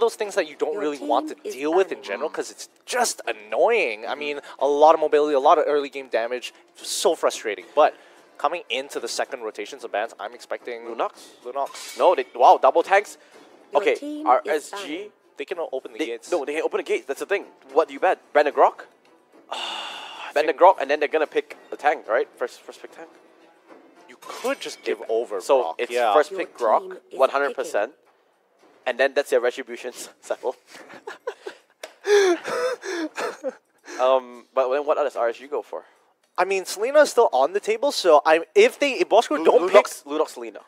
of those things that you don't really want to deal with in general because it's just annoying. I mean, a lot of mobility, a lot of early game damage, so frustrating. But coming into the second rotations of bans, I'm expecting Lunox. No, wow, double tanks. Okay, RSG. They can open the gates. No, they can open the gates. That's the thing. What do you bet? Ban the Grok? Ban the Grok, and then they're gonna pick the tank, right? First pick tank. You could just give over So Grok. it's first pick Grok, 100%, and then that's their retributions settled. But then what does RSG go for? I mean, Selena is still on the table, so if Bosskurr don't pick Lunox Selena.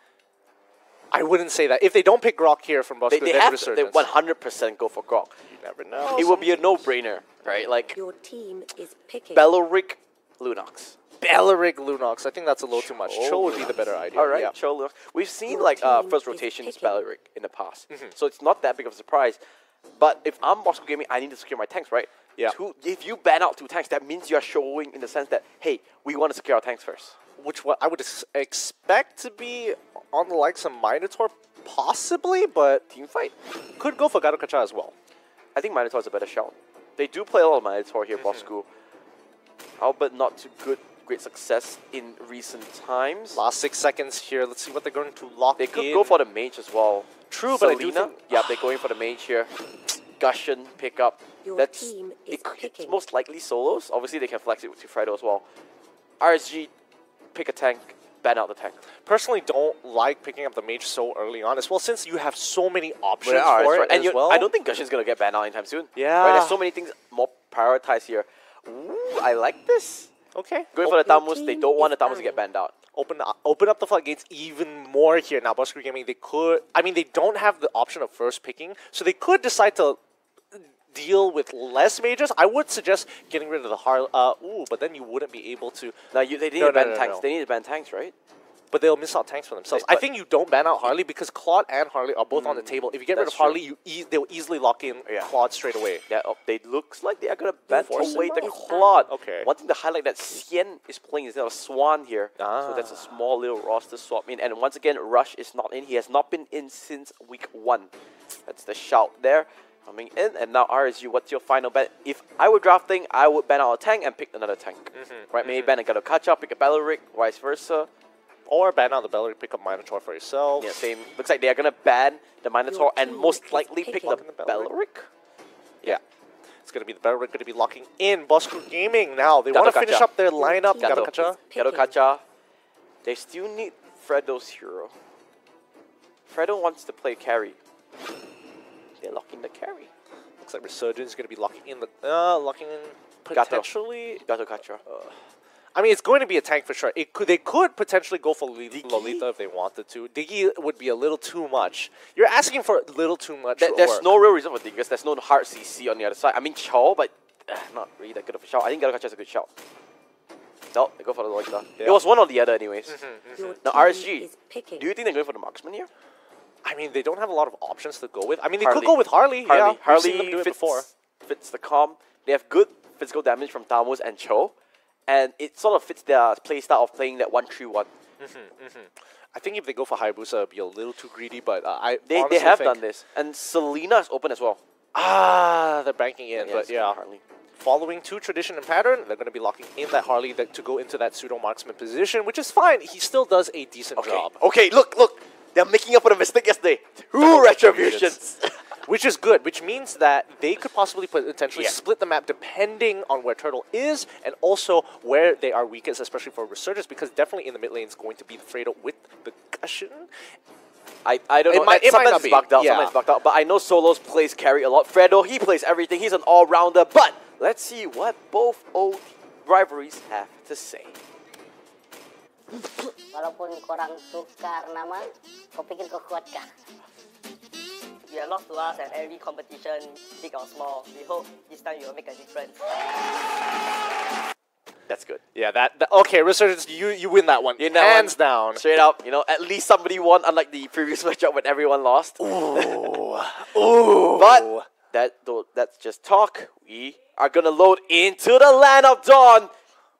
I wouldn't say that. If they don't pick Grok here from Bosskurr, they then have Resurgence. they 100% go for Grok. You never know. It will be a no-brainer, right? Like Your team is picking. Belleric Lunox. Belleric Lunox. I think that's a little too much. Cho would be the better idea. All right, yeah. Cho Lunox. We've seen Your like team first is rotations picking. Belleric in the past, so it's not that big of a surprise. But if I'm Bosskurr Gaming, I need to secure my tanks, right? Yeah. If you ban out 2 tanks, that means you're showing in the sense that, hey, we want to secure our tanks first. Which what I would expect to be on the likes of Minotaur, possibly, but Team fight. could go for Garukacha as well. I think Minotaur is a better shout. They do play a lot of Minotaur here, Bosskurr. Albeit not to great success in recent times. Last 6 seconds here. Let's see what they're going to lock They could in. go for the mage as well. True, but I do Selena, think... yeah, they're going for the mage here. Gushon, pick up. Your team is It's picking. most likely solos. Obviously, they can flex it with Fredo as well. RSG, pick a tank, ban out the tank. Personally, don't like picking up the mage so early on as well, since you have so many options Yeah, for right. it And as well. I don't think Gushon's going to get banned out anytime soon. Yeah. Right? There's so many things more prioritized here. Ooh, I like this. Okay. Going for the Your Tamus, they team don't want the is Tamus to get banned. banned out. Open up the floodgates even more here. Now, Bosskurr Gaming, they could... I mean, they don't have the option of first picking, so they could decide to deal with less mages. I would suggest getting rid of the Harley. But then you wouldn't be able to... Now, they need No, to ban no, no, tanks. no. They need to ban tanks, right? But they'll miss out tanks for themselves. I think you don't ban out Harley because Claude and Harley are both on the table. If you get rid of That's true. Harley, they'll easily lock in Claude straight away. Yeah, they looks like they are going to ban Force away the him? Claude. Okay. One thing to highlight that Xian is playing instead of Swan here. So that's a small little roster swap in. And once again, Rush is not in. He has not been in since week 1. That's the shout there. Coming in. And now RSU, what's your final bet? If I were drafting, I would ban out a tank and pick another tank. Right? Maybe ban a Garukacha, pick a Belleric, vice versa. Or ban out the Belleric, pick up Minotaur for yourself. Yeah, same. Looks like they are going to ban the Minotaur and team most is likely pick picking. the The Belleric. Belleric. Yeah. It's going to be the Belleric going to be locking in. Bosskurr Gaming now. They want to Garukacha. finish up their lineup. team Garukacha. is picking. Garukacha. They still need Fredo's hero. Fredo wants to play carry. They're locking the carry. Looks like Resurgence is going to be locking in potentially. Garukacha. I mean, it's going to be a tank for sure. They could potentially go for Lolita if they wanted to. Diggy would be a little too much. You're asking for a little too much. There's work. no real reason for Diggas. There's no hard CC on the other side. I mean, Chow, but not really that good of a shout. I think Garukacha is a good shout. No, they go for the Lolita. Yeah. It was one or the other anyways. Your Now, team RSG, is picking. do you think they're going for the marksman here? I mean, they don't have a lot of options to go with. I mean, they Harley. could go with Harley. Yeah, we've seen them do it before. Fits the comp. They have good physical damage from Tamus and Cho. And it sort of fits their playstyle of playing that 1-3-1. I think if they go for Hayabusa, it'd be a little too greedy, but They honestly have think, done this. And Selena is open as well. They're banking in, but it's yeah. Harley. Following to tradition and pattern, they're going to be locking in that Harley to go into that pseudo-marksman position, which is fine. He still does a decent job. Okay, look. They're making up for the mistake yesterday. 2 retributions. Which is good, which means that they could possibly potentially Yeah. split the map depending on where Turtle is and also where they are weakest, especially for Resurgence, because definitely in the mid lane is going to be the Fredo with the Gushon. I don't know. It might Sometimes not it's be. bugged out. Yeah. Sometimes it's bugged out. But I know Solos plays carry a lot. Fredo, he plays everything. He's an all-rounder. But let's see what both old rivalries have to say. Walaupun korang tukar nama, kau fikir kau kuat kah? You are lost to us at every competition, big or small. We hope this time you will make a difference. That's good. Yeah, okay, Resurgence, you win that one. Hands down. Straight up, you know, at least somebody won, unlike the previous matchup when everyone lost. Ooh. Ooh. But that's just talk. We are gonna load into the land of dawn.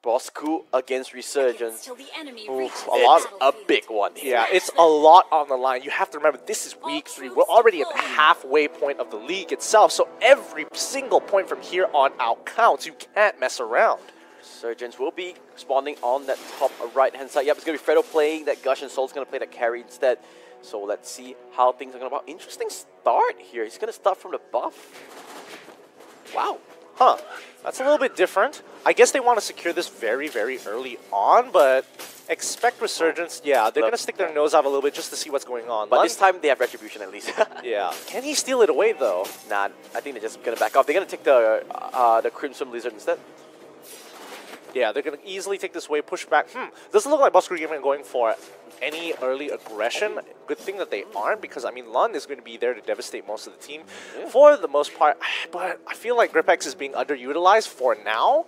Bosskurr against Resurgence. Till the enemy Oof, reaches a lot- the A battlefield. big one here. Yeah, it's a lot on the line. You have to remember, this is week 3. We're already at the halfway point of the league itself, so every single point from here on out counts. You can't mess around. Resurgence will be spawning on that top right-hand side. Yep, it's going to be Fredo playing that Gush, and Soul's going to play that carry instead. So let's see how things are going to go. Interesting start here. He's going to start from the buff. Wow. Huh. That's a little bit different. I guess they want to secure this very, very early on, but expect Resurgence. Yeah, they're going to stick their nose out a little bit just to see what's going on. But this time they have Retribution at least. Yeah. Can he steal it away, though? Nah, I think they're just going to back off. They're going to take the Crimson Lizard instead. Yeah, they're going to easily take this away, push back. Doesn't look like Bosskurr Gaming are going for any early aggression. Good thing that they aren't, because, I mean, Lund is going to be there to devastate most of the team for the most part. But I feel like XPAX is being underutilized for now.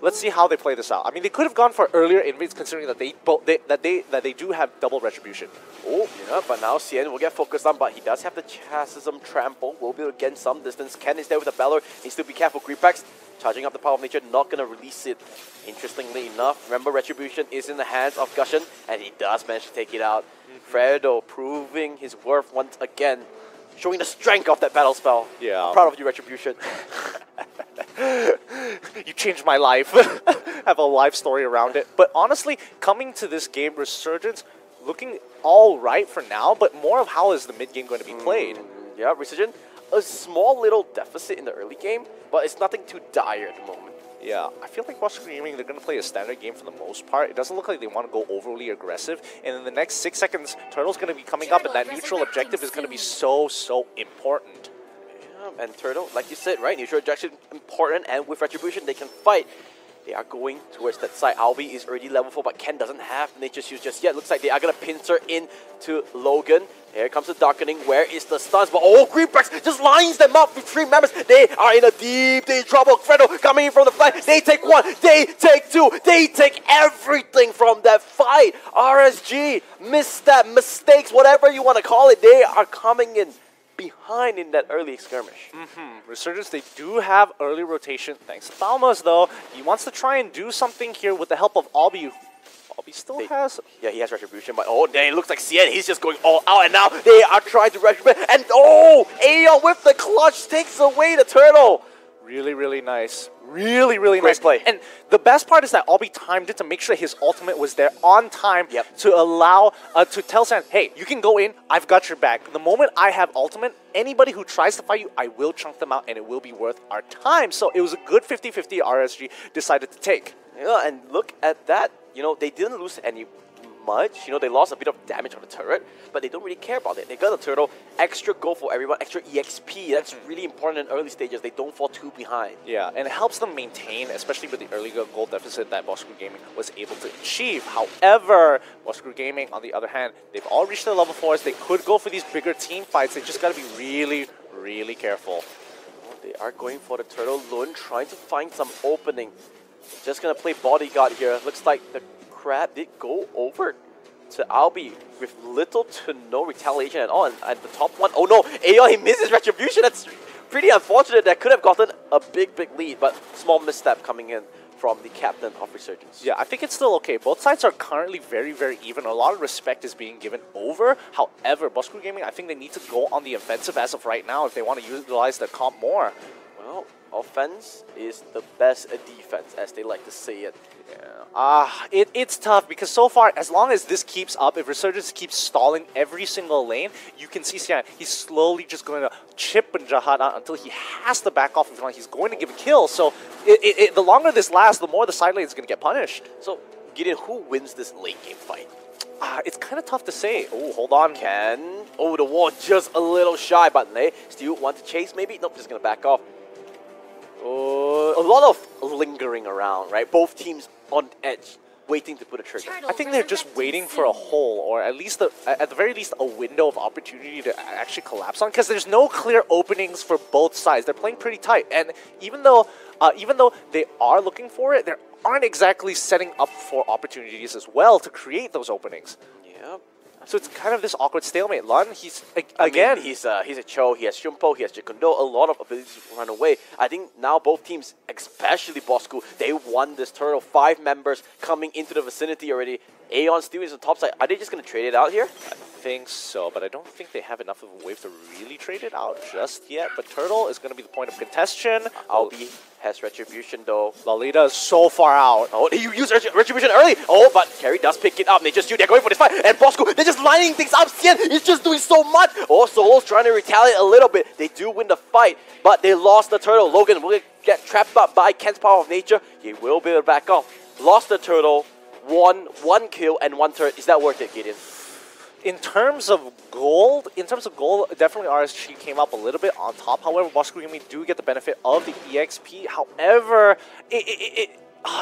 Let's see how they play this out. I mean, they could have gone for earlier invades, considering that they do have double retribution. Oh, yeah, but now Cien will get focused on, but he does have the Chastism Trample. Will be able to gain some distance. Ken is there with the Valor. Needs to be careful. XPAX charging up the Power of Nature, not going to release it. Interestingly enough, remember, Retribution is in the hands of Gushin, and he does manage to take it out. Fredo proving his worth once again, showing the strength of that battle spell. Yeah. I'm proud of you, Retribution. You changed my life. Have a life story around it. But honestly, coming to this game, Resurgence looking all right for now, but more of how is the mid game going to be played. Yeah, Resurgence, a small little deficit in the early game, but it's nothing too dire at the moment. Yeah, I feel like Bosskurr Gaming, they're going to play a standard game for the most part. It doesn't look like they want to go overly aggressive. And in the next 6 seconds, Turtle's going to be coming up, and that neutral objective is going to be so important. Yeah, and Turtle, like you said, right, neutral objection important, and with Retribution, they can fight. They are going towards that side. Albi is already level 4, but Ken doesn't have Nature's Use just yet. Looks like they are going to pincer into Logan. Here comes the Darkening. Where is the stuns? But oh, XPAX just lines them up with 3 members. They are in a deep trouble. Fredo coming in from the flank. They take 1. They take 2. They take everything from that fight. RSG, misstep, mistakes, whatever you want to call it. They are coming in behind in that early skirmish. Resurgence, they do have early rotation. Thanks to Thalmas, though. He wants to try and do something here with the help of Albi. Albi still has... Yeah, he has Retribution, but oh, dang, it looks like Cien, he's just going all out, and now they are trying to retribute, and oh, Aeon with the clutch takes away the Turtle. Really, really nice. Really, really Great nice play. And the best part is that Albi timed it to make sure his ultimate was there on time to allow, to tell San, hey, you can go in, I've got your back. The moment I have ultimate, anybody who tries to fight you, I will chunk them out and it will be worth our time. So it was a good 50-50 RSG decided to take. Yeah, and look at that. You know, they didn't lose any much. You know, they lost a bit of damage on the turret, but they don't really care about it. They got the Turtle, extra gold for everyone, extra EXP. That's really important in early stages. They don't fall too behind. Yeah, and it helps them maintain, especially with the early gold deficit that Bosskurr Gaming was able to achieve. However, Bosskurr Gaming, on the other hand, they've all reached their level 4s. They could go for these bigger team fights. They just got to be really, really careful. They are going for the Turtle Lun, trying to find some opening. Just going to play bodyguard here. Looks like the Crab did go over to Albi with little to no retaliation at all. And at the top one, oh no, Aeon, he misses Retribution. That's pretty unfortunate. That could have gotten a big lead, but small misstep coming in from the captain of Resurgence. Yeah, I think it's still okay. Both sides are currently very, very even. A lot of respect is being given over. However, Bosskurr Gaming, I think they need to go on the offensive as of right now if they want to utilize their comp more. Well, offense is the best defense, as they like to say it. It's tough because so far, as long as this keeps up, if Resurgence keeps stalling every single lane, you can see Sian, he's slowly just going to chip and Jahad out until he has to back off. If he's going to give a kill. So the longer this lasts, the more the side lane is going to get punished. So, Gideon, who wins this late game fight? It's kind of tough to say. Oh, hold on. Ken. Oh, the wall just a little shy, but they still want to chase maybe? Nope, just going to back off. A lot of lingering around, right? Both teams on edge, waiting to put a trigger. I think they're just waiting for a hole, or at least, at the very least, a window of opportunity to actually collapse on, because there's no clear openings for both sides. They're playing pretty tight, and even though they are looking for it, they aren't exactly setting up for opportunities as well to create those openings. Yeah, So it's kind of this awkward stalemate. Lun, he's I again. mean, he's a Cho, he has Shumpo, he has Jikondo, a lot of abilities to run away. I think now both teams, especially Bosskurr, they won this turtle. 5 members coming into the vicinity already. Aeon still is on top side. Are they just going to trade it out here? I think so, but I don't think they have enough of a wave to really trade it out just yet. But Turtle is going to be the point of contention. Albi has Retribution though. Lalita is so far out. Oh, they use Retribution early. Oh, but Carry does pick it up. They just they're going for this fight. And Bosskurr, they're just lining things up. Xian is just doing so much. Oh, Solo's trying to retaliate a little bit. They do win the fight, but they lost the Turtle. Logan will get trapped up by Ken's Power of Nature. He will be able to back off. Lost the Turtle. One kill and 1 turret. Is that worth it, Gideon? In terms of gold, definitely RSG came up a little bit on top. However, Bosskurr do get the benefit of the EXP. However,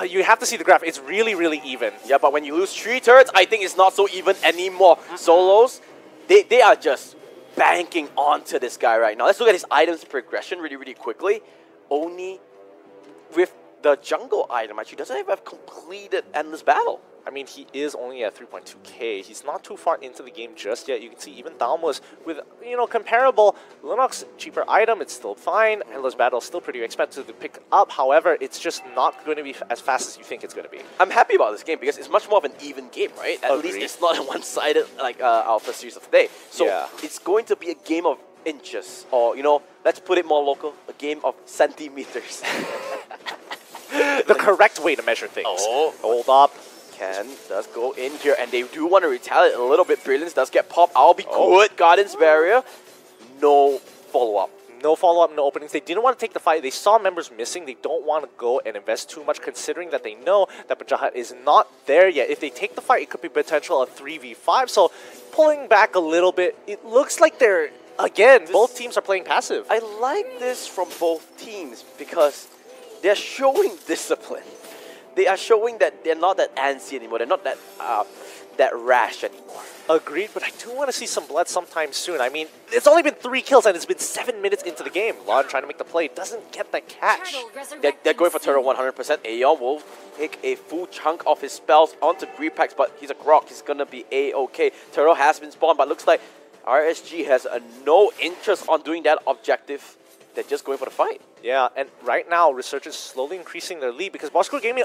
you have to see the graph. It's really, really even. Yeah, but when you lose 3 turrets, I think it's not so even anymore. Solos, they are just banking onto this guy right now. Let's look at his items progression really, really quickly. Only with the jungle item, actually, doesn't even have completed Endless Battle. I mean, he is only at 3.2k. He's not too far into the game just yet. You can see even Thalmos with, comparable Lunox cheaper item, it's still fine. Endless Battle is still pretty expensive to pick up. However, it's just not going to be as fast as you think it's going to be. I'm happy about this game because it's much more of an even game, right? At least it's not one-sided like our first series of the day. So it's going to be a game of inches, or, let's put it more local, a game of centimeters. The correct way to measure things. Oh, hold up. Ken does go in here, and they do want to retaliate a little bit. Brilliance does get popped. I'll be good. Guardian's Barrier. No follow-up. No follow-up, no openings. They didn't want to take the fight. They saw members missing. They don't want to go and invest too much, considering that they know that Bajahat is not there yet. If they take the fight, it could be potential of 3v5. So pulling back a little bit, it looks like they're, again, both teams are playing passive. I like this from both teams because they're showing discipline. They are showing that they're not that antsy anymore. They're not that that rash anymore. Agreed, but I do want to see some blood sometime soon. I mean, it's only been 3 kills and it's been 7 minutes into the game. Lon trying to make the play, doesn't get the catch. They're going for Turtle 100%. Aeon will take a full chunk of his spells onto XPAX, but he's a Grok. He's going to be A-okay. Turtle has been spawned, but looks like RSG has no interest on doing that objective. They're just going for the fight. Yeah, and right now, Resurgence is slowly increasing their lead because Bosskurr Gaming,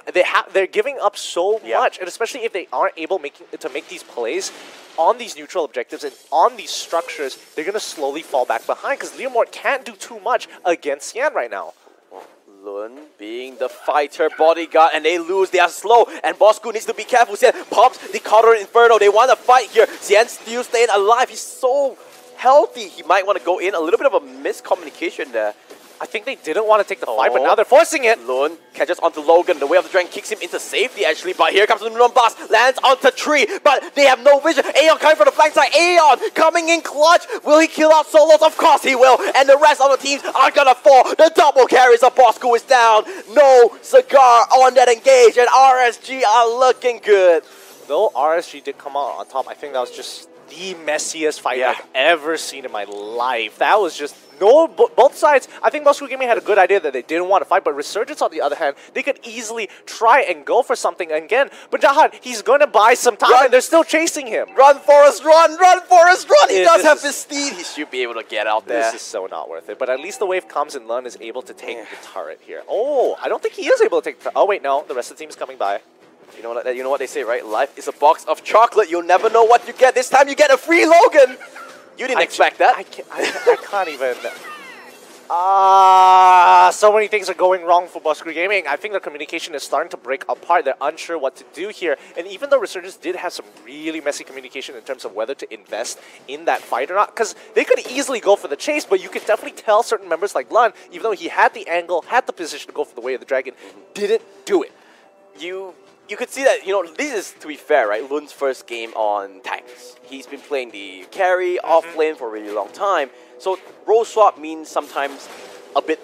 they're giving up so much, and especially if they aren't able to make these plays on these neutral objectives and on these structures, they're going to slowly fall back behind because Leomord can't do too much against Xian right now. Lun being the fighter bodyguard, and they lose. They are slow, and Bosskurr needs to be careful. Xian pops the Counter Inferno. They want to fight here. Xian still staying alive. He's so healthy. He might want to go in. A little bit of a miscommunication there. I think they didn't want to take the fight, but now they're forcing it. Lun catches onto Logan. The Way of the Dragon kicks him into safety, actually. But here comes the Moon Blast. Lands onto Tree, but they have no vision. Aeon coming from the flank side. Aeon coming in clutch. Will he kill out Solos? Of course he will. And the rest of the teams are going to fall. The double carries of Bosskurr is down. No Cigar on that engage. And RSG are looking good. Though RSG did come out on top, I think that was just the messiest fight I've ever seen in my life. That was just both sides. I think Bosskurr Gaming had a good idea that they didn't want to fight, but Resurgence, on the other hand, they could easily try and go for something again. But Jahan, he's going to buy some time, and they're still chasing him. Run, Forrest, run! Run, Forrest, run! He does have his speed. He should be able to get out there. This is so not worth it. But at least the wave comes, and Lun is able to take the turret here. Oh, I don't think he is able to take the turret. Oh, wait, no. The rest of the team is coming by. You know what they say, right? Life is a box of chocolate. You'll never know what you get. This time you get a free Logan. You didn't expect that. I can't even. So many things are going wrong for Bosskurr Gaming. I think the communication is starting to break apart. They're unsure what to do here. And even though Resurgence did have some really messy communication in terms of whether to invest in that fight or not, because they could easily go for the chase, but you could definitely tell certain members like Lun, even though he had the angle, had the position to go for the Way of the Dragon, didn't do it. You could see that, this is, to be fair, right, Lun's first game on tanks. He's been playing the carry off lane for a really long time. So role swap means sometimes a bit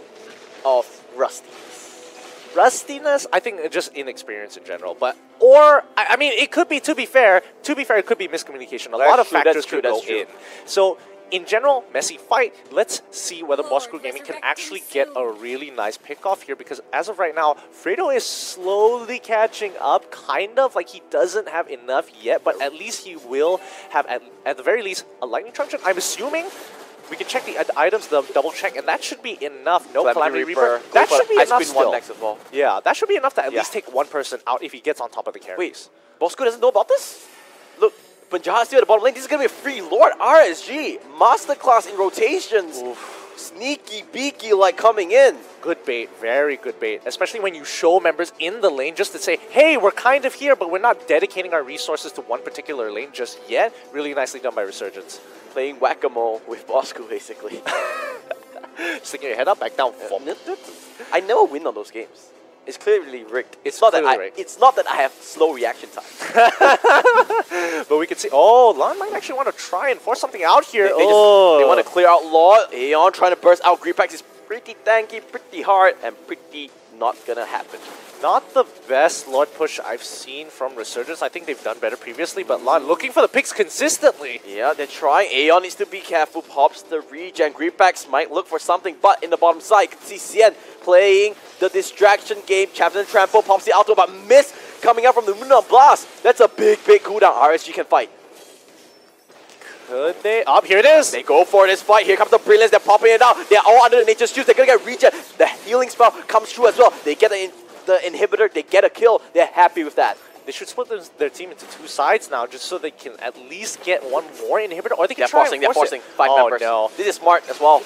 of rustiness. Rustiness? I think just inexperience in general. Or, I mean, it could be, to be fair, it could be miscommunication. A lot of factors could go in. So in general, messy fight. Let's see whether Bosskurr Gaming can actually get a really nice pick off here, because as of right now, Fredo is slowly catching up, kind of like he doesn't have enough yet, but at least he will have, at the very least, a lightning truncheon. I'm assuming. We can check the items, the double check, and that should be enough. No Calamity Reaper. That should be enough still. Next as well. Yeah, that should be enough to at least take one person out if he gets on top of the carries. Wait, Bosskurr doesn't know about this? Look, Punja's still at the bottom lane. This is going to be a free Lord RSG. Masterclass in rotations. Oof. Sneaky beaky like coming in. Good bait, very good bait. Especially when you show members in the lane just to say, hey, we're kind of here, but we're not dedicating our resources to one particular lane just yet. Really nicely done by Resurgence. Playing whack-a-mole with Bosskurr, basically. Sticking your head up, back down. I never win on those games. It's clearly rigged. It's not that it's not that I have slow reaction time. But we can see. Oh, Lon might actually want to try and force something out here. They want to clear out Lord. Aeon trying to burst out. XPAX is pretty tanky, pretty hard, and pretty not gonna happen. Not the best Lord push I've seen from Resurgence. I think they've done better previously, but Lon looking for the picks consistently. Yeah, they're trying. Aeon needs to be careful. Pops the regen. XPAX might look for something, but in the bottom side, you can see Cien playing the distraction game. Champion Trample pops the auto, but miss coming out from the Moon Blast. That's a big cooldown. RSG can fight. Could they? Up, here it is. They go for this fight. Here comes the Brilliance. They're popping it out. They're all under the Nature's Juice. They're going to get regen. The healing spell comes through as well. They get the inhibitor. They get a kill. They're happy with that. They should split their team into two sides now, just so they can at least get one more inhibitor, or they can try and force it. 5 members. No. This is smart as well.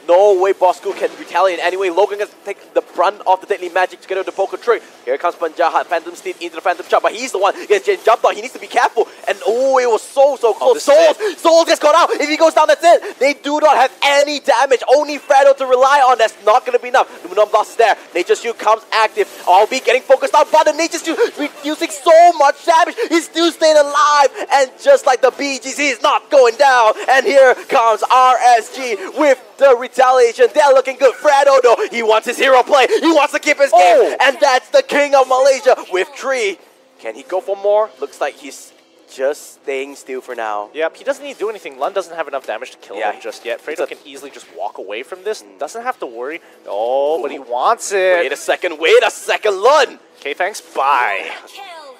No way Bosskurr can retaliate anyway. Logan can take the brunt of the deadly magic together with the poker trick. Here comes Punjahat, Phantom Steed into the Phantom Chop, but he's the one who gets jumped on. He needs to be careful. And oh, it was so close. Souls gets caught out. If he goes down, that's it. They do not have any damage. Only Fredo to rely on. That's not going to be enough. The Moon Blast is there. Nature's Shield comes active. Albeit getting focused out, but the Nature's Shield reducing so much damage. He's still staying alive. And just like the BGC, he's not going down. And here comes RSG with the retaliation. They're looking good. Fredo, though, he wants his hero play. He wants to keep his game. And that's the king of Malaysia with Tree. Can he go for more? Looks like he's just staying still for now. Yep, he doesn't need to do anything. Lun doesn't have enough damage to kill him just yet. Fredo can easily just walk away from this. Doesn't have to worry. Oh, but he wants it. Wait a second, Lun. Okay, thanks. Bye.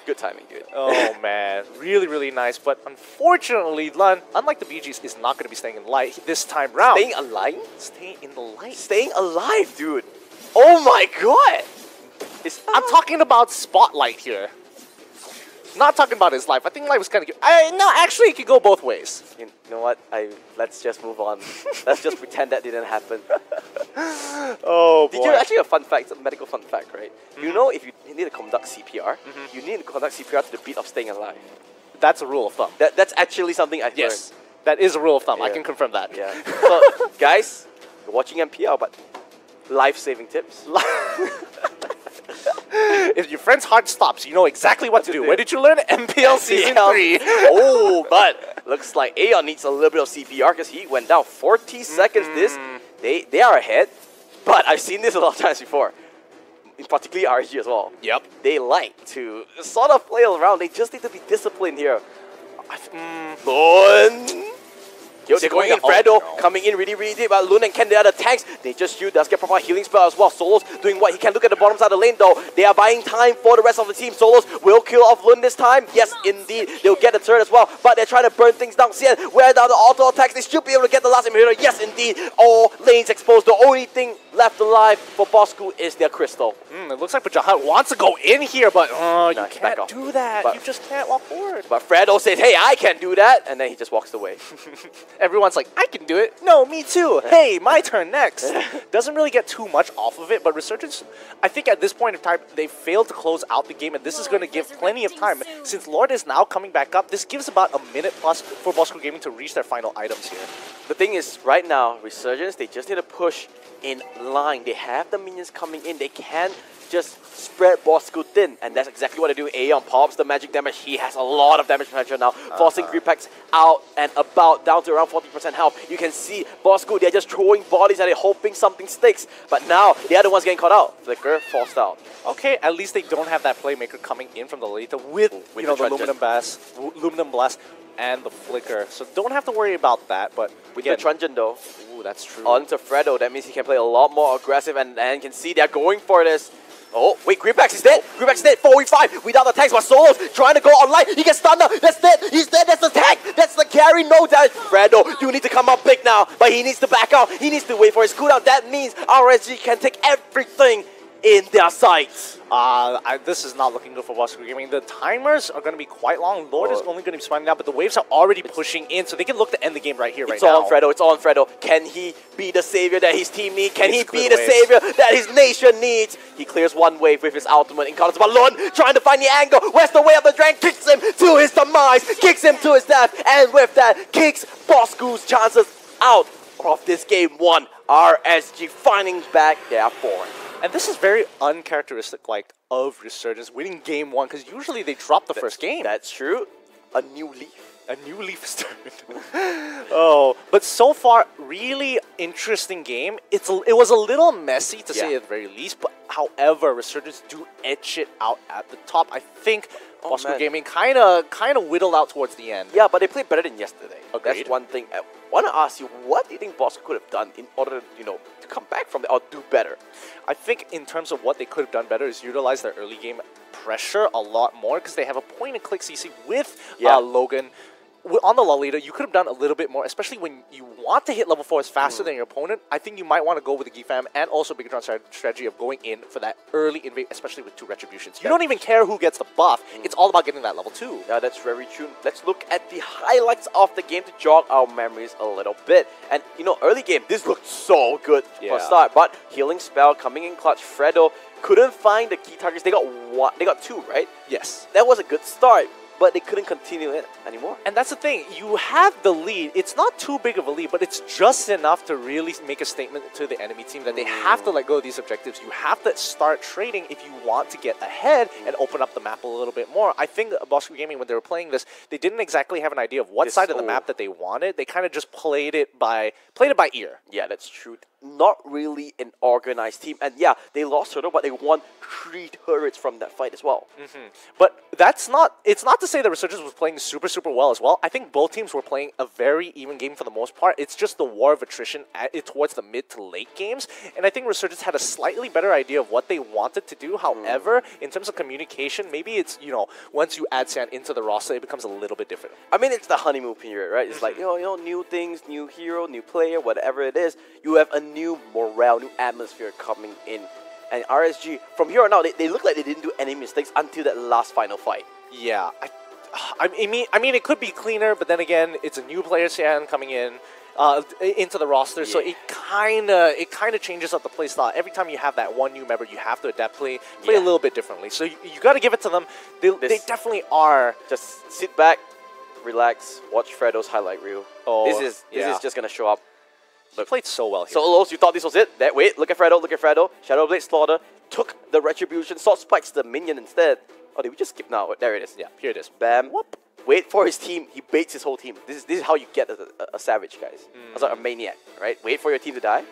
Good timing, dude. Oh, man. Really nice. But unfortunately, Lun, unlike the BGs, is not going to be staying in light this time round. Staying alive? Staying in the light. Staying alive, dude. Oh my god. I'm talking about Spotlight here. Not talking about his life. I think life was kind of... No, actually, it could go both ways. You know what? Let's just move on. Let's just pretend that didn't happen. Oh, boy. Did you actually a fun fact? It's a medical fun fact, right? You know, if you need to conduct CPR, you need to conduct CPR to the beat of staying alive. That's a rule of thumb. That's actually something I've learned. That is a rule of thumb. I can confirm that. Yeah. So, guys, you're watching MPL, but life-saving tips. If your friend's heart stops, you know exactly what to do. Where did you learn? MPL Season 3. Oh, but looks like Aeon needs a little bit of CPR because he went down 40 seconds. They are ahead, but I've seen this a lot of times before. In particular RSG as well. Yep. They like to sort of play around. They just need to be disciplined here. Yo, they're going in. Fredo coming in really deep. But Lun and Ken, they are the tanks. They just shoot. Does get proper healing spell as well. Solos doing what he can. Look at the bottom side of the lane though. They are buying time for the rest of the team. Solos will kill off Lun this time. Yes, indeed. They'll get the turret as well. But they're trying to burn things down. Cien, where down the auto attacks. They should be able to get the last inhibitor. Yes, indeed. All lanes exposed. The only thing left alive for Bosskurr is their crystal. It looks like Pajahat wants to go in here, but you can't do that. But you just can't walk forward. But Fredo says, hey, I can do that. And then he just walks away. Everyone's like, I can do it. No, me too. Hey, my turn next. Doesn't really get too much off of it, but Resurgence, I think at this point in time, they failed to close out the game, and this is going to give plenty of time. Since Lord is now coming back up, this gives about a minute plus for Bosskurr Gaming to reach their final items here. The thing is, right now, Resurgence, they just need to push in line. They have the minions coming in. They can just spread Bosskurr thin, and that's exactly what they do. Aeon pops the magic damage. He has a lot of damage potential now, forcing XPAX out and about, down to around 40% health. You can see Bosskurr, they're just throwing bodies at it, hoping something sticks. But now, the other one's getting caught out. Flicker forced out. Okay, at least they don't have that playmaker coming in from the later with you know, the Luminum Blast and the Flicker. So don't have to worry about that, but With the Truncheon though, ooh, that's true. onto Fredo, that means he can play a lot more aggressive, and you can see they're going for this. Oh, wait, XPAX is dead. XPAX is dead. 4v5 without the tanks, but Solo's trying to go online. He gets stunned now. That's dead. He's dead. That's the tank. That's the carry. No damage. Fredo, you need to come up big now, but he needs to back out. He needs to wait for his cooldown. That means RSG can take everything in their sights. This is not looking good for Bosskurr Gaming. The timers are going to be quite long. Lord is only going to be spawning out, but the waves are already pushing in, so they can look to end the game right here, right now. It's on Fredo. It's on Fredo. Can he be the savior that his team needs? Can he be the savior that his nation needs? He clears one wave with his ultimate encounters, but Lund trying to find the angle. Where's the way of the dragon? Kicks him to his demise. Kicks him to his death, and with that, kicks Bosskurr's chances out of this game one. RSG finding back their form. And this is very uncharacteristic, like, of Resurgence winning game one, because usually they drop the first game. That's true. A new leaf. A new leaf is turned. Oh, but so far, really interesting game. It was a little messy, to say at the very least, but however, Resurgence do edge it out at the top. I think Bosskurr Gaming kind of whittled out towards the end. Yeah, but they played better than yesterday. Agreed. That's one thing. I want to ask you, what do you think Bosskurr could have done in order to, to come back from that or do better? I think in terms of what they could have done better is utilize their early game pressure a lot more, because they have a point-and-click CC with Logan. On the Lolita, you could have done a little bit more, especially when you want to hit level 4 faster than your opponent. I think you might want to go with the Gifam and also Bigatron's strategy of going in for that early invade, especially with 2 Retributions. You don't even care who gets the buff. It's all about getting that level 2. Yeah, that's very true. Let's look at the highlights of the game to jog our memories a little bit. And, early game, this looked so good for a start. But Healing Spell coming in clutch. Fredo couldn't find the key targets. They got 2, right? Yes. That was a good start, but they couldn't continue it anymore. And that's the thing. You have the lead. It's not too big of a lead, but it's just enough to really make a statement to the enemy team that they have to let go of these objectives. You have to start trading if you want to get ahead and open up the map a little bit more. I think Bosskurr Gaming, when they were playing this, they didn't exactly have an idea of what side of the map that they wanted. They kind of just played it by ear. Yeah, that's true. Not really an organized team. And yeah, they lost Turtle, but they won 3 turrets from that fight as well. But it's not to say that Resurgence was playing super, super well as well. I think both teams were playing a very even game for the most part. It's just the war of attrition towards the mid to late games. And I think Resurgence had a slightly better idea of what they wanted to do. However, in terms of communication, maybe it's, once you add Sand into the roster, it becomes a little bit different. I mean, it's the honeymoon period, right? It's like, new things, new hero, new player, whatever it is. You have a new morale, new atmosphere coming in. And RSG, from here on out, they look like they didn't do any mistakes until that last final fight. Yeah, I mean, it could be cleaner, but then again, it's a new player Sian coming in into the roster, so it kind of changes up the play style. Every time you have that one new member, you have to adapt play a little bit differently. So you got to give it to them. They definitely are. Just sit back, relax, watch Fredo's highlight reel. Oh, this is just gonna show up. He played so well here. Solos, you thought this was it? Wait, look at Fredo, Shadow Blade Slaughter took the Retribution, Sword Spikes the minion instead. Oh, did we just skip now? There it is. Yeah, here it is. Bam. Whoop. Wait for his team. He baits his whole team. This is how you get a savage, guys. Sorry, a maniac, right? Wait for your team to die,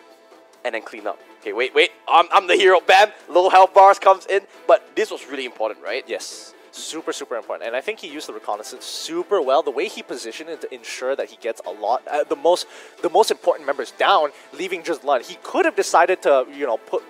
and then clean up. Okay, wait. I'm the hero. Bam. Low health bars comes in, but this was really important, right? Yes. Super, super important. And I think he used the reconnaissance super well. The way he positioned it to ensure that he gets a lot, the most important members down, leaving just Lund. He could have decided to,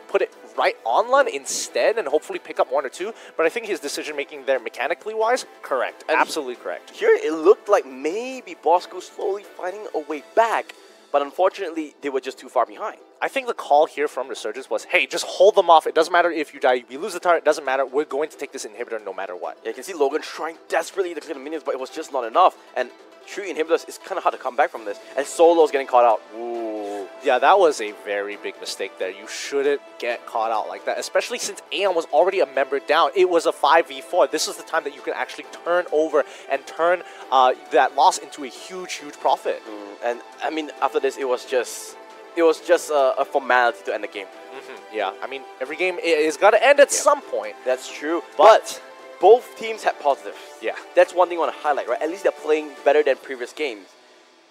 put it right on Lund instead and hopefully pick up 1 or 2. But I think his decision making there, mechanically wise, correct. And absolutely correct. Here it looked like maybe Bosskurr slowly finding a way back, but unfortunately they were just too far behind. I think the call here from Resurgence was, hey, just hold them off. It doesn't matter if you die. If you lose the turret, it doesn't matter. We're going to take this inhibitor no matter what. Yeah, you can see Logan trying desperately to clear the minions, but it was just not enough. And 3 inhibitors, it's kind of hard to come back from this. And Solo's getting caught out. Ooh. Yeah, that was a very big mistake there. You shouldn't get caught out like that, especially since Aeon was already a member down. It was a 5v4. This is the time that you can actually turn over and turn that loss into a huge, huge profit. And I mean, after this, it was just a formality to end the game. Yeah, I mean, every game is got to end at some point. That's true. But both teams had positives. Yeah. That's one thing I want to highlight, right? At least they're playing better than previous games.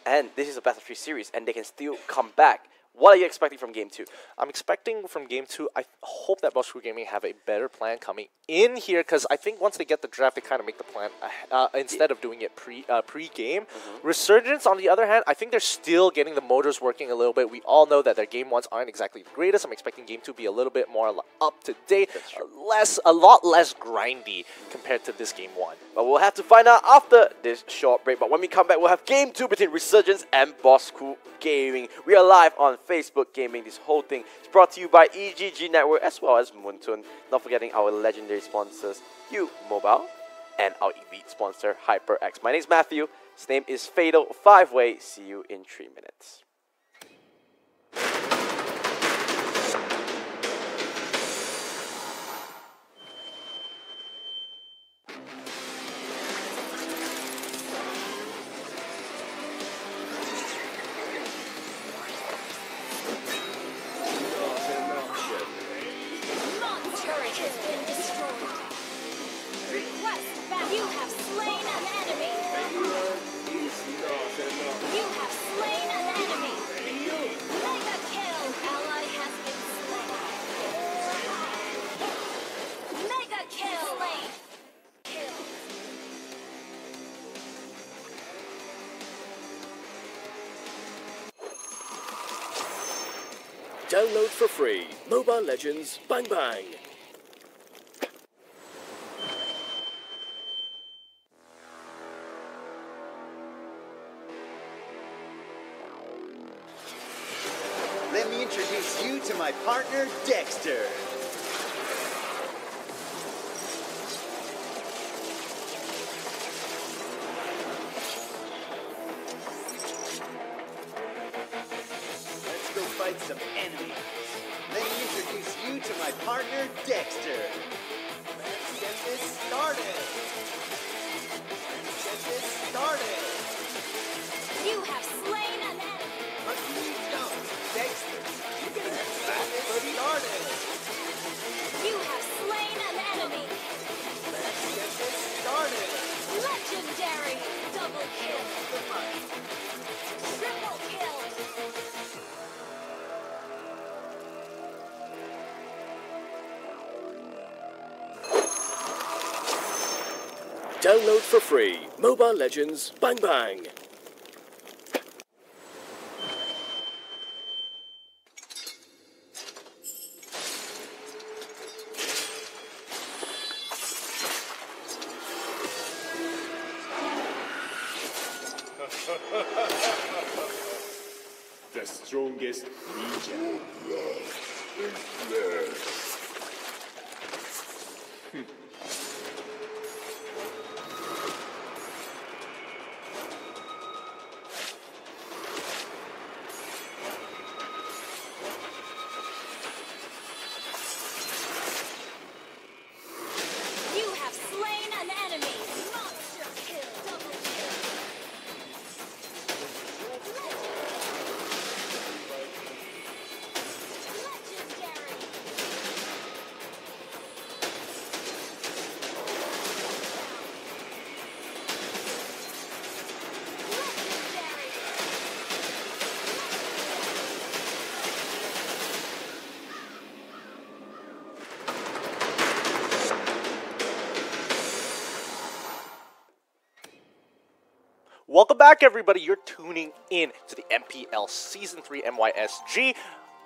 And this is a best of 3 series, and they can still come back. What are you expecting from Game 2? I'm expecting from Game 2, I hope that Bosskurr Gaming have a better plan coming in here, because I think once they get the draft, they kind of make the plan instead of doing it pre-game. Resurgence, on the other hand, I think they're still getting the motors working a little bit. We all know that their Game 1s aren't exactly the greatest. I'm expecting Game 2 to be a little bit more up-to-date, a lot less grindy compared to this Game 1. But we'll have to find out after this short break. But when we come back, we'll have Game 2 between Resurgence and Bosskurr Gaming. We are live on Facebook Gaming. This whole thing is brought to you by EGG Network as well as Moontun. Not forgetting our legendary sponsors, U-Mobile, and our elite sponsor, HyperX. My name is Matthew. His name is Fatal 5-Way. See you in 3 minutes. Download for free. Mobile Legends Bang Bang. Let me introduce you to my partner, Dexter. Let's go fight some enemies. Let me introduce you to my partner, Dexter. Let's get this started. Let's get this started. You have slain an enemy. But you don't, Dexter. You can get this started. You have slain an enemy. Let's get this started. Legendary. Double kill. Triple kill. Download for free. Mobile Legends Bang Bang. The strongest ninja. You have slain an enemy. Monster kill. Double kill. Legendary. Legendary. Welcome back, everybody. You're tuning in to the MPL Season 3 MYSG,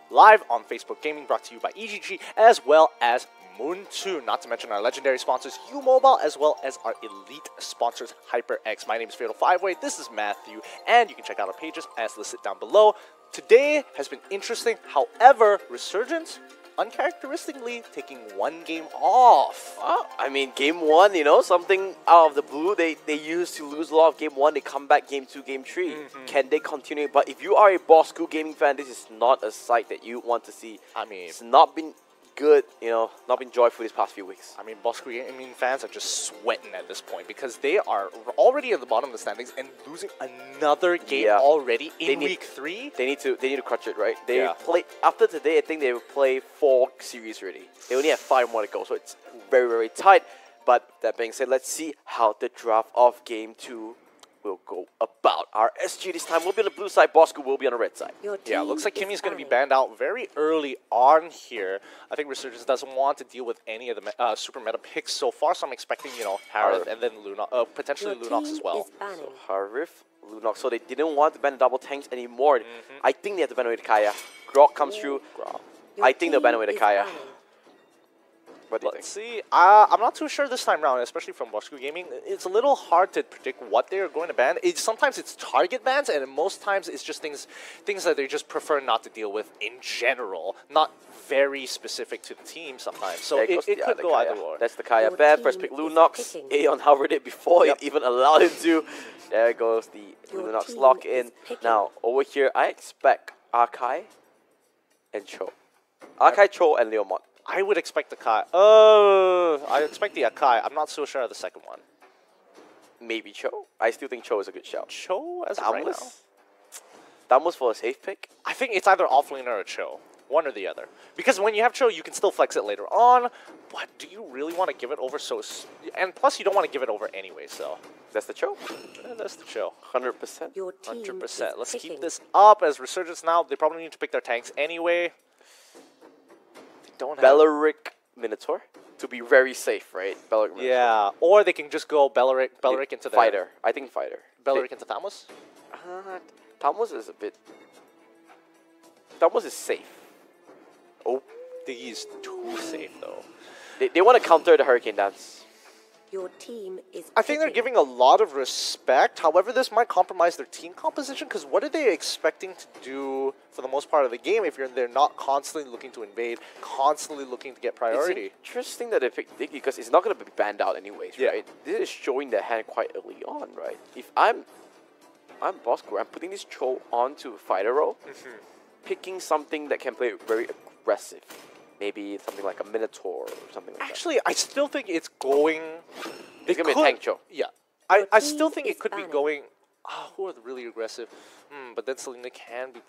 live on Facebook Gaming, brought to you by EGG, as well as Moontun. Not to mention our legendary sponsors, U-Mobile, as well as our elite sponsors, HyperX. My name is Fatal 5-Way. This is Matthew, and you can check out our pages as listed down below. Today has been interesting. However, Resurgence, uncharacteristically, taking one game off. Well, I mean, Game 1, you know, something out of the blue. They used to lose a lot of Game 1. They come back Game 2, Game 3. Can they continue? But if you are a Bosskurr Gaming fan, this is not a sight that you want to see. I mean, it's not been good, you know, not been joyful these past few weeks. I mean, Bosskurr Gaming fans are just sweating at this point because they are already at the bottom of the standings and losing another game already in week 3. They need to crunch it, right? They Yeah. play after today. I think they will play 4 series already. They only have 5 more to go, so it's very, very tight. But that being said, let's see how the draft of game 2 will go about. Our SG this time will be on the blue side. Bosskurr will be on the red side. Yeah, looks like Kimmy's going to be banned out very early on here. I think Resurgence doesn't want to deal with any of the super meta picks so far, so I'm expecting, you know, Harith and then Lunox, potentially Lunox as well. So Harith, Lunox. So they didn't want to ban double tanks anymore. I think they have to ban away the Kaya. Grok comes through. I think they'll ban away the Kaya. What do you Let's see. I'm not too sure this time round, especially from Bosskurr Gaming. It's a little hard to predict what they're going to ban. Sometimes it's target bans, and most times it's just things that they just prefer not to deal with in general, not very specific to the team sometimes. So it could go either or. That's the Kaya ban. First pick Lunox. Aeon hovered it before it even allowed him to. There goes the Lunox lock in. Now, over here, I expect Arkai and Cho. Arkai, Cho, and Leomont. I would expect the Kai. I expect the Akai. I'm not so sure of the second one. Maybe Cho. I still think Cho is a good shout. Cho as of right now? Damos for a safe pick? I think it's either offlaner or Cho. One or the other. Because when you have Cho, you can still flex it later on. But do you really want to give it over and plus, you don't want to give it over anyway, so. That's the Cho? Yeah, that's the Cho. 100%. 100%. Let's keep this up as Resurgence now. They probably need to pick their tanks anyway. Don't Belleric Minotaur to be very safe, right? Belleric Minotaur. Yeah, or they can just go Belleric into the Fighter. I think Fighter. Belleric into Thamos? Thamos is a bit... Thamos is safe. Oh. He's too safe, though. They want to counter the Hurricane Dance. Your team is I think they're giving a lot of respect. However, this might compromise their team composition because what are they expecting to do for the most part of the game if they're not constantly looking to invade, constantly looking to get priority? It's interesting that they picked Diggy because it's not going to be banned out anyways, right? This is showing their hand quite early on, right? If I'm Bosskurr, I'm putting this Cho onto Fighter role, picking something that can play very aggressive. Maybe something like a Minotaur or something like that. Actually, I still think it's going... It's going to be a tank Cho. Yeah. I still think it could be going... who are really aggressive? But then Selena can be...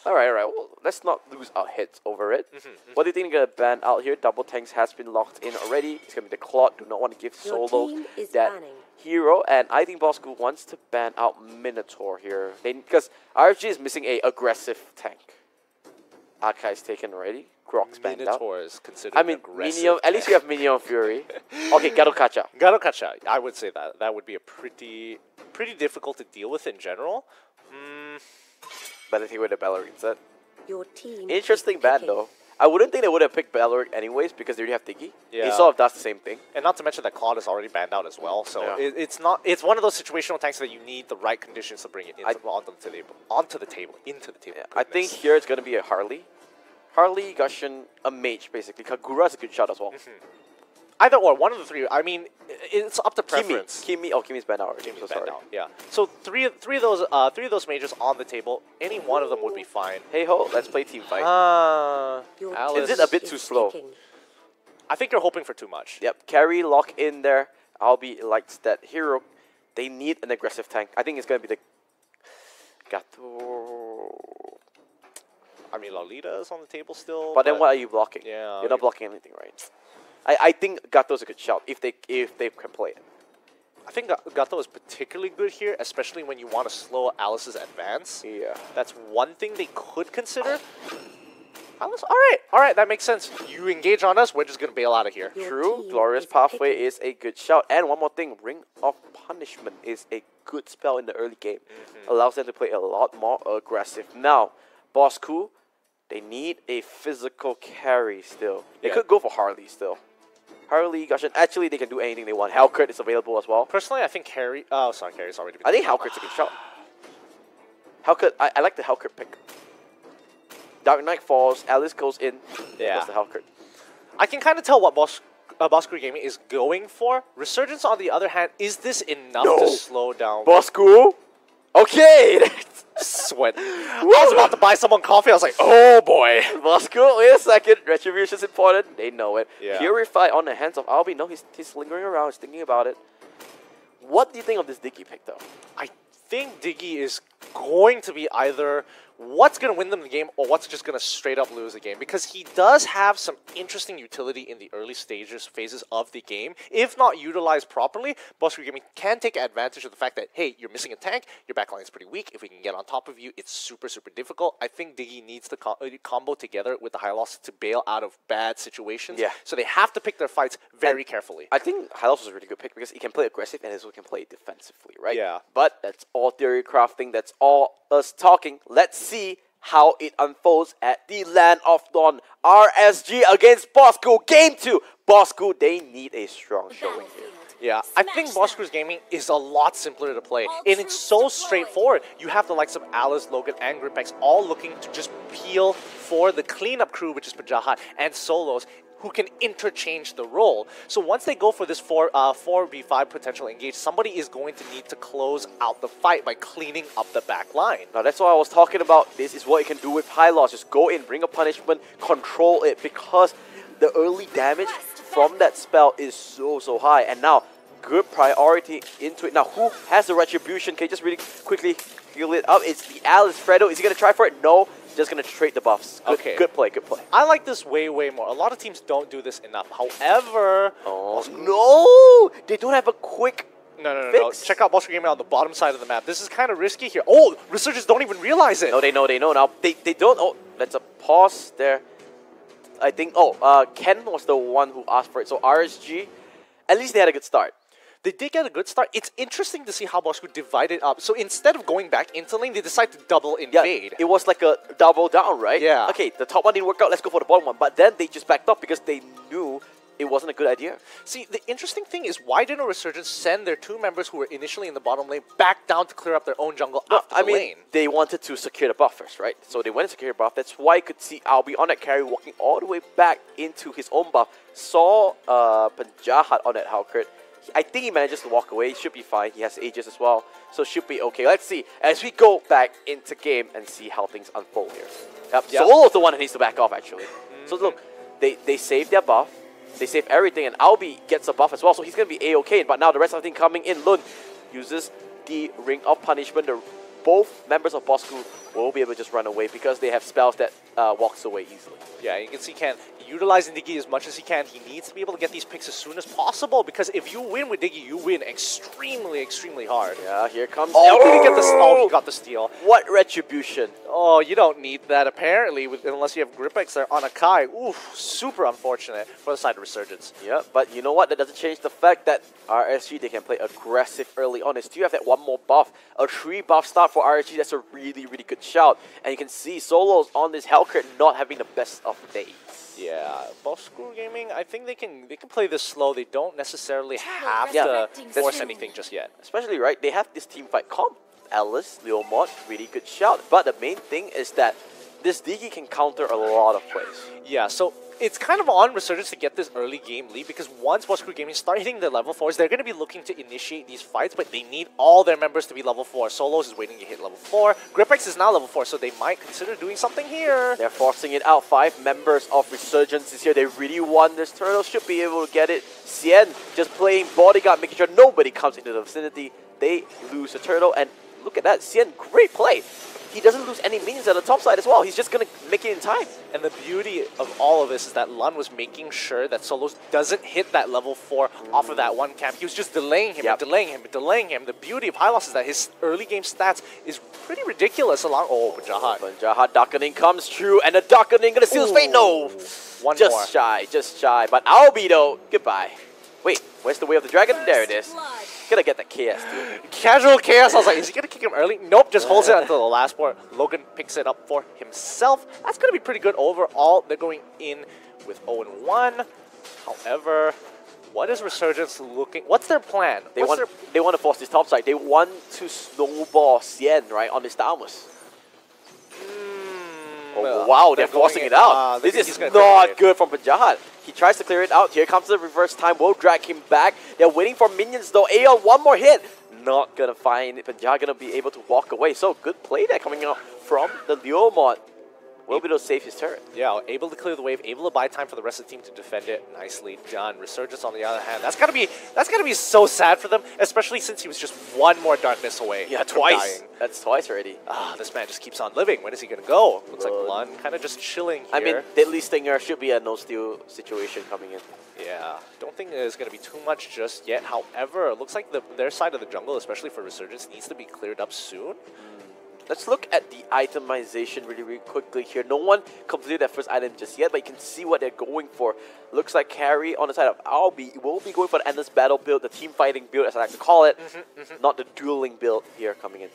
Alright. Well, let's not lose our heads over it. What do you think they're going to ban out here? Double tanks has been locked in already. It's going to be the Claude. Do not want to give Solo that hero. And I think Bosskurr wants to ban out Minotaur here. Because RFG is missing a aggressive tank. Arkai is taken already. Grok's banned out. Minotaur is considered aggressive. At least you have Minion Fury. Okay, Garokacha. Garokacha, I would say that. That would be a pretty difficult to deal with in general. But I think with the Belleric instead. Your team Interesting ban though. I wouldn't think they would have picked Belleric anyways because they already have Diggy. Yeah. It sort of does the same thing. And not to mention that Claude is already banned out as well. So it's one of those situational tanks that you need the right conditions to bring it onto the table. Yeah, I think here it's going to be a Harley. Harley, Gushon, a mage basically. Kagura is a good shot as well. Either or, one of the three. I mean, it's up to preference. Kimmy's banned out. Kimmy's banned out. Yeah. So three of those mages on the table. Any one of them would be fine. Hey ho, let's play team fight. Alice. Is it a bit too slow? I think you're hoping for too much. Yep. Carry, lock in there. Albi likes that hero. They need an aggressive tank. I think it's going to be the Gato. I mean, Lolita is on the table still. But then what are you blocking? Yeah. You're not blocking anything, right? I think Gato's a good shout if they can play it. I think Gato is particularly good here, especially when you want to slow Alice's advance. Yeah. That's one thing they could consider. Alice, all right, that makes sense. You engage on us, we're just going to bail out of here. True. Glorious Pathway is a good shout. And one more thing, Ring of Punishment is a good spell in the early game. Allows them to play a lot more aggressive. Now, Bosskurr, they need a physical carry still. They could go for Harley still. Harley, Gushon. Actually, they can do anything they want. Hellcurt is available as well. Personally, I think Carry... Oh, sorry, Carry's already been... I think Hellcurt's a good shot. Hellcurt, I like the Hellcurt pick. Dark Knight falls, Alice goes in. Yeah. That's the Hellcurt. I can kind of tell what Bosskurr Gaming is going for. Resurgence, on the other hand, is this enough to slow down? Bosskurr? Okay! sweating. I was about to buy someone coffee. I was like, oh boy. Bosskurr, wait a second. Retribution's important. They know it. Yeah. Purify on the hands of Albi. No, he's lingering around. He's thinking about it. What do you think of this Diggy pick, though? I think Diggy is going to be either what's going to win them the game or what's just going to straight up lose the game, because he does have some interesting utility in the early phases of the game. If not utilized properly, Bosskurr Gaming can take advantage of the fact that, hey, you're missing a tank, your backline is pretty weak. If we can get on top of you, it's super, super difficult. I think Diggy needs to combo together with the Hylos to bail out of bad situations. Yeah. So they have to pick their fights very carefully. I think Hylos was a really good pick because he can play aggressive and also can play defensively, right? Yeah. But that's all theory crafting. That's all us talking. Let's see how it unfolds at the Land of Dawn. RSG against Bosskurr. Game 2. Bosskurr, they need a strong showing here. Yeah, I think Bosskurr's Gaming is a lot simpler to play, and it's so straightforward. You have the likes of Alice, Logan, and XPAX all looking to just peel for the cleanup crew, which is Pajahat, and Solos, who can interchange the role. So once they go for this 4v5 potential engage, somebody is going to need to close out the fight by cleaning up the back line. Now that's what I was talking about. This is what you can do with Hylos. Just go in, bring a punishment, control it, because the early damage from that spell is so high. And now, good priority into it. Now, who has the Retribution? Can you just really quickly heal it up? It's the Alice. Fredo, is he going to try for it? No. Just going to trade the buffs. Good play, good play. I like this way more. A lot of teams don't do this enough. However... Oh, no! They don't have a quick No. Check out Bosskurr Gaming on the bottom side of the map. This is kind of risky here. Oh, Resurgence don't even realize it. No, they know. Now, they don't... Oh, let's pause there. I think... Ken was the one who asked for it. So RSG, at least they had a good start. They did get a good start. It's interesting to see how Bosskurr divided up. So instead of going back into lane, they decided to double invade. Yeah, it was like a double down, right? Yeah. Okay, the top one didn't work out. Let's go for the bottom one. But then they just backed up because they knew it wasn't a good idea. See, the interesting thing is, why didn't Resurgence send their 2 members who were initially in the bottom lane back down to clear up their own jungle after the lane? They wanted to secure the buff first, right? So they went to secure the buff. That's why you could see Albi on that carry walking all the way back into his own buff. Saw Pajahat on that Halkert. I think he manages to walk away. He should be fine. He has Aegis as well, so should be okay. Let's see as we go back into game and see how things unfold here. Yep. Solo's the one that needs to back off, actually. So look, they save their buff. They save everything, and Albi gets a buff as well, so he's going to be A-okay. But now the rest of the thing coming in. Lun uses the Ring of Punishment. Both members of Bosskurr will be able to just run away because they have spells that walks away easily. Yeah, you can see Ken utilizing Diggy as much as he can. He needs to be able to get these picks as soon as possible, because if you win with Diggy, you win extremely, extremely hard. Yeah, here comes... Oh, did he get the... Oh, he got the steal. What Retribution? Oh, you don't need that, apparently, unless you have XPAX there on a Kai. Oof, super unfortunate for the side of Resurgence. Yeah, but you know what? That doesn't change the fact that RSG, they can play aggressive early on. They still have that one more buff. A 3-buff start for RSG. That's a really, really good shout. And you can see Solos on this Hellcrit not having the best of days. Yeah, Bosskurr Gaming, I think they can play this slow. They don't necessarily have to force anything just yet. Especially, right, they have this team fight comp. Alice, Leomod, really good shout. But the main thing is that this Diggy can counter a lot of plays. Yeah, so it's kind of on Resurgence to get this early game lead, because once Bosskurr Gaming start hitting their level 4s, they're going to be looking to initiate these fights, but they need all their members to be level 4. Solos is waiting to hit level 4. XPAX is now level 4, so they might consider doing something here. They're forcing it out. 5 members of Resurgence is here. They really want this turtle. Should be able to get it. Xian just playing bodyguard, making sure nobody comes into the vicinity. They lose the turtle, and look at that. Xian, great play. He doesn't lose any minions at the top side as well. He's just going to make it in time. And the beauty of all of this is that Lun was making sure that Solos doesn't hit that level 4 off of that one camp. He was just delaying him and delaying him and delaying him. The beauty of Hylos is that his early game stats is pretty ridiculous along... Oh, Pajahat Darkening comes true, and the Darkening going to seal his fate. No! Just shy. But Albi, though, goodbye. Wait, where's the Way of the Dragon? There it is. Gonna get the KS, dude. Casual KS. I was like, is he gonna kick him early? Nope, just holds it until the last part. Logan picks it up for himself. That's gonna be pretty good overall. They're going in with 0-1. However, what is Resurgence looking? What's their plan? They want to force this top side. They want to snowball Xian, right, on this Damus. Oh, wow, they're forcing it out. This is not good from Pajahat. He tries to clear it out. Here comes the reverse time. Will drag him back. They're waiting for minions, though. Aeon, one more hit. not gonna find it, but you're gonna be able to walk away. So good play there coming out from the Leo mod. Will be able to save his turret. Yeah, able to clear the wave, able to buy time for the rest of the team to defend it. Nicely done. Resurgence on the other hand, that's gotta be so sad for them, especially since he was just one more darkness away. Yeah, from twice. dying. That's twice already. Ah, this man just keeps on living. When is he gonna go? Looks like Lun kind of just chilling here. I mean, Deadly Stinger should be a no-steal situation coming in. Yeah, don't think there's going to be too much just yet. However, it looks like their side of the jungle, especially for Resurgence, needs to be cleared up soon. Let's look at the itemization really quickly here. No one completed that first item just yet, but you can see what they're going for. Looks like Carry on the side of Albi will be going for the Endless Battle build, the team fighting build as I like to call it, not the dueling build here coming in.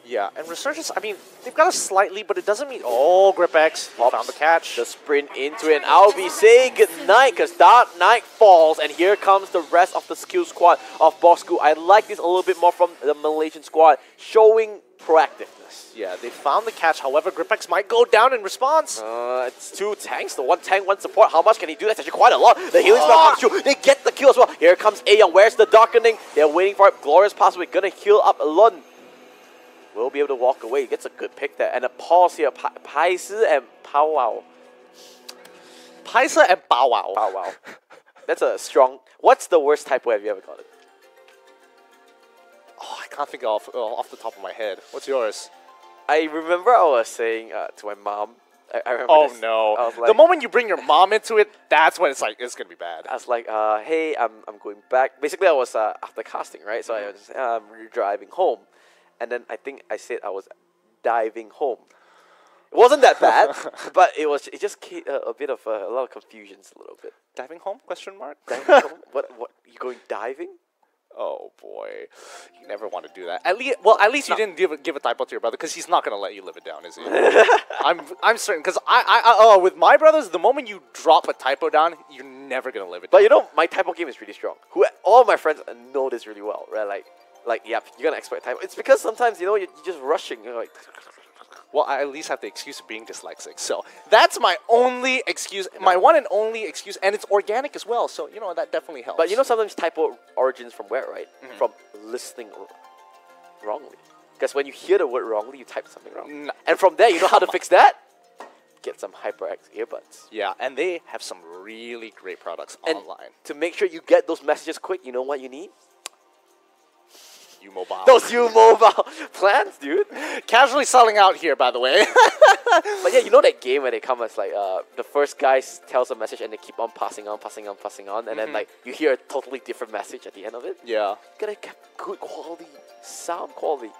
Yeah, and Resurgence, I mean, they've got a slight lead, but it doesn't mean... Oh, GripX found the catch. The sprint into it, and Albi say goodnight because Dark Knight falls, and here comes the rest of the skill squad of Bosskurr. I like this a little bit more from the Malaysian squad, showing proactiveness. Yeah, they found the catch. However, GripX might go down in response. It's 2 tanks, the 1 tank, 1 support. How much can he do? That's actually quite a lot. The healing spell comes through. They get the kill as well. Here comes Aeon. Where's the darkening? They're waiting for it. Glorious Pathway gonna heal up Lun. Will be able to walk away. He gets a good pick there. And a pause here. Paise and Powwow. Paise and Powwow. Powwow. That's a strong... What's the worst typo have you ever got it? Oh, I can't think off the top of my head. What's yours? I remember I was saying to my mom, I remember Oh this. no! I was like, the moment you bring your mom into it, that's when it's like it's gonna be bad. I was like, hey, I'm going back. Basically, I was after casting, right? So I was driving home, and then I think I said I was diving home. It wasn't that bad, but it just a bit of a lot of confusions, a little bit. Diving home? Question mark. Diving home? What? You going diving? Oh boy, you never want to do that. At least you didn't give a typo to your brother because he's not gonna let you live it down, is he? I'm certain because with my brothers, the moment you drop a typo down, you're never gonna live it down. But you know, my typo game is really strong. All my friends know this really well, right? Like yeah, you're gonna expect typo. It's because sometimes you're just rushing. You're like. Well, I at least have the excuse of being dyslexic, so that's my only excuse, my one and only excuse, and it's organic as well, so you know that definitely helps. But you know sometimes typo origins from where, right? From listening wrongly. Because when you hear the word wrongly, you type something wrong. No. And from there, you know how to fix that? Get some HyperX earbuds. Yeah, and they have some really great products online. To make sure you get those messages quick, you know what you need? U-Mobile. Those U-Mobile plans, dude. Casually selling out here, by the way. But yeah, you know that game where they come as like the first guy tells a message and they keep on passing on, and then like you hear a totally different message at the end of it. Yeah. Gotta get good quality sound quality.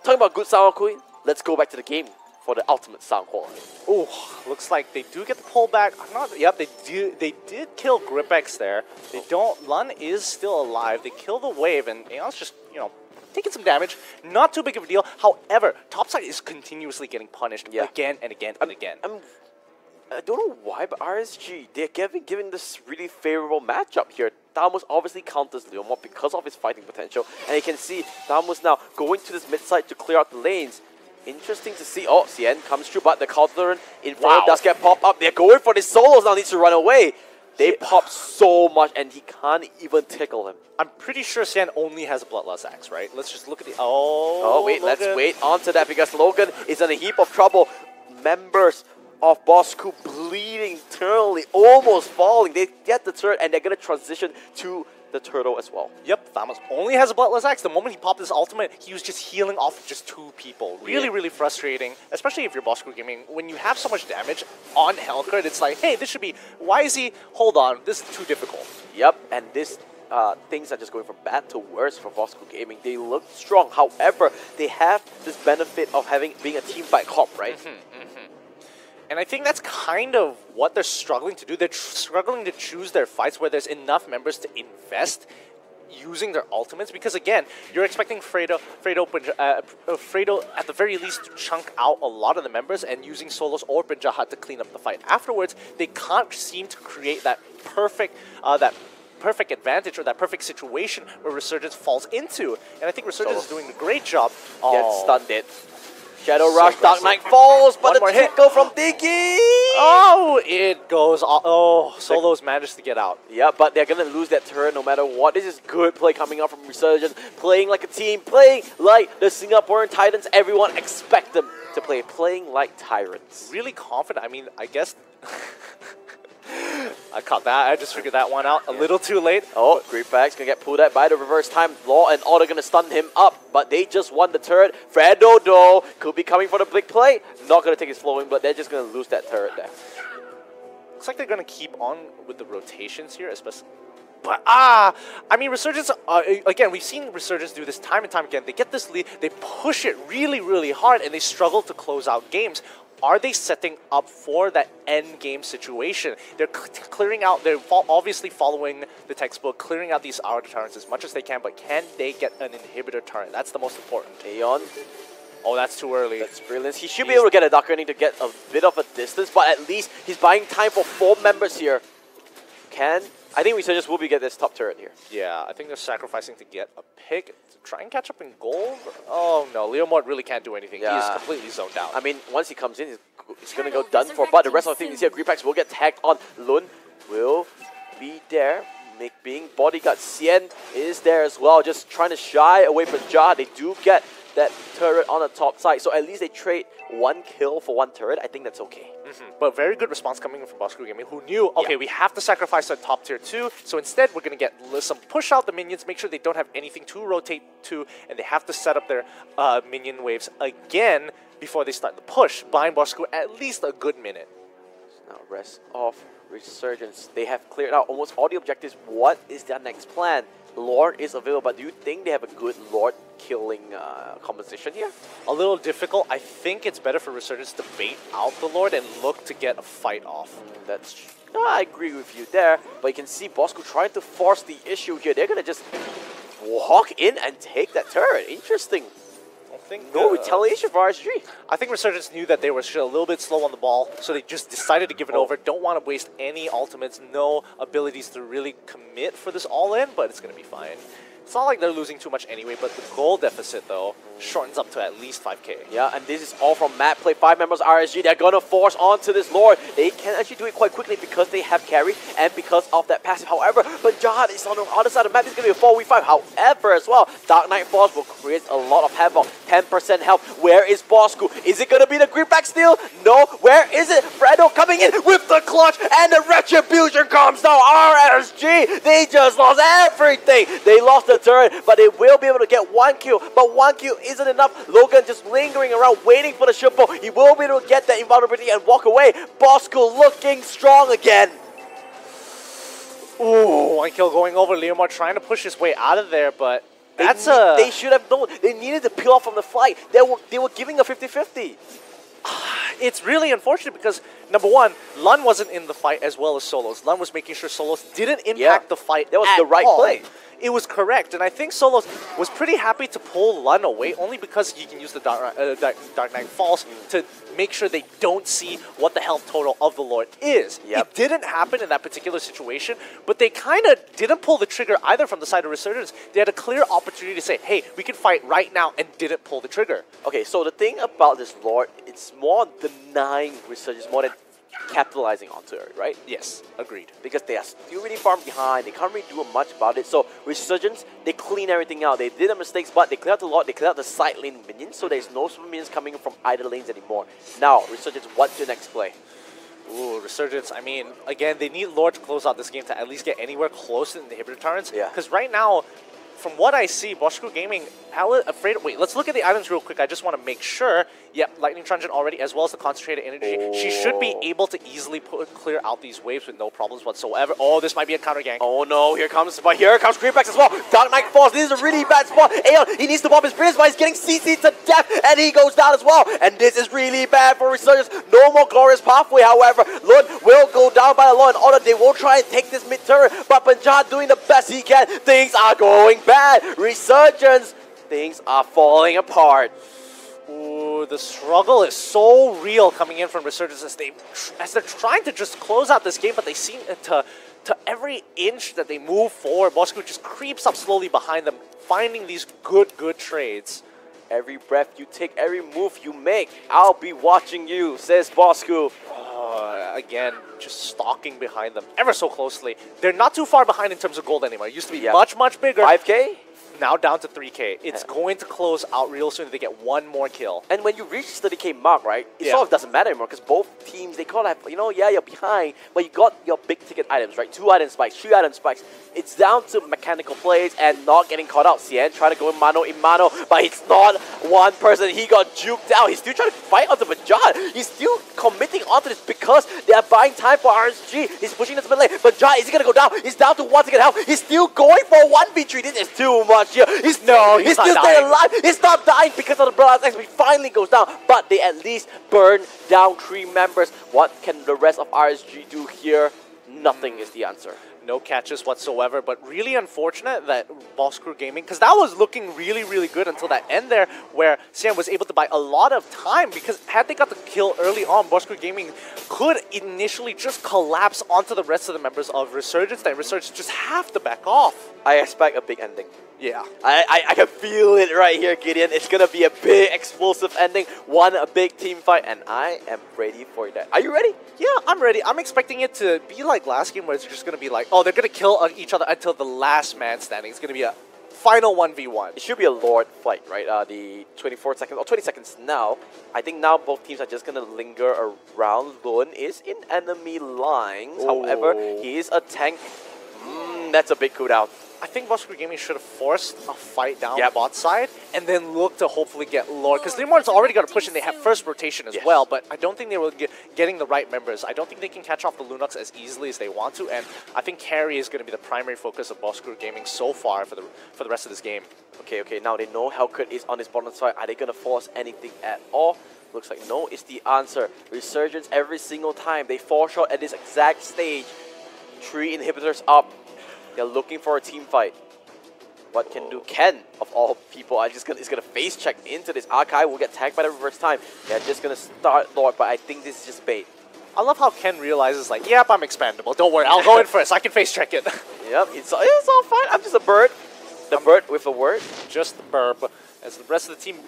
Talking about good sound quality, let's go back to the game for the ultimate sound quality. Oh, looks like they do get the pullback. Yep, they did kill GripX there. They don't. Lun is still alive. They kill the wave, and Aeon's just taking some damage. Not too big of a deal. However, topside is continuously getting punished again and again and again. I don't know why, but RSG, they're giving this really favorable matchup here. Damus obviously counters Leomord because of his fighting potential, and you can see Damus now going to this mid side to clear out the lanes. Interesting to see. Oh, Cien comes through, but the counter in front does get popped up. They're going for the solos now, needs to run away. They pop so much, and he can't even tickle him. I'm pretty sure Cien only has a Bloodlust Axe, right? Let's just look at the... Oh, wait, Logan. let's wait onto that because Logan is in a heap of trouble. Members of Bosskurr bleeding internally, almost falling. They get the turret, and they're going to transition to the turtle as well. Yep, Thanos only has a Bloodlust Axe. The moment he popped his ultimate, he was just healing off just 2 people. Really, really frustrating, especially if you're Bosskurr Gaming. When you have so much damage on Hellcurt, it's like, hey, this should be... Why is he... Hold on, this is too difficult. Yep, and this... things are just going from bad to worse for Bosskurr Gaming. They look strong. However, they have this benefit of being a team fight comp, right? And I think that's kind of what they're struggling to do. They're struggling to choose their fights where there's enough members to invest using their ultimates. Because again, you're expecting Fredo at the very least to chunk out a lot of the members and using solos or Benjahat to clean up the fight. Afterwards, they can't seem to create that perfect advantage or that perfect situation where Resurgence falls into. And I think Resurgence is doing a great job. Gets stunned it. Shadow Rush, Dark Knight falls, but One a more hit. tickle from Diggy! Oh, it goes. Oh, Solos managed to get out. Yeah, but they're gonna lose that turret no matter what. This is good play coming out from Resurgence, playing like a team, playing like the Singaporean Titans. Everyone expect them to play, playing like tyrants. Really confident. I mean, I guess... I caught that. I just figured that one out a little too late. Oh, XPAX gonna get pulled out by the reverse time. Law and Order gonna stun him up, but they just won the turret. Fredo though could be coming for the big play. Not gonna take his flowing, but they're just gonna lose that turret there. Looks like they're gonna keep on with the rotations here, especially. But I mean, Resurgence. Again, we've seen Resurgence do this time and time again. They get this lead, they push it really, really hard, and they struggle to close out games. Are they setting up for that end game situation? They're clearing out, they're obviously following the textbook, clearing out these hour turrets as much as they can, but can they get an inhibitor turret? That's the most important. Aeon. Oh, that's too early. That's brilliant. He should be able to get a Dark Earning to get a bit of a distance, but at least he's buying time for 4 members here. I think Resurgence will be get this top turret here. Yeah, I think they're sacrificing to get a pick to try and catch up in gold. Oh no, Leomord really can't do anything. Yeah. He is completely zoned out. I mean, once he comes in, he's going to go done for, but the rest of the team is here. XPAX will get tagged on. Lun will be there. Being bodyguard. Xian is there as well, just trying to shy away from Ja. They do get that turret on the top side, so at least they trade 1 kill for 1 turret. I think that's okay. But very good response coming from Bosskurr Gaming, who knew, okay, we have to sacrifice our top tier 2, so instead we're going to get some push out the minions, make sure they don't have anything to rotate to, and they have to set up their minion waves again before they start the push, buying Bosskurr at least a good minute. Now rest off Resurgence. They have cleared out almost all the objectives. What is their next plan? Lord is available, but do you think they have a good Lord killing composition here? A little difficult. I think it's better for Resurgence to bait out the Lord and look to get a fight off. I agree with you there, but you can see Bosskurr trying to force the issue here. They're going to just walk in and take that turret. Interesting. No retaliation for RSG. I think Resurgence knew that they were a little bit slow on the ball, so they just decided to give it over. Don't want to waste any ultimates, no abilities to really commit for this all-in, but it's going to be fine. It's not like they're losing too much anyway, but the goal deficit, though, shortens up to at least 5k. Yeah, and this is all from map play. 5 members RSG. They're going to force onto this Lord. They can actually do it quite quickly because they have carry and because of that passive. However, but Jihad is on the other side of the map. This is going to be a 4v5. However, as well, Dark Knight Force will create a lot of havoc. 10% health. Where is Bosskurr? Is it going to be the XPAX steal? No. Where is it? Fredo coming in with the clutch, and the retribution comes down. RSG, they just lost everything. They lost the turret, but they will be able to get 1 kill. But 1 kill isn't enough. Logan just lingering around, waiting for the shippo. He will be able to get that invulnerability and walk away. Bosskurr looking strong again. Ooh, 1 kill going over. Leomord trying to push his way out of there, but they should have known. They needed to peel off from the flight. They were giving a 50-50. It's really unfortunate because, number one, Lun wasn't in the fight as well as Solos. Lun was making sure Solos didn't impact the fight. That was the right play. It was correct, and I think Solos was pretty happy to pull Lun away, only because he can use the Dark Knight Falls to make sure they don't see what the health total of the Lord is. It didn't happen in that particular situation, but they kind of didn't pull the trigger either from the side of Resurgence. They had a clear opportunity to say, hey, we can fight right now, and didn't pull the trigger. Okay, so the thing about this Lord, it's more denying Resurgence more than capitalizing onto it, right? Yes, agreed. Because they are still really far behind. They can't really do much about it. So Resurgence, they clean everything out. They did the mistakes, but they cleared out the Lord. They cleared out the side lane minions, so there's no super minions coming from either lanes anymore. Now, Resurgence, what's your next play? Ooh, Resurgence, I mean, again, they need Lord to close out this game to at least get anywhere close to the inhibitor turrets. Because right now, from what I see, Bosskurr Gaming, wait, let's look at the items real quick. I just want to make sure. Yep, Lightning Truncheon already, as well as the Concentrated Energy. She should be able to easily clear out these waves with no problems whatsoever. Oh, this might be a counter gank. Oh no, here comes XPAX as well. Dark Knight Falls, this is a really bad spot. Aeon, he needs to pop his Brilliance, but he's getting CC'd to death, and he goes down as well. And this is really bad for Resurgence. No more Glorious Pathway, however. Lund will go down by the law and order. They will try and take this mid turret, but Punjab doing the best he can. Things are going bad. Resurgence, things are falling apart. Ooh, the struggle is so real coming in from Resurgence as they're trying to just close out this game, but they seem to every inch that they move forward, Bosskurr just creeps up slowly behind them, finding these good trades. Every breath you take, every move you make, I'll be watching you, says Bosskurr. Again, just stalking behind them ever so closely. They're not too far behind in terms of gold anymore. It used to be much, much bigger. 5K? Now down to 3K. It's going to close out real soon if they get one more kill. And when you reach 30K mark, right, it sort of doesn't matter anymore because both teams, they call it, you know, yeah, you're behind, but you got your big ticket items, right? 2 item spikes, 3 item spikes. It's down to mechanical plays and not getting caught out. Cien trying to go in mano, but it's not one person. He got juked out. He's still trying to fight onto Bajad. He's still committing onto this because they are buying time for RSG. He's pushing this mid lane. Bajad, is he going to go down? He's down to 1 ticket health. He's still going for 1v3. This is too much here. He's still staying alive. He's not dying because of the Bloodlines X. He finally goes down, but they at least burn down 3 members. What can the rest of RSG do here? Nothing is the answer. No catches whatsoever, but really unfortunate that Bosskurr Gaming, because that was looking really, really good until that end there, where Sian was able to buy a lot of time, because had they got the kill early on, Bosskurr Gaming could initially just collapse onto the rest of the members of Resurgence, that Resurgence just have to back off. I expect a big ending. Yeah. I can feel it right here, Gideon. It's going to be a big, explosive ending. A big team fight, and I am ready for that. Are you ready? Yeah, I'm ready. I'm expecting it to be like last game, where it's just going to be like, oh, they're going to kill each other until the last man standing. It's going to be a final 1v1. It should be a Lord fight, right? The 24 seconds, or 20 seconds now. I think now both teams are just going to linger around. Lun is in enemy lines. However, he is a tank. That's a big cooldown. I think Bosskurr Gaming should have forced a fight down bot side and then look to hopefully get Lord. Because Limorn's already got a push and they have first rotation as well, but I don't think they were getting the right members. I don't think they can catch off the Lunox as easily as they want to, and I think carry is going to be the primary focus of Bosskurr Gaming so far for the rest of this game. Okay, now they know Hellcut is on his bottom side. Are they going to force anything at all? Looks like no is the answer. Resurgence every single time. They fall short at this exact stage. 3 inhibitors up. They're looking for a team fight. What can do Ken, of all people, is going to face check into this. Archive will get tagged by the reverse time. They're just going to start Lord, but I think this is just bait. I love how Ken realizes, like, yep, I'm expandable. Don't worry, I'll go in first. I can face check it. Yep, it's all fine. I'm just a bird. The bird with a word. Just the burp. As the rest of the team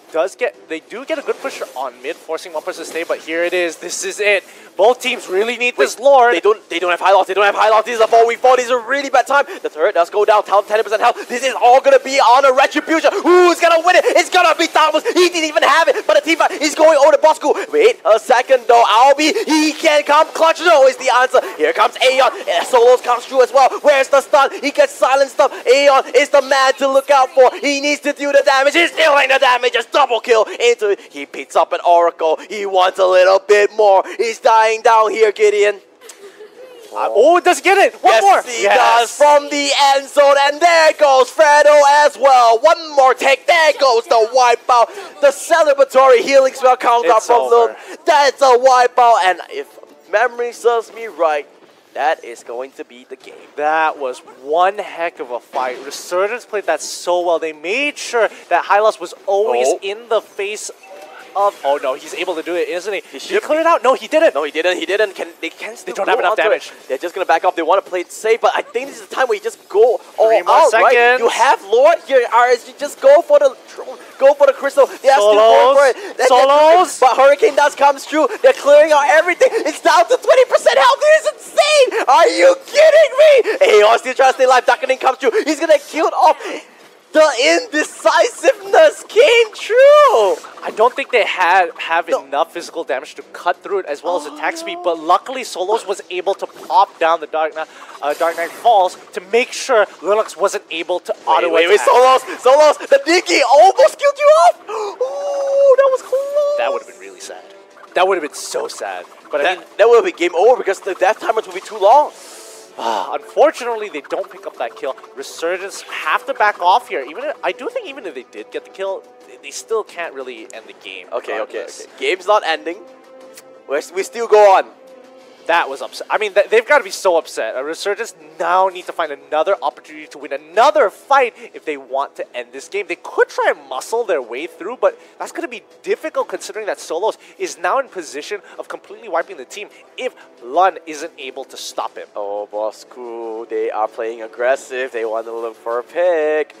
they do get a good push on mid, forcing one person to stay, but here it is. This is it. Both teams really need this Lord. They don't have high loss. They don't have high loss. This is a 4v4. This is a really bad time. The turret does go down. 10% health. This is all going to be on a retribution. Who's going to win it? It's going to be Thomas. He didn't even have it, but the team fight is going over to Bosskurr. Wait a second though. Albie, he can come clutch. No is the answer. Here comes Aeon. Solos comes through as well. Where's the stun? He gets silenced up. Aeon is the man to look out for. He needs to do the damage. He's dealing the damage. Just double kill into it. He picks up an Oracle. He wants a little bit more. He's dying down here, Gideon. Does he get it? One more. He does from the end zone. And there goes Fredo as well. One more take. There goes the wipeout. The celebratory healing spell comes out from Lun. That's a wipeout. And if memory serves me right, that is going to be the game. That was one heck of a fight. Resurgence played that so well. They made sure that Hylos was always in the face of... Oh no, he's able to do it, isn't he? Did he clear it out? No, he didn't. No, he didn't. They can't still They don't have enough damage. They're just going to back up. They want to play it safe, but I think this is the time where you just go all 3 more out, seconds. right? You have Lord here, RSG. Just go for the crystal. They are still going for it. Solos. But Hurricane Dust comes through. They're clearing out everything. It's down to 20% health. This is insane. Are you kidding me? Aeon still trying to stay alive. Darkening comes through. He's going to get killed off. The indecisiveness came true. I don't think they have enough physical damage to cut through it as well as attack speed, but luckily Solos was able to pop down the Dark Knight Falls to make sure Linux wasn't able to auto-attack. Wait, Solos, the Dinky almost killed you off. Oh, that was close. That would have been really sad. That would have been so sad. But that would have been game over because the death timers would be too long. Unfortunately, they don't pick up that kill. Resurgence have to back off here. I do think even if they did get the kill, they still can't really end the game. Okay. Game's not ending. We still go on. That was upset. I mean, they've got to be so upset. Resurgence now need to find another opportunity to win another fight if they want to end this game. They could try and muscle their way through, but that's going to be difficult considering that Solos is now in position of completely wiping the team if Lun isn't able to stop him. Oh, Bosskurr, they are playing aggressive. They want to look for a pick.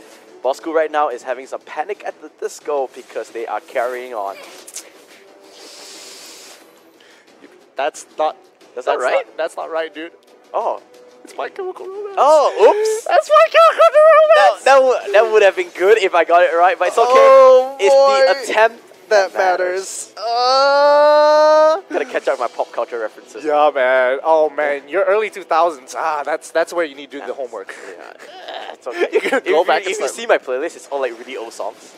Bosskurr right now is having some panic at the disco because they are carrying on. That's not right? That's not right, dude. Oh. It's My Chemical Romance. Oh, oops. That's My Chemical Romance. That would have been good if I got it right, but it's okay. Oh, it's the attempt that matters. Gotta catch up with my pop culture references. Yeah, man. Oh, man. Your early 2000s. That's where you need to do the homework. Yeah, it's okay. You gotta go back and if you start. see my playlist, it's all like really old songs.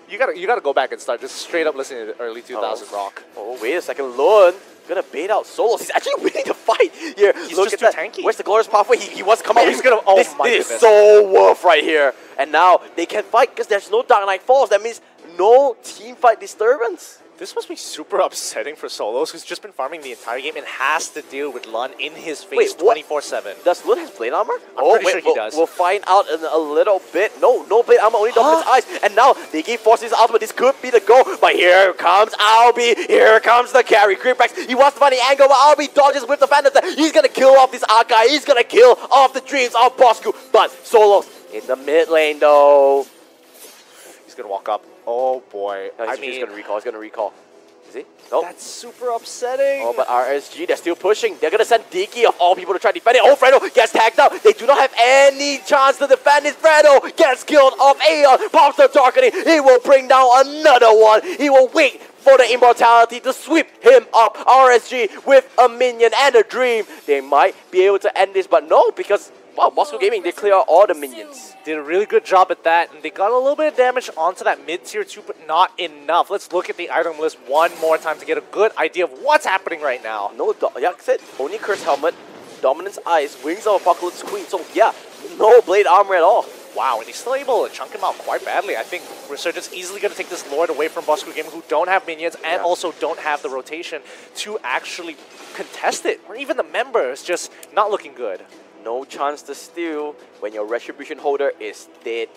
You gotta go back and start just straight up listening to the early 2000s rock. Oh, wait a second. Lone gonna bait out Solos. He's actually winning the fight here. He's Look just at too that. tanky. Where's the glorious pathway? He wants to come out. He's gonna. Oh this my is goodness. so worth right here. And now they can fight because there's no Dark Knight Falls. That means no team fight disturbance. This must be super upsetting for Solos, who's just been farming the entire game and has to deal with Lun in his face 24/7. Does Lun have blade armor? I'm pretty sure he does. We'll find out in a little bit. No blade armor, only Dominant's eyes. And now they gave Force his ultimate. This could be the goal. But here comes Albie. Here comes the carry. XPAX. He wants to find the angle, but Albie dodges with the Phantom. He's gonna kill off this Archive. He's gonna kill off the dreams of Bosskurr. But Solos in the mid lane though. He's gonna walk up. Oh boy. No, he's gonna recall. He's gonna recall. Is he? Nope. That's super upsetting. Oh, but RSG, they're still pushing. They're going to send Diki of all people to try to defend it. Oh, Fredo gets tagged out. They do not have any chance to defend it. Fredo gets killed off Aeon. Pops the Darkening. He will bring down another one. He will wait for the immortality to sweep him up. RSG with a minion and a dream. They might be able to end this, but no, because, wow, Bosskurr Gaming, they clear out all the minions. Did a really good job at that, and they got a little bit of damage onto that mid-tier 2, but not enough. Let's look at the item list one more time to get a good idea of what's happening right now. No, like I said, only Curse Helmet, Dominance Eyes, Wings of Apocalypse Queen. So yeah, no blade armor at all. Wow, and he's still able to chunk him out quite badly. I think Resurgence easily going to take this Lord away from Bosskurr Gaming, who don't have minions and also don't have the rotation to actually contest it. Or even the members just not looking good. No chance to steal when your Retribution holder is dead.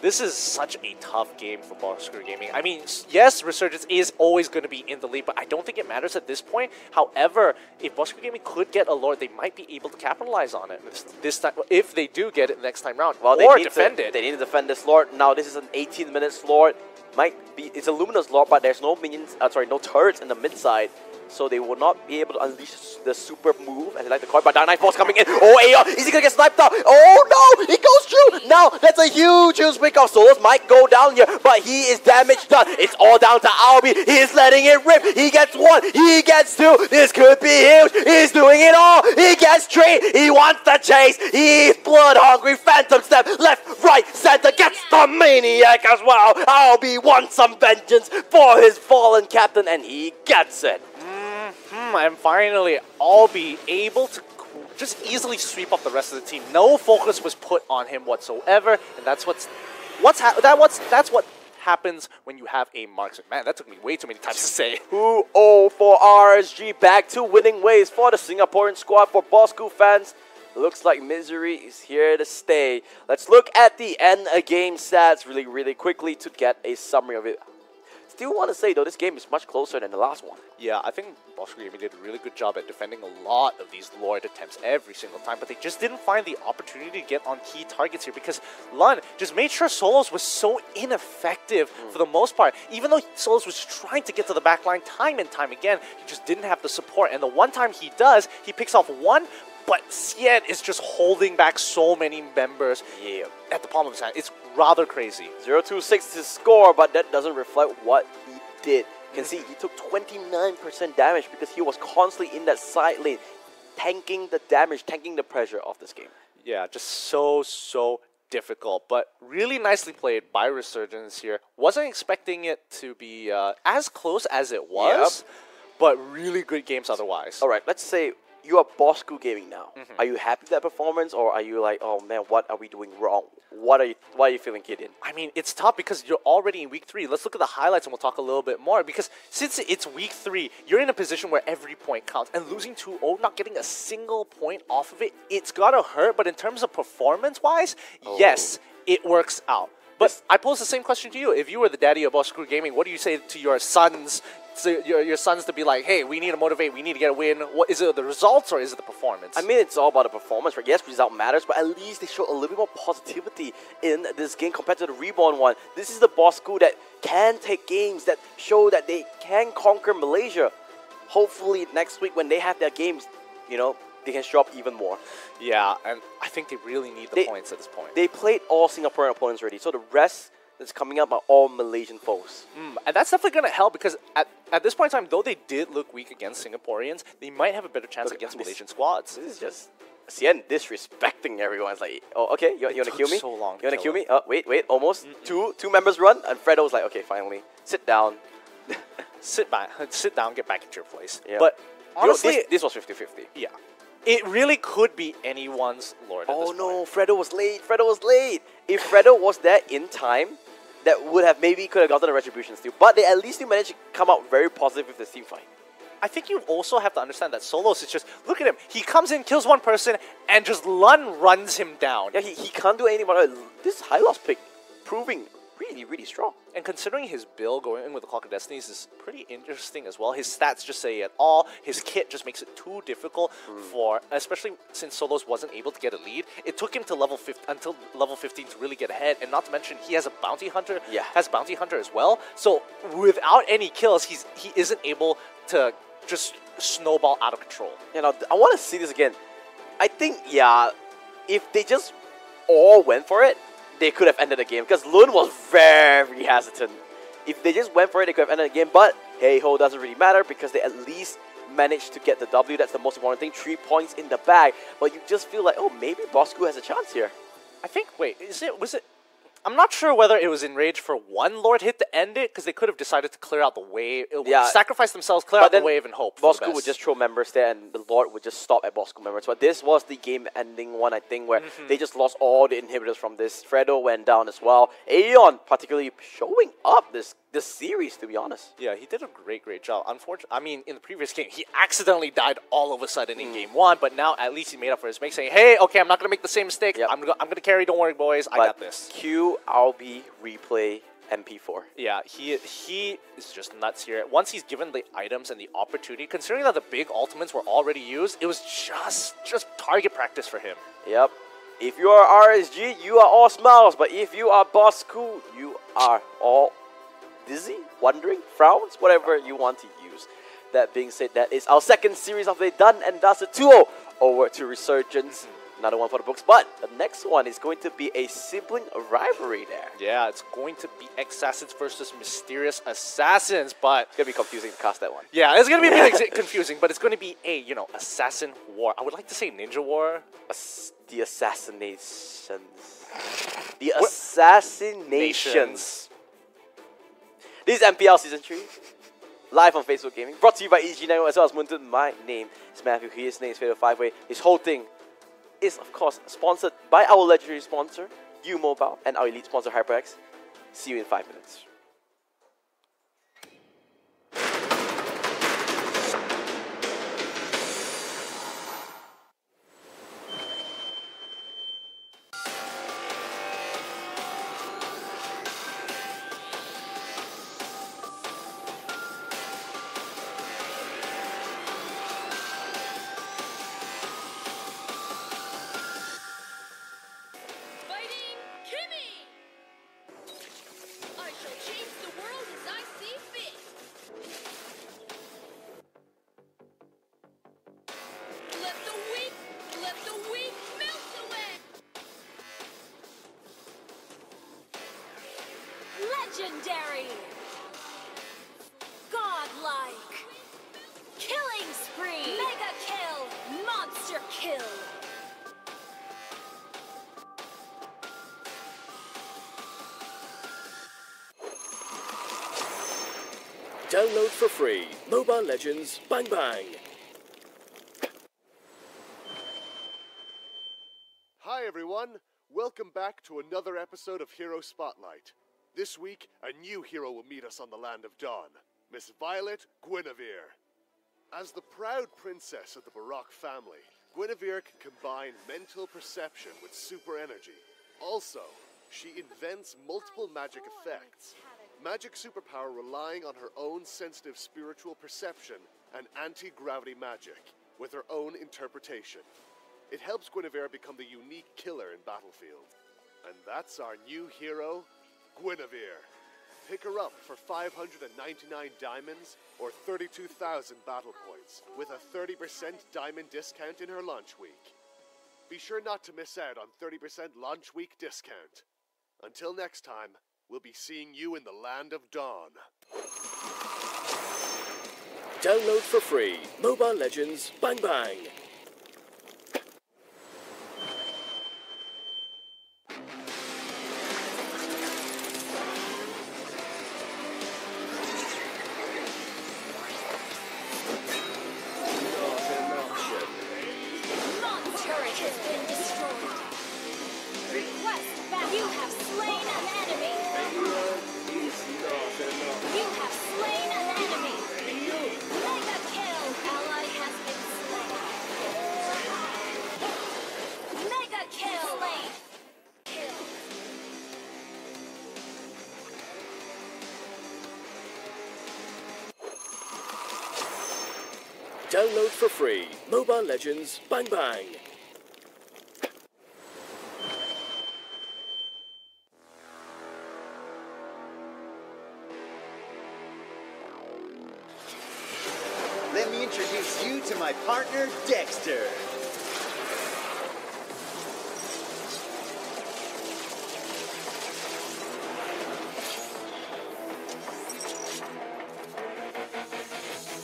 This is such a tough game for Bosskurr Gaming. I mean, yes, Resurgence is always going to be in the lead, but I don't think it matters at this point. However, if Bosskurr Gaming could get a Lord, they might be able to capitalize on it this time, if they do get it next time round, well, or defend it. They need to defend this Lord. Now, this is an 18-minute Lord. Might be, it's a Luminous Lord, but there's no minions, no turrets in the mid side. So they will not be able to unleash the super move, as they like to call it. But Dark Knight Force coming in. Oh, Aeon, is he going to get sniped out? Oh, no, it goes through. Now, that's a huge pick off. Solos might go down here, but he is damage done. It's all down to Albie. He is letting it rip. He gets one. He gets two. This could be huge. He's doing it all. He gets three. He wants the chase. He's blood hungry. Phantom step. Left, right, center. Gets the Maniac as well. Albie wants some vengeance for his fallen captain, and he gets it. And finally, I'll be able to just easily sweep up the rest of the team. No focus was put on him whatsoever, and that's what happens when you have a marksman. Man, that took me way too many times to say. 2-0 for RSG. Back to winning ways for the Singaporean squad. For Bosskurr fans, looks like misery is here to stay. Let's look at the end of game stats really quickly to get a summary of it. Still want to say, though, this game is much closer than the last one. Yeah, I think Bosskurr Gaming did a really good job at defending a lot of these Lord attempts every single time, but they just didn't find the opportunity to get on key targets here because Lun just made sure Solos was so ineffective for the most part. Even though Solos was trying to get to the back line time and time again, he just didn't have the support. And the one time he does, he picks off one, but Xian is just holding back so many members at the palm of his hand. It's rather crazy. 0-2-6 to score, but that doesn't reflect what he did. You can see he took 29% damage because he was constantly in that side lane, tanking the damage, tanking the pressure of this game. Yeah, just so difficult, but really nicely played by Resurgence here. Wasn't expecting it to be as close as it was, but really good games otherwise. All right, let's say you are Bosskurr Gaming now. Are you happy with that performance, or are you like, oh man, what are we doing wrong? Why are you feeling, Gideon? I mean, it's tough because you're already in week 3. Let's look at the highlights and we'll talk a little bit more. Because since it's week 3, you're in a position where every point counts. And losing 2-0, not getting a single point off of it, it's gotta hurt. But in terms of performance-wise, yes, it works out. But I pose the same question to you. If you were the daddy of Bosskurr Gaming, what do you say to your sons your sons to be like, hey, we need to motivate, we need to get a win. What is it, the results or is it the performance? I mean, it's all about the performance, right? Yes, result matters, but at least they show a little bit more positivity in this game compared to the Reborn one. This is the Bosskurr that can take games, that show that they can conquer Malaysia. Hopefully next week when they have their games, you know, they can show up even more. Yeah, and I think they really need the points at this point. They played all Singaporean opponents already, so the rest that's coming up are all Malaysian foes. And that's definitely going to help because at this point in time, though they did look weak against Singaporeans, they might have a better chance against Malaysian squads. This is just Sien disrespecting everyone. It's like, oh, okay, you want to kill me? So long You want to kill me? Oh, wait, almost. Two members run, and Fredo was like, okay, finally, sit down. Sit down, get back at your place. Yeah. But honestly, this was 50-50. Yeah. It really could be anyone's Lord at Oh this no, point. Fredo was late. Fredo was late. If Fredo was there in time, that would have could have gotten a retribution steal. But they at least still managed to come out very positive with the team fight. I think you also have to understand that Solos is just, look at him. He comes in, kills one person, and just runs him down. Yeah, he can't do anything about it. This high loss pick proving really, really strong. And considering his build going in with the Clock of Destinies is pretty interesting as well. His stats just say it all. His kit just makes it too difficult for, especially since Solos wasn't able to get a lead. It took him to until level 15 to really get ahead. And not to mention, he has a bounty hunter. Yeah. Has bounty hunter as well. So without any kills, he isn't able to just snowball out of control. You know, I want to see this again. I think, yeah, if they just all went for it, they could have ended the game, because Lun was very hesitant. If they just went for it, they could have ended the game, but hey-ho, doesn't really matter, because they at least managed to get the W. That's the most important thing, 3 points in the bag, but you just feel like, oh, maybe Bosskurr has a chance here. I think, wait, was it? I'm not sure whether it was enraged for one Lord hit to end it, because they could have decided to clear out the wave, sacrifice themselves, clear out the wave, and hope. Bosskurr would just throw members there, and the Lord would just stop at Bosskurr members. But this was the game-ending one, I think, where they just lost all the inhibitors from this. Fredo went down as well. Aeon, particularly showing up this series, to be honest. Yeah, he did a great job. Unfortunately, I mean, in the previous game, he accidentally died all of a sudden in game 1, but now at least he made up for his mistake, saying, hey, okay, I'm not going to make the same mistake. Yep. I'm going to carry, don't worry, boys. I got this. QRB replay MP4. Yeah, he is just nuts here. Once he's given the items and the opportunity, considering that the big ultimates were already used, it was just target practice for him. Yep. If you are RSG, you are all smiles, but if you are Bosskurr, you are all dizzy, wondering, frowns, whatever you want to use. That being said, that is our second series of the Done and Dusted 2-0 over to Resurgence. Another one for the books, but the next one is going to be a sibling rivalry there. Yeah, it's going to be X-Assassins versus Mysterious Assassins, but it's going to be confusing to cast that one. Yeah, it's going to be a bit confusing, but it's going to be a, assassin war. I would like to say ninja war. The assassinations. The assassinations. This is MPL Season 3. Live on Facebook Gaming. Brought to you by EG9 as well as Moonton. My name is Matthew. His name is Fatal 5-Way. This whole thing is, of course, sponsored by our legendary sponsor, U-Mobile, and our elite sponsor, HyperX. See you in 5 minutes. Legendary! Godlike! Killing spree! Mega kill! Monster kill! Download for free. Mobile Legends Bang Bang. Hi everyone, welcome back to another episode of Hero Spotlight. This week, a new hero will meet us on the land of Dawn, Miss Violet Guinevere. As the proud princess of the Baroque family, Guinevere can combine mental perception with super energy. Also, she invents multiple magic effects. magic superpower relying on her own sensitive spiritual perception and anti-gravity magic, with her own interpretation. It helps Guinevere become the unique killer in Battlefield. And that's our new hero, Guinevere. Pick her up for 599 diamonds or 32,000 battle points, with a 30% diamond discount in her launch week. Be sure not to miss out on 30% launch week discount. Until next time, we'll be seeing you in the land of Dawn. Download for free Mobile Legends Bang Bang. Download for free Mobile Legends Bang Bang. Let me introduce you to my partner, Dexter.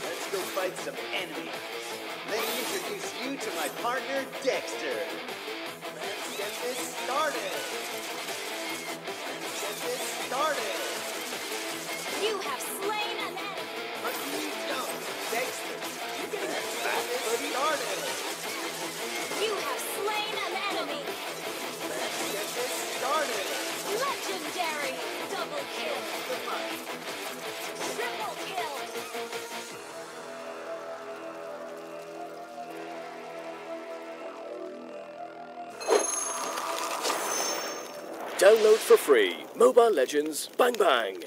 Let's go fight some enemies. Let me introduce you to my partner, Dexter. Let's get this started. Let's get this started. You have slain an enemy. But you don't, Dexter. Let's get this started. You have slain an enemy. Let's get this started. Legendary. Double kill. Triple kill. Download for free Mobile Legends Bang Bang.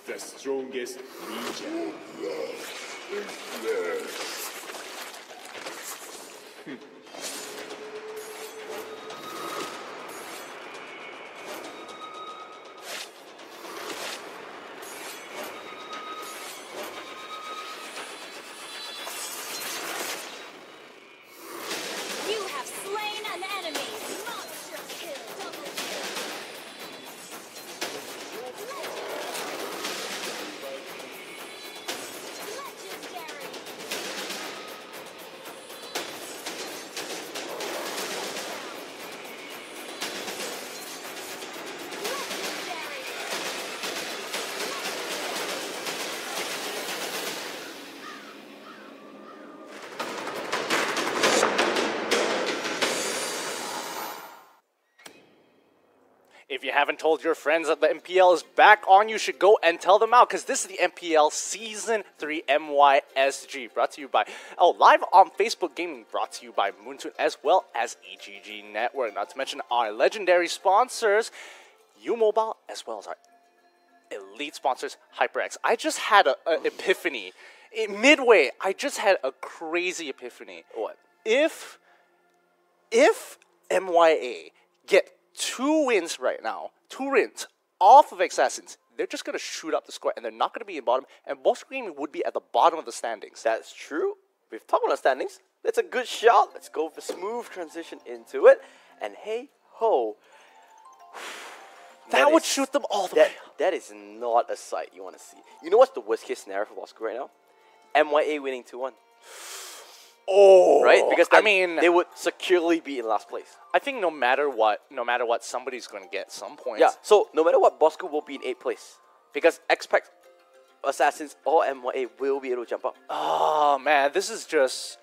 The strongest ninja. You have slain an enemy. Monster kill. Double kill. Legendary. Legendary. If you haven't told your friends that the MPL is back on, you should go and tell them out, because this is the MPL Season 3 MYSG, brought to you by, live on Facebook Gaming, brought to you by Moontoon, as well as EGG Network. Not to mention our legendary sponsors, U-Mobile, as well as our elite sponsors, HyperX. I just had an epiphany. Midway, I just had a crazy epiphany. What? If MYA get 2 wins right now, 2 wins off of XAsssins, they're just going to shoot up the score, and they're not going to be in bottom, and Bosskurr Gaming would be at the bottom of the standings. That's true. We've talked about standings. That's a good shot. Let's go for smooth transition into it. And hey ho. That would shoot them all the way up. That is not a sight you want to see. You know what's the worst case scenario for Bosskurr right now? MYA winning 2-1. Oh, Right? Because I mean, they would securely be in last place. I think no matter what, somebody's going to get some points. Yeah, so no matter what, Bosskurr will be in 8th place. Because XPAX X-ASSINS or MYA will be able to jump up. Oh man, this is just,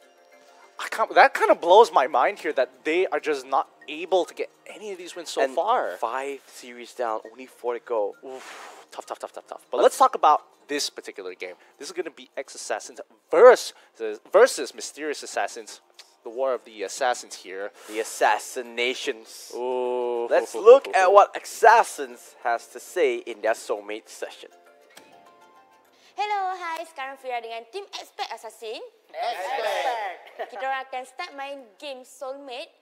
that kind of blows my mind here that they are just not able to get any of these wins so And far. 5 series down, only 4 to go. Oof, tough. But let's talk about this particular game. This is going to be X-Assassins versus Mysterious Assassins. The War of the Assassins here. The Assassinations. Ooh. Let's look at what X-Assassins has to say in their soulmate session. Hello, hi. Sekarang Fira dengan tim XPAX X-ASSINS. Kita orang akan start main game Soulmate.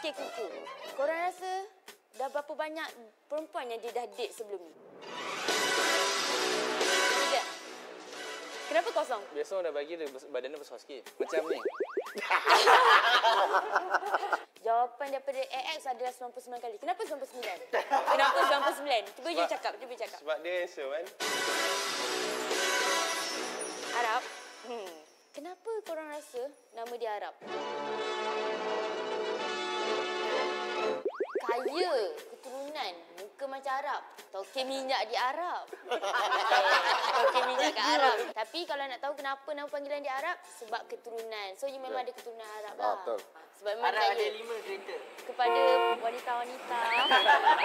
Okay, Kuku. Korang rasa dah berapa banyak perempuan yang dia dah date sebelum ni? 3. Kenapa kosong? Biasa orang dah bagi dia badan dia besar sikit. Macam ni. Jawapan daripada AX adalah 99 kali. Kenapa 99? Kenapa 99? Cuba je cakap, Sebab dia handsome kan? Arab. Kenapa korang rasa nama dia Arab? Kaya, keturunan, muka macam Arab. Toke minyak di Arab. Toke minyak kat Arab. Tapi kalau nak tahu kenapa nama panggilan dia Arab, sebab keturunan. So, you memang ada keturunan Arab lah. Betul. Sebab memang Arab ada 5 kereta. Kepada wanita-wanita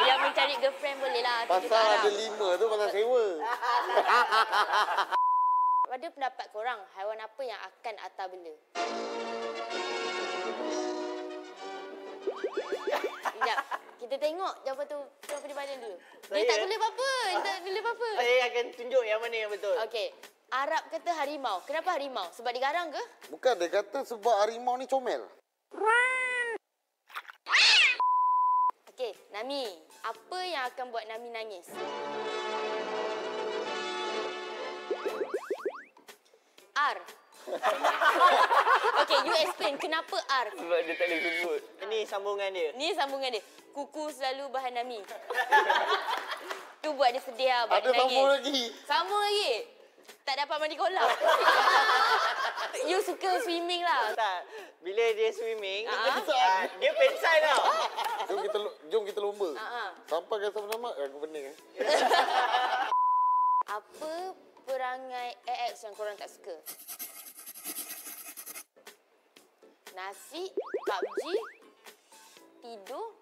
yang mencari girlfriend boleh lah. Pasal ada 5 tu pasal sewa. Pada pendapat korang, haiwan apa yang akan Atta bela? Sekejap. Kita tengok jawapan tu daripada badan dulu. Dia tak tulis apa-apa. Saya akan tunjuk yang mana yang betul. Okey. Arab kata harimau. Kenapa harimau? Sebab dia garang ke? Bukan, dia kata sebab harimau ni comel. Okey, Nami. Apa yang akan buat Nami nangis? R. Okey, you explain kenapa R? Sebab dia tak boleh sebut. Ini sambungan dia. Ni sambungan dia. Kuku selalu bahan Nami. Tu buat dia sedih lah, buat Ada dia nangis. sambung lagi. Sambung lagi? Tak dapat mandi kolam. You suka swimming lah. Tak. Bila dia swimming, dia pensai tau. Jom kita lomba. Sampai kan sama-sama, aku pening. Apa perangai AX yang korang tak suka? Nasi, PUBG, tidur,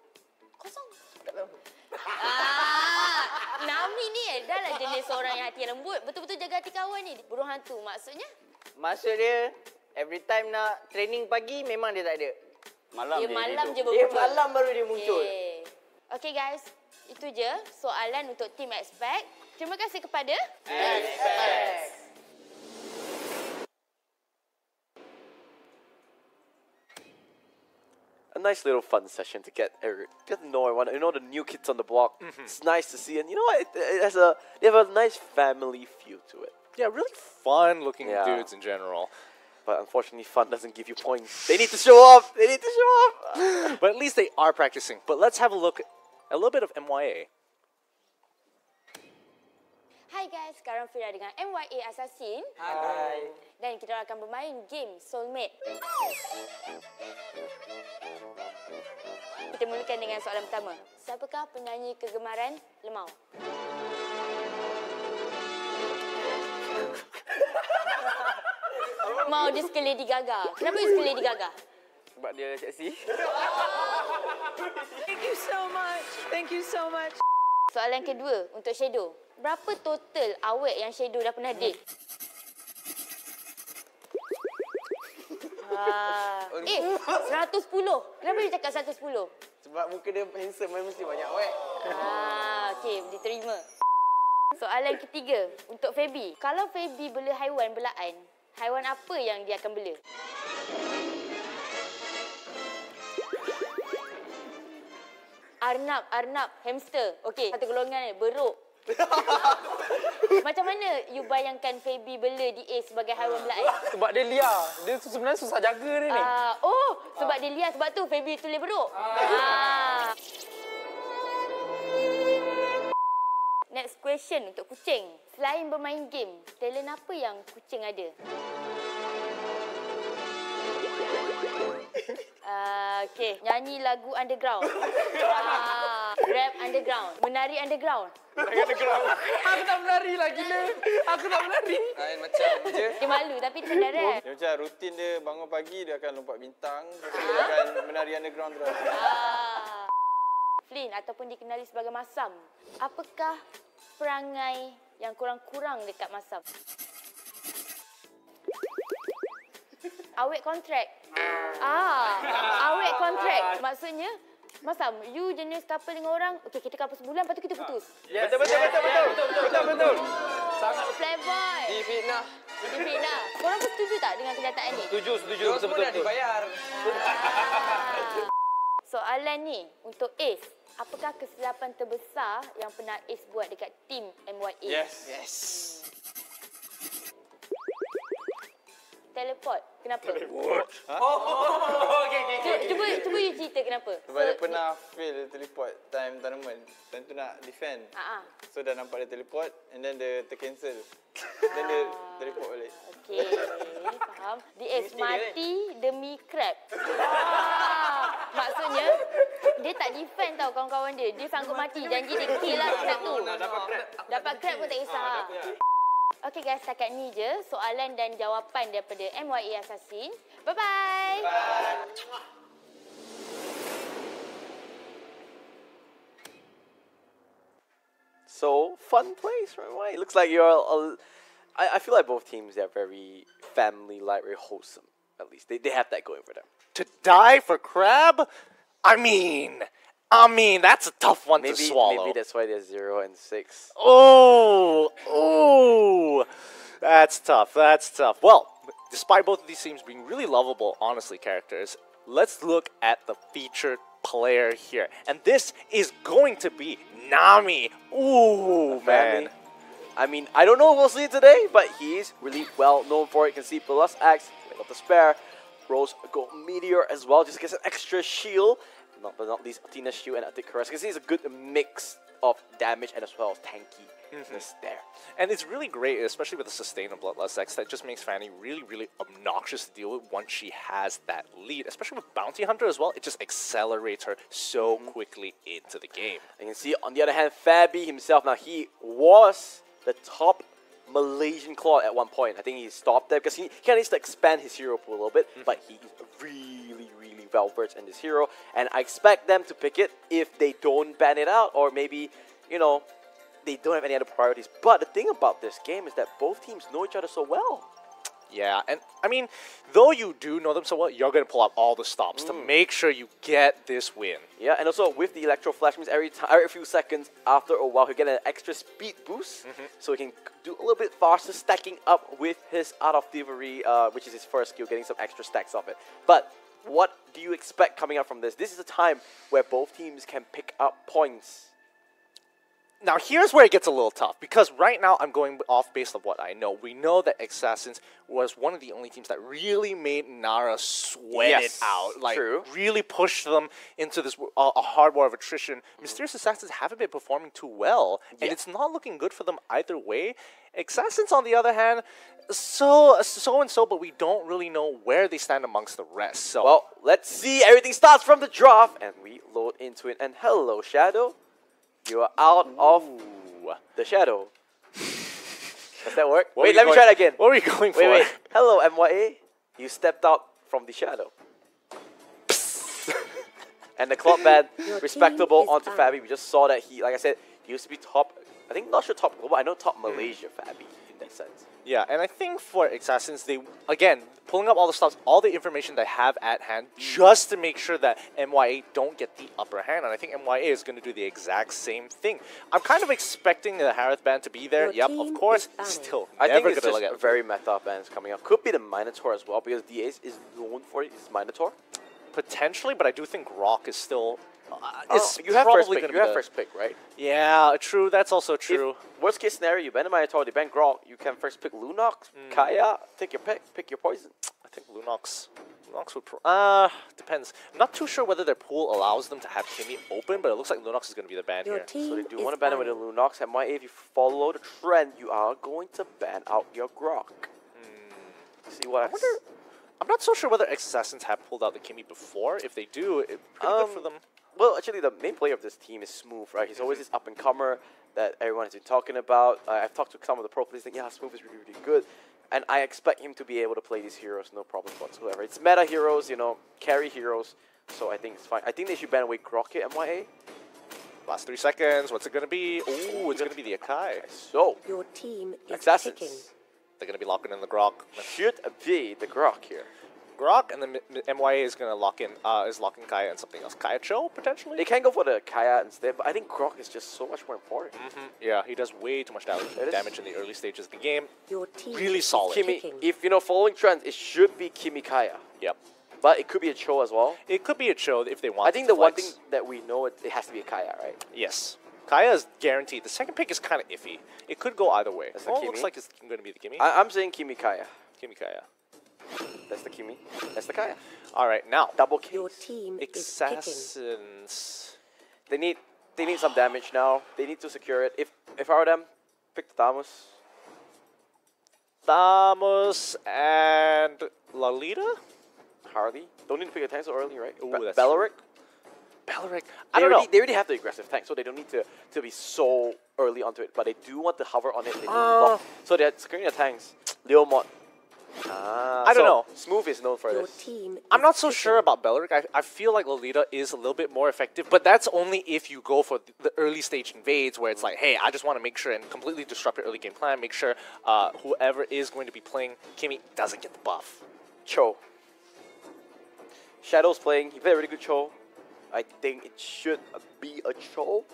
kosong. Tak tahu. Nami ni dah lah jenis orang yang hati lembut. Betul-betul jaga hati kawan ni. Burung hantu maksudnya? Maksud dia, every time nak training pagi, memang dia tak ada. Dia malam je baru Dia muncul. malam baru dia muncul. Okay guys, itu je soalan untuk tim XPAX. Terima kasih kepada XPAX. A nice little fun session to get to know everyone, the new kids on the block. It's nice to see, and you know what? They have a nice family feel to it. Yeah, really fun looking Yeah. dudes in general. But unfortunately, fun doesn't give you points. They need to show up. But at least they are practicing. But let's have a look at a little bit of MYA. Hai guys, sekarang Fira dengan MYA Assassin. Hai. Dan kita akan bermain game Soulmate. Kita mulakan dengan soalan pertama. Siapakah penyanyi kegemaran Lemau? Mau dia suka Lady Gaga. Kenapa dia suka Lady Gaga? Sebab dia seksi. Thank you so much. Soalan kedua untuk Shadow. Berapa total awet yang Shadow dah pernah date? 110. Kenapa dia cakap 110? Sebab muka dia handsome, mesti banyak awet. Okey, diterima. Soalan ketiga untuk Fabi. Kalau Fabi bela haiwan belaan, haiwan apa yang dia akan bela? Arnab, hamster. Okey, satu golongan ni, beruk. Macam mana you bayangkan Fabi bela dia sebagai haiwan belaan? Sebab dia liar. Dia sebenarnya susah jaga dia ni. Sebab dia liar, sebab tu Fabi tulis beruk. Next question untuk kucing. Selain bermain game, talent apa yang kucing ada? Okay, nyanyi lagu underground. Rap underground. Menari underground. Aku tak menari lah, gila. Aku tak menari. Macam je. Dia malu tapi dia sedar rap. Dia macam rutin dia bangun pagi, dia akan lompat bintang. Dia akan menari underground terus. Flynn ataupun dikenali sebagai Masam. Apakah perangai yang kurang-kurang dekat Masam? Awet kontrak. Awet kontrak. Maksudnya, Masam, you jenis couple dengan orang, okey kita couple sebulan, lepas tu kita putus. Yes. Betul. Sangat playboy. Difitnah. Difitnah. Korang pun setuju tak dengan kenyataan ni? Setuju. Betul. Dibayar. Soalan ni untuk Ace. Apakah kesilapan terbesar yang pernah Ace buat dekat tim MYA? Yes. Teleport. Kenapa? Okay. Cuba you cerita kenapa. Sebab dia pernah fail teleport time tournament. Time tu nak defend. So dah nampak dia teleport and then dia tercancel. Then dia teleport balik. Okay, faham. Di Ace mati demi crab. Maksudnya, dia tak defend tau kawan-kawan dia. Dia sanggup mati. Janji dia kill lah crab tu. Dapat crab pun tak kisah. Okay guys, setakat ni je soalan dan jawapan daripada MYA Assassin. Bye-bye. So, fun place, right? It looks like I feel like both teams, they're very family-like, very wholesome, at least. They have that going for them. To die for crab? I mean, that's a tough one to swallow. Maybe that's why they're 0 and 6. Oh, that's tough. Well, despite both of these teams being really lovable, honestly, characters, let's look at the featured player here. And this is going to be Nami. Ooh, man. I mean, I don't know if we'll see it today, but he's really well known for it. You can see Plus X, Wing of Despair, Rose Gold Meteor as well, just gets an extra shield. But not least, Athena's shield and Attic Caress. You can see it's a good mix of damage and as well as tankiness there. And it's really great, especially with the sustain of Bloodlust X, that just makes Fanny really, really obnoxious to deal with once she has that lead. Especially with Bounty Hunter as well, it just accelerates her so quickly into the game. You can see, on the other hand, Fabi himself, now he was the top Malaysian claw at one point. I think he stopped there because he kind of needs to expand his hero pool a little bit, but he is really, really well versed in this hero, and I expect them to pick it if they don't ban it out, or maybe, you know, they don't have any other priorities. But the thing about this game is that both teams know each other so well. Yeah, and I mean, though you do know them so well, you're going to pull out all the stops to make sure you get this win. Yeah, and also with the Electro Flash, means every few seconds after a while, he'll get an extra speed boost, so he can do a little bit faster, stacking up with his Art of Thievery, which is his first skill, getting some extra stacks of it. But what do you expect coming out from this? This is a time where both teams can pick up points. Now, here's where it gets a little tough, because right now I'm going off based on what I know. We know that XASSINS was one of the only teams that really made Nara sweat it out. Like, really pushed them into this a hard war of attrition. Mysterious Assassins haven't been performing too well, and it's not looking good for them either way. XASSINS, on the other hand, so, but we don't really know where they stand amongst the rest. So, well, let's see. Everything starts from the draft, and we load into it. And hello, Shadow. You are out of the shadow. Does that work? Wait, let me try it again. What are we going for? Wait. Hello, MYA. You stepped out from the shadow. And the clock band, respectable onto Fabi. We just saw that he, like I said, he used to be top, I think, not sure top global, I know top Malaysia Fabi in that sense. Yeah, and I think for XASSINS, they, again, pulling up all the stops, all the information they have at hand, just to make sure that MYA don't get the upper hand. And I think MYA is going to do the exact same thing. I'm kind of expecting the Harith band to be there. Yep, of course. Still, I think it's just just very meta bands coming up. Could be the Minotaur as well, because DA is known for his Minotaur. Potentially, but I do think Rock is still... you have first pick. You have first pick, right? Yeah, true. That's also true. If worst case scenario, you ban a Minotaur, you ban Grok, you can first pick Lunox, Kaya, take your pick, pick your poison. I think Lunox would... depends. I'm not too sure whether their pool allows them to have Kimmy open, but it looks like Lunox is going to be the ban here. So they do want to ban it with a Lunox, and if you follow the trend, you are going to ban out your Grok. See what I'm not so sure whether X-ASSINS have pulled out the Kimmy before. If they do, it's pretty good for them. Well, actually, the main player of this team is Smooth, right? He's always this up-and-comer that everyone has been talking about. I've talked to some of the pro players saying, yeah, Smooth is really, really good. And I expect him to be able to play these heroes, no problem whatsoever. It's meta heroes, you know, carry heroes, so I think it's fine. I think they should ban away Crockett, MYA. Last 3 seconds, what's it going to be? Ooh, it's going to be the Akai. So, your team is X-ASSINS. picking. They're going to be locking in the Grok. Should be the Grok here. Grok, and then MYA is going to lock in, is locking Kaya and something else. Kaya Cho, potentially? They can go for the Kaya instead, but I think Grok is just so much more important. Yeah, he does way too much damage in the early stages of the game. Your team really solid. Kimmy, if you know, following trends, it should be Kimmy Kaya. Yep. But it could be a Cho as well. It could be a Cho if they want. I think the one thing that we know, it has to be a Kaya, right? Yes. Kaya is guaranteed. The second pick is kind of iffy. It could go either way. That's the Oh, Kimmy? looks like it's going to be the Kimmy. I'm saying Kimmy Kaya. Kimmy Kaya. That's the Kimmy. That's the Kaya. All right, now double case. Your team X-ASSINS. They need some damage now. They need to secure it. If I were them, pick the Thamus and Lalita? Harley. Don't need to pick a tank so early, right? Ooh, that's Belleric. Belleric. I don't know. They already have the aggressive tank, so they don't need to be so early onto it. But they do want to hover on it. They do block. So they're securing their tanks. Leomod. I don't know. Smooth is known for this. I'm not so sure about Belleric. I feel like Lolita is a little bit more effective, but that's only if you go for the early stage invades where it's like, hey, I just want to make sure and completely disrupt your early game plan, make sure whoever is going to be playing Kimmy doesn't get the buff. Cho. Shadow's playing. He played a really good Cho. I think it should be a Cho.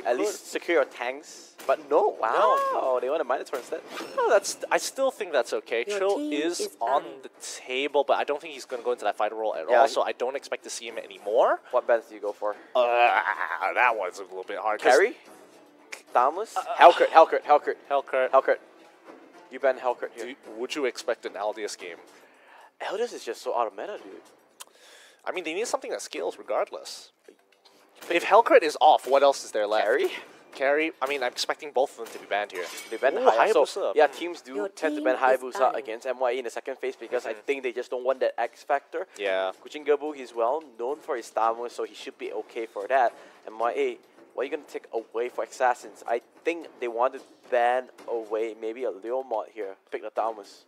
At least secure your tanks. But no, wow. No. They want a Minotaur instead. No, I still think that's okay. Cho is on the table, but I don't think he's going to go into that fighter role at all, so I don't expect to see him anymore. What bans do you go for? That one's a little bit hard. Carry? Thamus? Hellcurt. You ban Hellcurt here. Would you expect an Aldius game? Aldius is just so out of meta, dude. I mean, they need something that scales regardless. If Hellcurt is off, what else is there left? Carry? I mean, I'm expecting both of them to be banned here. They ban Hayabusa. Yeah, teams do tend to ban Hayabusa against MYE in the second phase because I think they just don't want that X factor. Yeah. Kuchingabu, he's well known for his Thamus, so he should be okay for that. MYE, what are you going to take away for X-ASSINS? I think they want to ban away maybe a Leomod here. Pick the Thamus.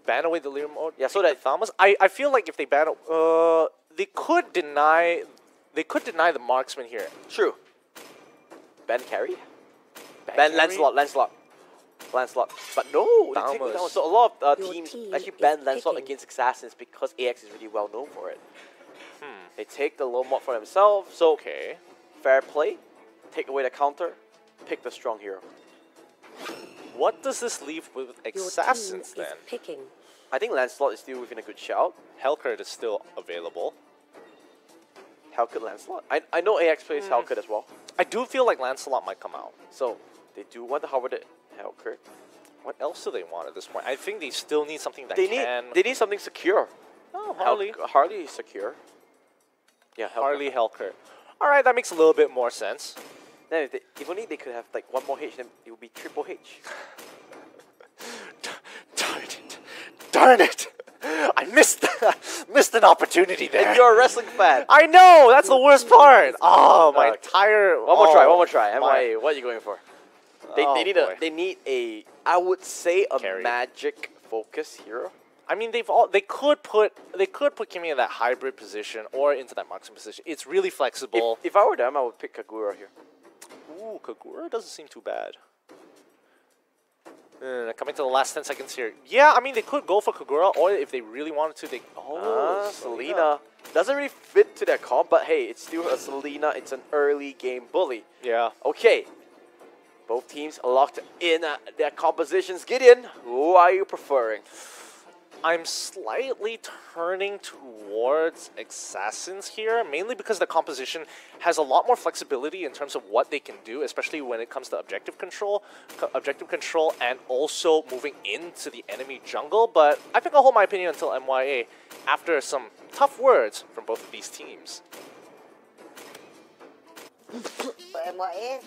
Ban away the Leomod? Yeah, so that Thamus? I feel like if they ban they could deny the marksman here. True. Ban carry? Ban Lancelot. But no, they take it down. So a lot of teams actually ban Lancelot against X-ASSINS because AX is really well known for it. They take the low mod for themselves. So fair play. Take away the counter. Pick the strong hero. What does this leave with X-ASSINS then? I think Lancelot is still within a good shout. Hellcurt is still available. Hellcurt Lancelot? I know AX plays Hellcurt as well. I do feel like Lancelot might come out. So, they do want to hover the Hellcurt. What else do they want at this point? I think they still need something that They need something secure. Oh, Harley. Harley is secure. Yeah, Hellcurt. Harley, Hellcurt. Alright, that makes a little bit more sense. Then if only they could have like one more H, then it would be triple H. Darn it! I missed an opportunity there. And you're a wrestling fan. I know! That's the worst part! Oh, my entire... One more try. MYA, what are you going for? They need a, I would say, a magic focus hero. I mean, they could put Kimmy in that hybrid position or into that marksman position. It's really flexible. If I were them, I would pick Kagura here. Ooh, Kagura doesn't seem too bad. Coming to the last 10 seconds here. Yeah, I mean, they could go for Kagura, or if they really wanted to, they... Oh, Selena. Doesn't really fit to their comp, but hey, it's still a Selena. It's an early game bully. Yeah. Okay. Both teams locked in their compositions. Gideon, who are you preferring? I'm slightly turning towards X-ASSINS here, mainly because the composition has a lot more flexibility in terms of what they can do, especially when it comes to objective control and also moving into the enemy jungle. But I think I'll hold my opinion until MYA after some tough words from both of these teams. MYA,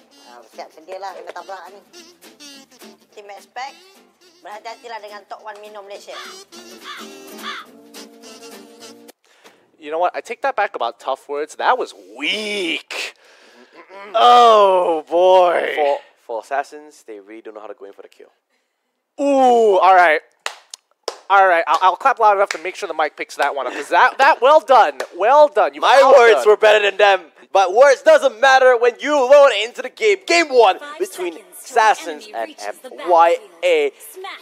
siap sedialah kena tabrak ni. Tim XPAX, berhati-hatilah dengan top 1 minum Malaysia. You know what? I take that back about tough words. That was weak. Oh boy. For Assassins, they really don't know how to go in for the kill. Ooh, all right. All right, I'll clap loud enough to make sure the mic picks that one up. Because that well done. Well done. My words were better than them. But words doesn't matter when you load into the game. Game 1 between Assassins and MYA.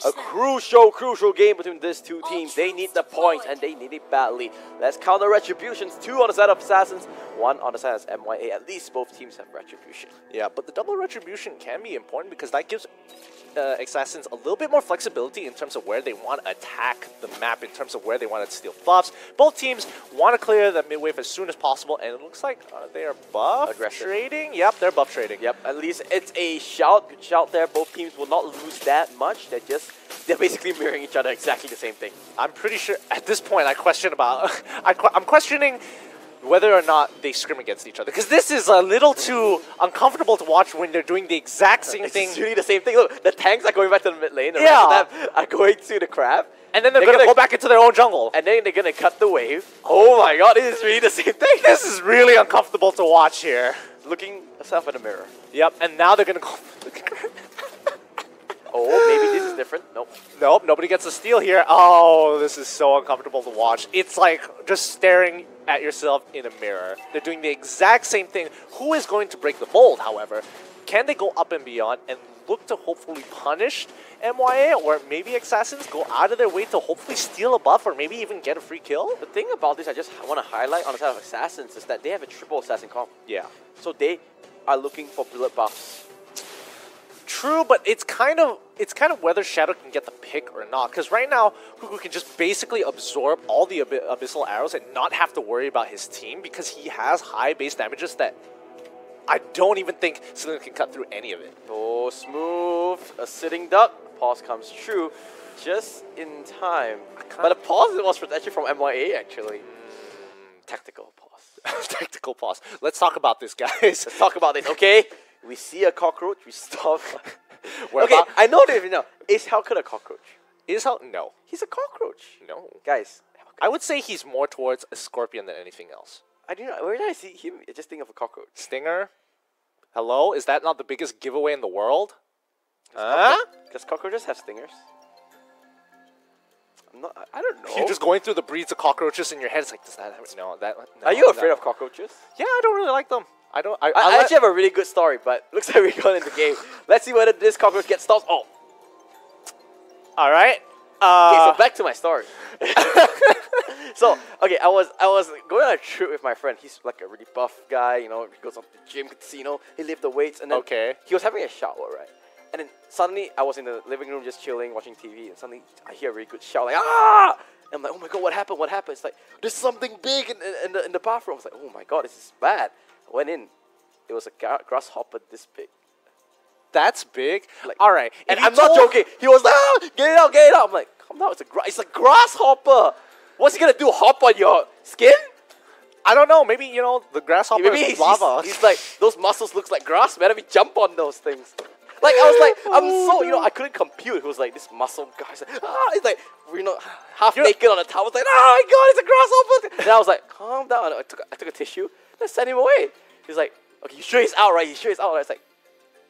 A crucial game between these two teams. They need the points and they need it badly. Let's count the retributions. 2 on the side of Assassins, 1 on the side of MYA. At least both teams have retribution. Yeah, but the double retribution can be important because that gives Assassins a little bit more flexibility in terms of where they want to attack the map, in terms of where they want to steal buffs. Both teams want to clear the mid wave as soon as possible, and it looks like they are buff trading. Yep, they're buff trading. Yep, at least it's a shout. Good shout there. Both teams will not lose that much. They're basically mirroring each other exactly the same thing. I'm pretty sure at this point I'm questioning whether or not they scrim against each other. Because this is a little too uncomfortable to watch when they're doing the exact same thing. It's really the same thing. Look, the tanks are going back to the mid lane. The rest of them are going to the crab. And then they're going to go back into their own jungle. And then they're going to cut the wave. Oh my god, this is really the same thing. This is really uncomfortable to watch here. Looking yourself in the mirror. Yep, and now they're going to go... Oh, maybe this is different. Nope. Nope, nobody gets a steal here. Oh, this is so uncomfortable to watch. It's like just staring at yourself in a mirror. They're doing the exact same thing. Who is going to break the mold, however? Can they go up and beyond and look to hopefully punish MYA, or maybe Assassins go out of their way to hopefully steal a buff or maybe even get a free kill? The thing about this I just want to highlight on the side of Assassins is that they have a triple assassin comp. Yeah. So they are looking for bullet buffs. True, but it's kind of whether Shadow can get the pick or not. Because right now, Cuckoo can just basically absorb all the abyssal arrows and not have to worry about his team because he has high base damages that I don't even think Selena can cut through any of it. Oh, smooth. A sitting duck. Pause comes true just in time. But the pause was actually from MYA, actually. Tactical pause. Tactical pause. Let's talk about this, guys. Let's talk about this, okay? We see a cockroach, we stop. Okay, I know this now. Is Hellcat a cockroach? No. He's a cockroach. No. Guys. I would say he's more towards a scorpion than anything else. I do not. Where did I see him? I just think of a cockroach. Stinger? Hello? Is that not the biggest giveaway in the world? Because cockroaches have stingers. I don't know. You're just going through the breeds of cockroaches in your head. It's like, does that have... No, that... No, are you afraid of cockroaches? Yeah, I don't really like them. I actually have a really good story, but looks like we got in the game. Let's see whether this cockroach gets stopped. Oh. All right. Okay, so back to my story. So, okay, I was going on a trip with my friend. He's like a really buff guy, you know, he goes on the gym, casino, he lifts the weights, and then he was having a shower, right? And then suddenly I was in the living room just chilling, watching TV, and suddenly I hear a really good shout, like, ah! And I'm like, oh my god, what happened? What happened? It's like, there's something big in the bathroom. I was like, oh my god, this is bad. I went in. It was a grasshopper this big. That's big? Like, all right. And I'm not joking. He was like, ah, get it out, get it out. I'm like, calm down, it's a grasshopper. What's he going to do, hop on your skin? I don't know. Maybe, you know, the grasshopper is lava. He's like, those muscles looks like grass, man. Let me jump on those things. Like, I was like, I'm so, you know, I couldn't compute. It was like, this muscle guy. Like, he's like, you know, half naked on the towel. I was like, oh my god, it's a grasshopper. And I was like, calm down. I took a tissue and sent him away. He's like, okay, you sure he's out, right? You sure he's out, right? It's like,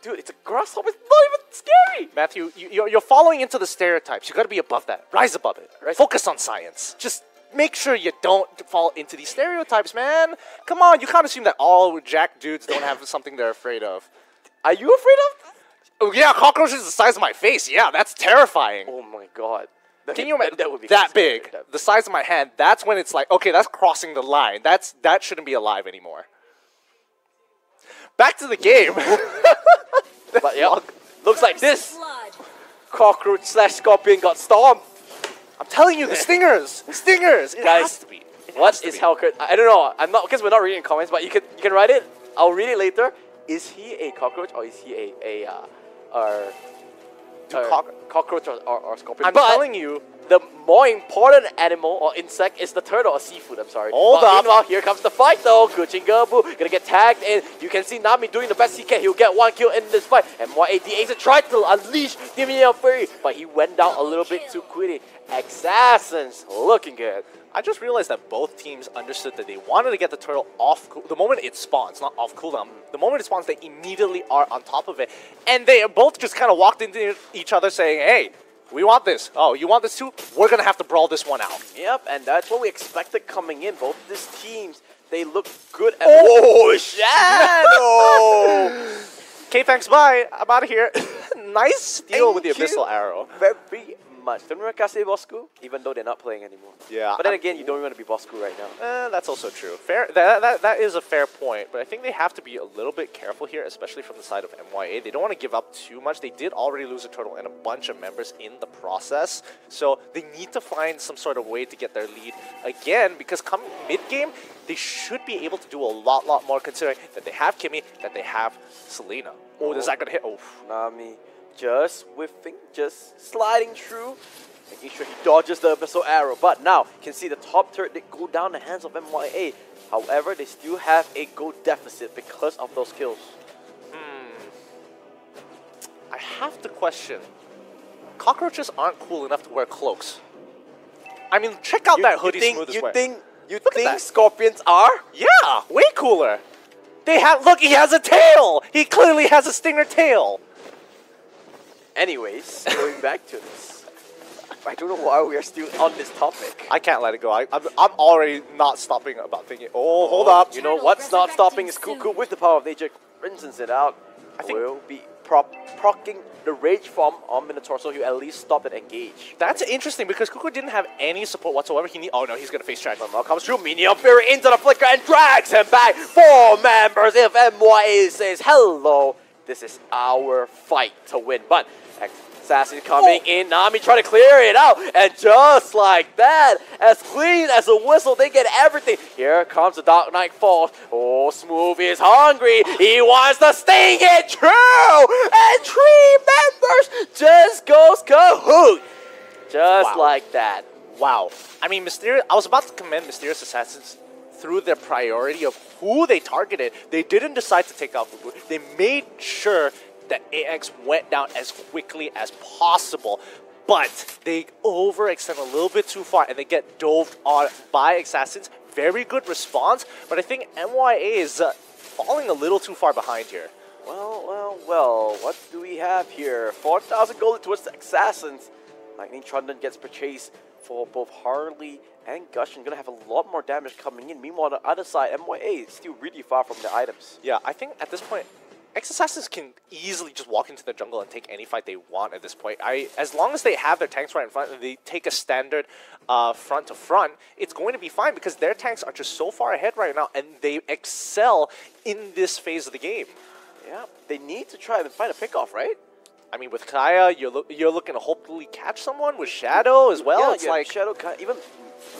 dude, it's a grasshopper. It's not even scary. Matthew, you're falling into the stereotypes. You got to be above that. Rise above it. Right? Focus on science. Just make sure you don't fall into these stereotypes, man. Come on, you can't assume that all Jack dudes don't have something they're afraid of. Are you afraid of? Oh, yeah, cockroaches the size of my face. Yeah, that's terrifying. Oh my god. Can you imagine that big, the size of my hand? That's when it's like, okay, that's crossing the line. That shouldn't be alive anymore. Back to the game. But yeah, looks like this cockroach / scorpion got stomped. I'm telling you, the stingers. The stingers. It Guys, has to be. What is Hellcat? I don't know. I'm not, because we're not reading comments, but you can write it. I'll read it later. Is he a cockroach or is he cockroach or scorpion. I'm but telling you. The more important animal or insect is the turtle or seafood, I'm sorry. Hold up. Meanwhile, here comes the fight though. Kuchingabu gonna get tagged in. You can see Nami doing the best he can. He'll get 1 kill in this fight. And MYA Ace tried to unleash the Minion Fury, but he went down a little bit too quickly. X-ASSINS looking good. I just realized that both teams understood that they wanted to get the turtle off the moment it spawns, not off cooldown. The moment it spawns, they immediately are on top of it. And they both just kind of walked into each other saying, hey, we want this. Oh, you want this too? We're going to have to brawl this one out. Yep, and that's what we expected coming in. Both these teams, they look good at... Oh, Shadow! Okay, thanks, bye. I'm out of here. Nice steal with the Abyssal Arrow. Very much. Terima kasih, Bosskurr, even though they're not playing anymore. Yeah. But then again, you don't want to be Bosskurr right now. That's also true. Fair. That is a fair point, but I think they have to be a little bit careful here, especially from the side of MYA. They don't want to give up too much. They did already lose a turtle and a bunch of members in the process, so they need to find some sort of way to get their lead again, because come mid-game, they should be able to do a lot more, considering that they have Kimmy, that they have Selena. Oh, is that going to hit? Oh, Nami just whiffing, just sliding through, making sure he dodges the Abyssal Arrow. But now, you can see the top turret did go down the hands of MYA. However, they still have a gold deficit because of those kills. I have to question. Cockroaches aren't cool enough to wear cloaks. I mean, check out that hoodie Smooth is wearing. You think scorpions are? Yeah, way cooler. They have, look, he has a tail. He clearly has a stinger tail. Anyways, going back to this. I don't know why we are still on this topic. I can't let it go. I'm already not stopping about thinking. Oh, hold up. You know what's not stopping is Cuckoo with the power of nature. Rinses it out. I think will be proccing the rage form on Minotaur, so he at least stop and engage. That's interesting because Cuckoo didn't have any support whatsoever. Oh no, he's gonna face track. Now comes through Minion Fury into the flicker and drags him back. 4 members if MYA says hello. This is our fight to win. But Assassin coming in, Nami trying to clear it out, and just like that, as clean as a whistle, they get everything. Here comes the Dark Knight Falls. Oh, Smooth is hungry. He wants to sting it true, and 3 members just goes kahoot. Just like that. Wow. I mean, I was about to commend Mysterious Assassins through their priority of who they targeted. They didn't decide to take out Fugu. They made sure that AX went down as quickly as possible, but they overextend a little bit too far and they get dove on by X-ASSINS. Very good response, but I think MYA is falling a little too far behind here. Well, what do we have here? 4,000 gold towards the X-ASSINS. Lightning Trundle gets purchased for both Harley and Gushing. Gonna have a lot more damage coming in. Meanwhile, on the other side, MYA is still really far from the items. Yeah, I think at this point, X-Assassins can easily just walk into the jungle and take any fight they want at this point. As long as they have their tanks right in front and they take a standard front to front, it's going to be fine because their tanks are just so far ahead right now and they excel in this phase of the game. Yeah, they need to try and find a pickoff, right? I mean, with Kaya, you're looking to hopefully catch someone. With Shadow as well, yeah, it's like Shadow, even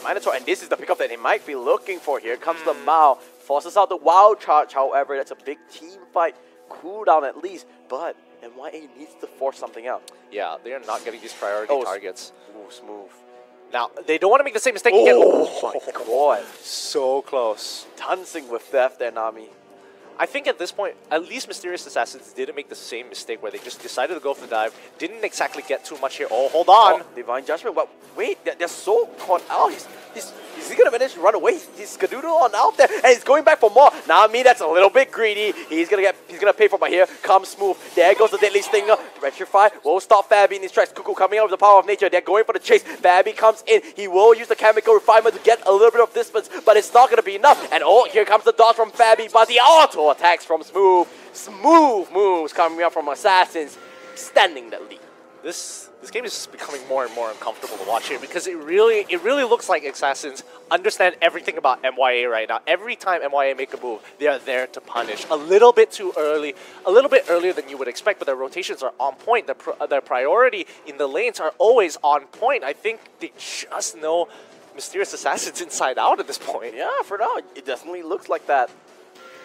Minotaur, and this is the pickup that he might be looking for. Here comes the Mao, forces out the Wild Charge. However, that's a big team fight. Cooldown at least, but MYA needs to force something out. Yeah, they are not getting these priority targets. Ooh, Smooth. Now, they don't want to make the same mistake again. Oh my god. So close. Dancing with death there, Nami. I think at this point, at least Mysterious Assassins didn't make the same mistake where they just decided to go for the dive. Didn't exactly get too much here. Oh, hold on. Oh, Divine Judgment. But wait, they're so caught out. Is he going to manage to run away? He's Skadoodle on out there, and he's going back for more. Nami, that's a little bit greedy. He's gonna pay for my here. Comes Smooth. There goes the Deadly Stinger. Petrify will stop Fabi in his tracks. Cuckoo coming out with the power of nature. They're going for the chase. Fabi comes in. He will use the chemical refinement to get a little bit of distance, but it's not gonna be enough. And oh, here comes the dodge from Fabi, but the auto attacks from Smooth. Smooth moves coming out from Assassins, extending the lead. This game is just becoming more and more uncomfortable to watch here because it really looks like Assassins understand everything about MYA right now. Every time MYA make a move, they are there to punish. A little bit too early, a little bit earlier than you would expect, but their rotations are on point. Their priority in the lanes are always on point. I think they just know Mysterious Assassins inside out at this point. Yeah, for now, it definitely looks like that.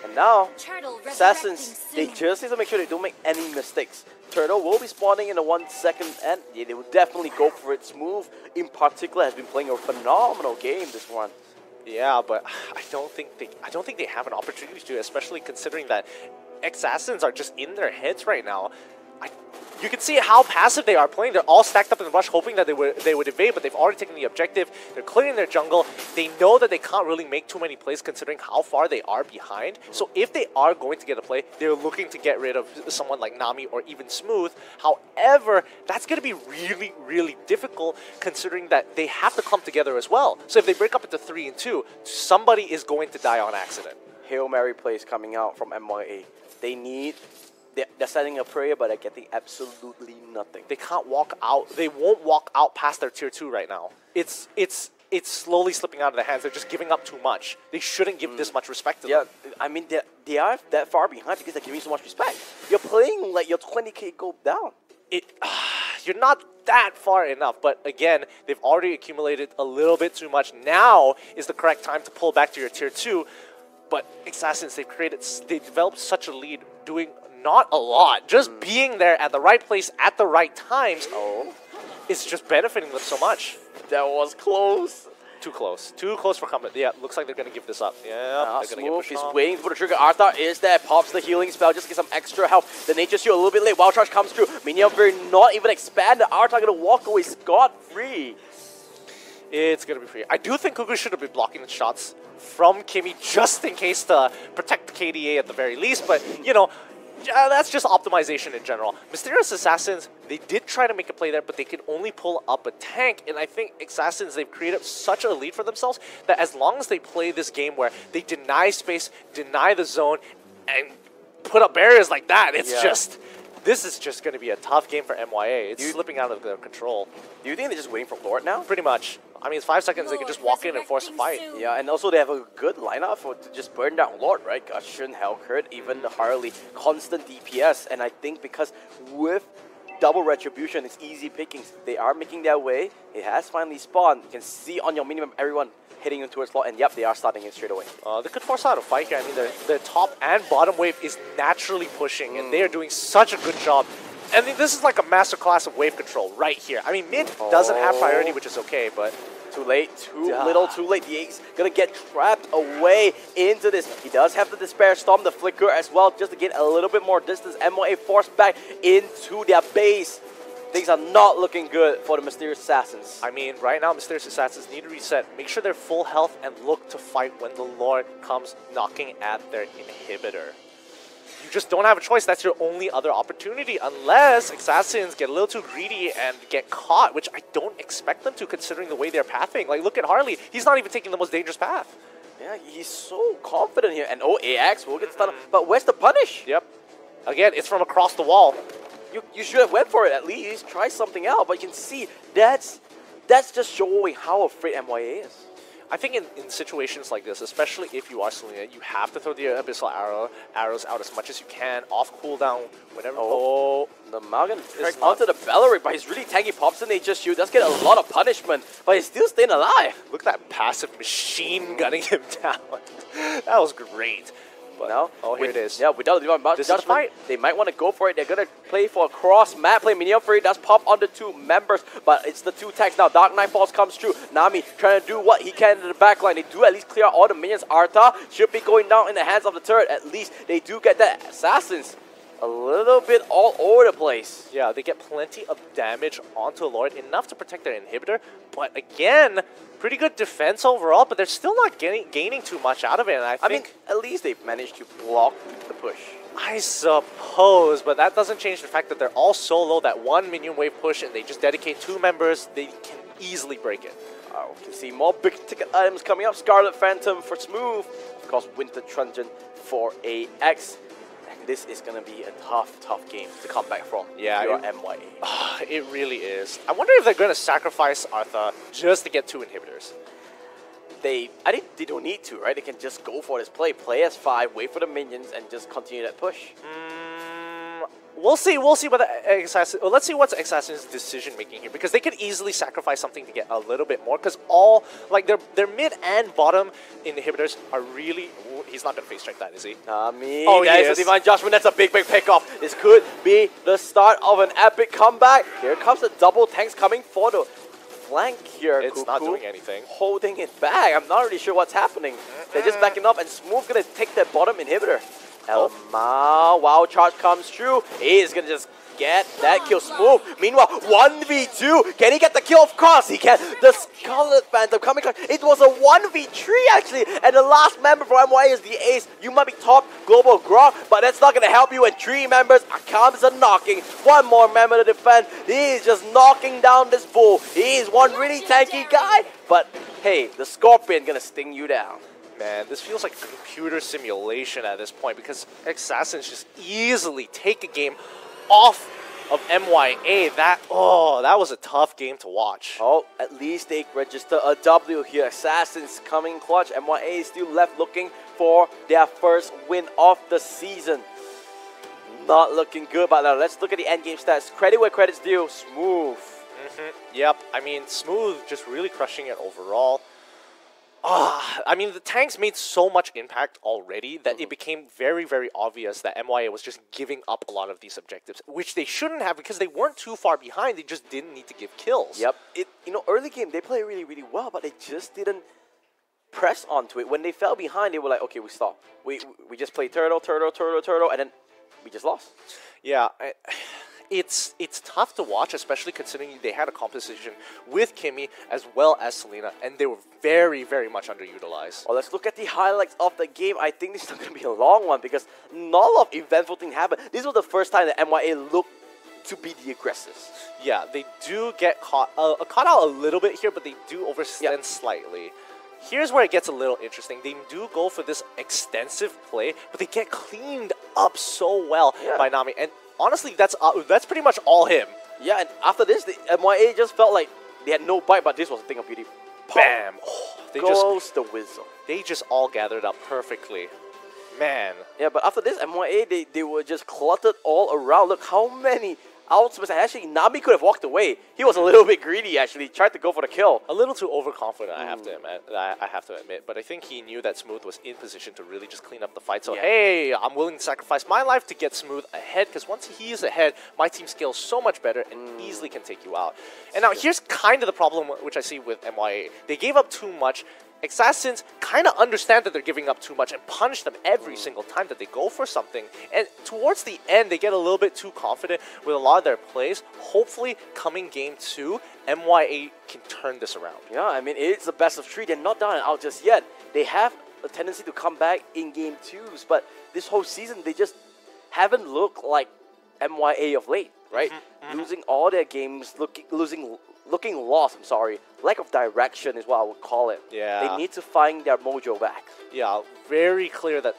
And now, Turtle Assassins, resurrecting they soon. just need to make sure they don't make any mistakes. Turtle will be spawning in the 1 second, and yeah, they will definitely go for it. Smooth, in particular, has been playing a phenomenal game this one. Yeah, but I don't think they have an opportunity to, especially considering that X-Assassins are just in their heads right now. You can see how passive they are playing. They're all stacked up in the rush, hoping that they would evade, but they've already taken the objective. They're clearing their jungle. They know that they can't really make too many plays considering how far they are behind. So if they are going to get a play, they're looking to get rid of someone like Nami or even Smooth. However, that's going to be really, really difficult considering that they have to clump together as well. So if they break up into 3 and 2, somebody is going to die on accident. Hail Mary plays coming out from MYA. They're setting a prayer, but they're getting absolutely nothing. They can't walk out. They won't walk out past their tier 2 right now. It's slowly slipping out of their hands. They're just giving up too much. They shouldn't give this much respect to them. I mean, they are that far behind because they're giving so much respect. You're playing like you're 20k gold down. You're not that far enough, but again, they've already accumulated a little bit too much. Now is the correct time to pull back to your tier 2. But Assassins, they developed such a lead doing not a lot. Just being there at the right place at the right times is just benefiting them so much. That was close. Too close. Too close for combat. Yeah, looks like they're going to give this up. Yeah, they're going to Smooth is waiting for the trigger. Arthur is there. Pops the healing spell just to get some extra help. The Nature Shield a little bit late. Wild Charge comes through. Minion Fury not even expanded. Arthur going to walk away scot-free. It's going to be free. I do think Kuku should have been blocking the shots from Kimmy just in case to protect the KDA at the very least, but, you know, that's just optimization in general. Mysterious Assassins, they did try to make a play there, but they can only pull up a tank, and I think Assassins, they've created such a lead for themselves that as long as they play this game where they deny space, deny the zone, and put up barriers like that, this is just going to be a tough game for MYA. It's slipping out of their control. Do you think they're just waiting for Lord now? Pretty much. I mean, it's 5 seconds, they can just walk in and force a fight. Yeah, and also they have a good lineup to just burn down Lord, right? Gushun, Hellcurt, even Harley, constant DPS. And I think because with double retribution, it's easy pickings. They are making their way. It has finally spawned. You can see on your minimum everyone heading in towards Lord, and yep, they are starting it straight away. They could force out a fight here. I mean, their top and bottom wave is naturally pushing, and they are doing such a good job. I mean, this is like a masterclass of wave control right here. I mean, mid doesn't have priority, which is okay, but... Too late, too little, too late. The Ace gonna get trapped away into this. He does have the Despair Storm, the Flicker as well, just to get a little bit more distance. MOA forced back into their base. Things are not looking good for the Mysterious Assassins. I mean, right now, Mysterious Assassins need to reset, make sure they're full health, and look to fight when the Lord comes knocking at their inhibitor. You just don't have a choice. That's your only other opportunity unless Assassins get a little too greedy and get caught, which I don't expect them to considering the way they're pathing. Like, look at Harley. He's not even taking the most dangerous path. Yeah, he's so confident here. And AX will get stunned. But where's the punish? Yep. Again, it's from across the wall. You should have went for it at least. Try something out. But you can see that's just showing how afraid MYA is. I think in situations like this, especially if you are Selena, you have to throw the Abyssal arrows out as much as you can, off cooldown, whatever. The Malgan is onto the Belleric, but he's really tanky. Pops the Nature Shield, does get a lot of punishment, but he's still staying alive. Look at that passive machine gunning him down. That was great. But now, here it is. Yeah, without this is fight. They might want to go for it. They're going to play for a cross-map play. Minion Fury does pop on the 2 members, but it's the 2 tanks now. Dark Knight Falls comes through. Nami trying to do what he can in the backline. They do at least clear all the minions. Arta should be going down in the hands of the turret. At least they do get that. Assassins a little bit all over the place. Yeah, they get plenty of damage onto Lord, enough to protect their inhibitor. But again, pretty good defense overall, but they're still not gaining too much out of it. And I mean, at least they've managed to block the push. I suppose, but that doesn't change the fact that they're all so low that 1 minion wave push and they just dedicate 2 members, they can easily break it. We can see more big ticket items coming up. Scarlet Phantom for Smooth. Of course, Winter Truncheon for AX. This is going to be a tough game to come back from. Yeah, if you're MYA. It really is. I wonder if they're going to sacrifice Artha just to get 2 inhibitors. I think they don't need to, right? They can just go for this play. Play as 5, wait for the minions, and just continue that push. We'll see what X-ASSINS... Well, let's see what's X-ASSINS' decision making here, because they could easily sacrifice something to get a little bit more, because all, like, their mid and bottom inhibitors are really... Ooh, he's not going to face strike that, is he? Oh, that is a Divine Judgment. That's a big pickoff. This could be the start of an epic comeback. Here comes the double tanks coming for the flank here. It's not doing anything. Holding it back. I'm not really sure what's happening. They're just backing up, and Smooth going to take that bottom inhibitor. Elma, wow, charge comes through. He's going to just get that kill. Smooth. Meanwhile, 1v2. Can he get the kill? Of course he can. The Scarlet Phantom coming. It was a 1v3 actually. And the last member for MYA is the ace. You might be top global grok, but that's not going to help you when 3 members comes a knocking. 1 more member to defend. He's just knocking down this bull. He's one really tanky guy. But hey, the Scorpion going to sting you down. Man, this feels like a computer simulation at this point, because X-ASSINS just easily take a game off of MYA. That was a tough game to watch. Oh, at least they register a W here. X-ASSINS coming clutch. MYA is still left looking for their first win of the season. Not looking good, but now let's look at the endgame stats. Credit where credit's due. Smooth. Yep, I mean, Smooth just really crushing it overall. I mean, the tanks made so much impact already that it became very, very obvious that MYA was just giving up a lot of these objectives, which they shouldn't have, because they weren't too far behind. They just didn't need to give kills. Yep. Early game, they played really, really well, but they just didn't press onto it. When they fell behind, they were like, okay, we stop. We just play turtle, and then we just lost. Yeah, it's tough to watch, especially considering they had a composition with Kimmy as well as Selena, and they were very, very much underutilized. Well, let's look at the highlights of the game. I think this is not going to be a long one, because not a lot of eventful things happened. This was the first time that MYA looked to be the aggressors. Yeah, they do get caught out a little bit here, but they do overstand slightly. Here's where it gets a little interesting. They do go for this extensive play, but they get cleaned up so well by Nami. And honestly, that's pretty much all him. Yeah, and after this, the MYA just felt like they had no bite, but this was a thing of beauty. Bam! They goes the whistle. They just all gathered up perfectly. Man. Yeah, but after this, MYA, they were just cluttered all around. Look how many outspace. Actually, Nami could have walked away. He was a little bit greedy, actually. Tried to go for the kill. A little too overconfident, I have to admit. But I think he knew that Smooth was in position to really just clean up the fight. So, hey, I'm willing to sacrifice my life to get Smooth ahead, because once he is ahead, my team scales so much better and easily can take you out. And now, here's kind of the problem which I see with MYA. They gave up too much. X-ASSINS kind of understand that they're giving up too much and punish them every single time that they go for something. And towards the end, they get a little bit too confident with a lot of their plays. Hopefully, coming game 2, MYA can turn this around. Yeah, I mean, it's the best of 3. They're not down and out just yet. They have a tendency to come back in game 2s, but this whole season, they just haven't looked like MYA of late, right? Losing all their games, looking lost, I'm sorry. Lack of direction is what I would call it. Yeah. They need to find their mojo back. Yeah, very clear that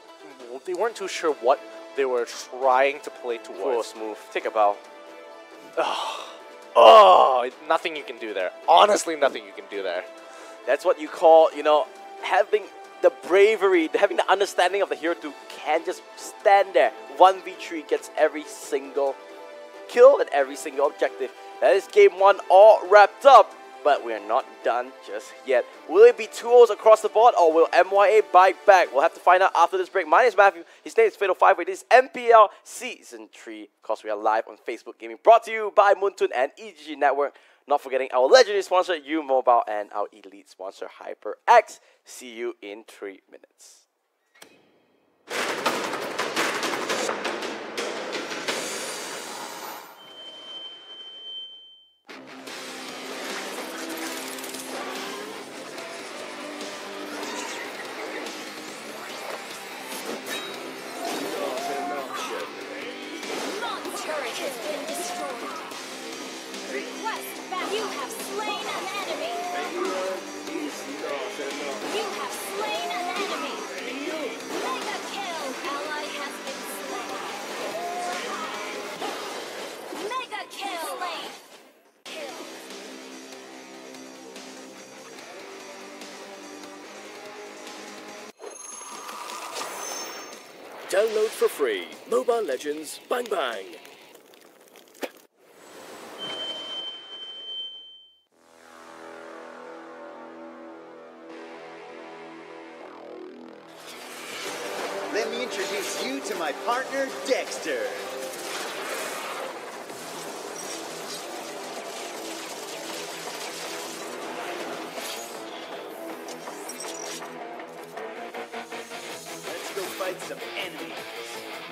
they weren't too sure what they were trying to play towards. Smooth. Take a bow. Nothing you can do there. Honestly, nothing you can do there. That's what you call, having the bravery, having the understanding of the hero to can just stand there. 1v3 gets every single kill and every single objective. That is game 1 all wrapped up, but we're not done just yet. Will it be 2-0s across the board, or will MYA bite back? We'll have to find out after this break. My name is Matthew. His name is Fatal 5. This is MPL Season 3. Of course, we are live on Facebook Gaming, brought to you by Moontun and EGG Network. Not forgetting our legendary sponsor, U-Mobile, and our elite sponsor, HyperX. See you in 3 minutes. Download for free Mobile Legends Bang Bang. introduce you to my partner, Dexter. Let's go fight some enemies.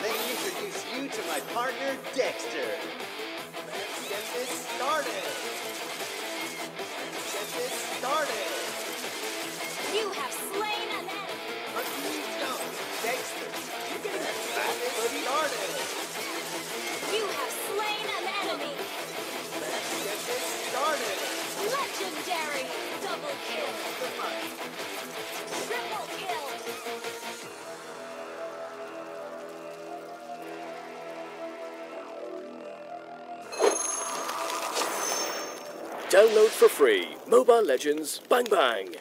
Let me introduce you to my partner, Dexter. Let's get this started. Let's get this started. You have slain an enemy. But you don't, Dexter. You can get this started. You have slain an enemy. Let's get this started. Legendary. Double kill. Triple kill. Download for free. Mobile Legends Bang Bang.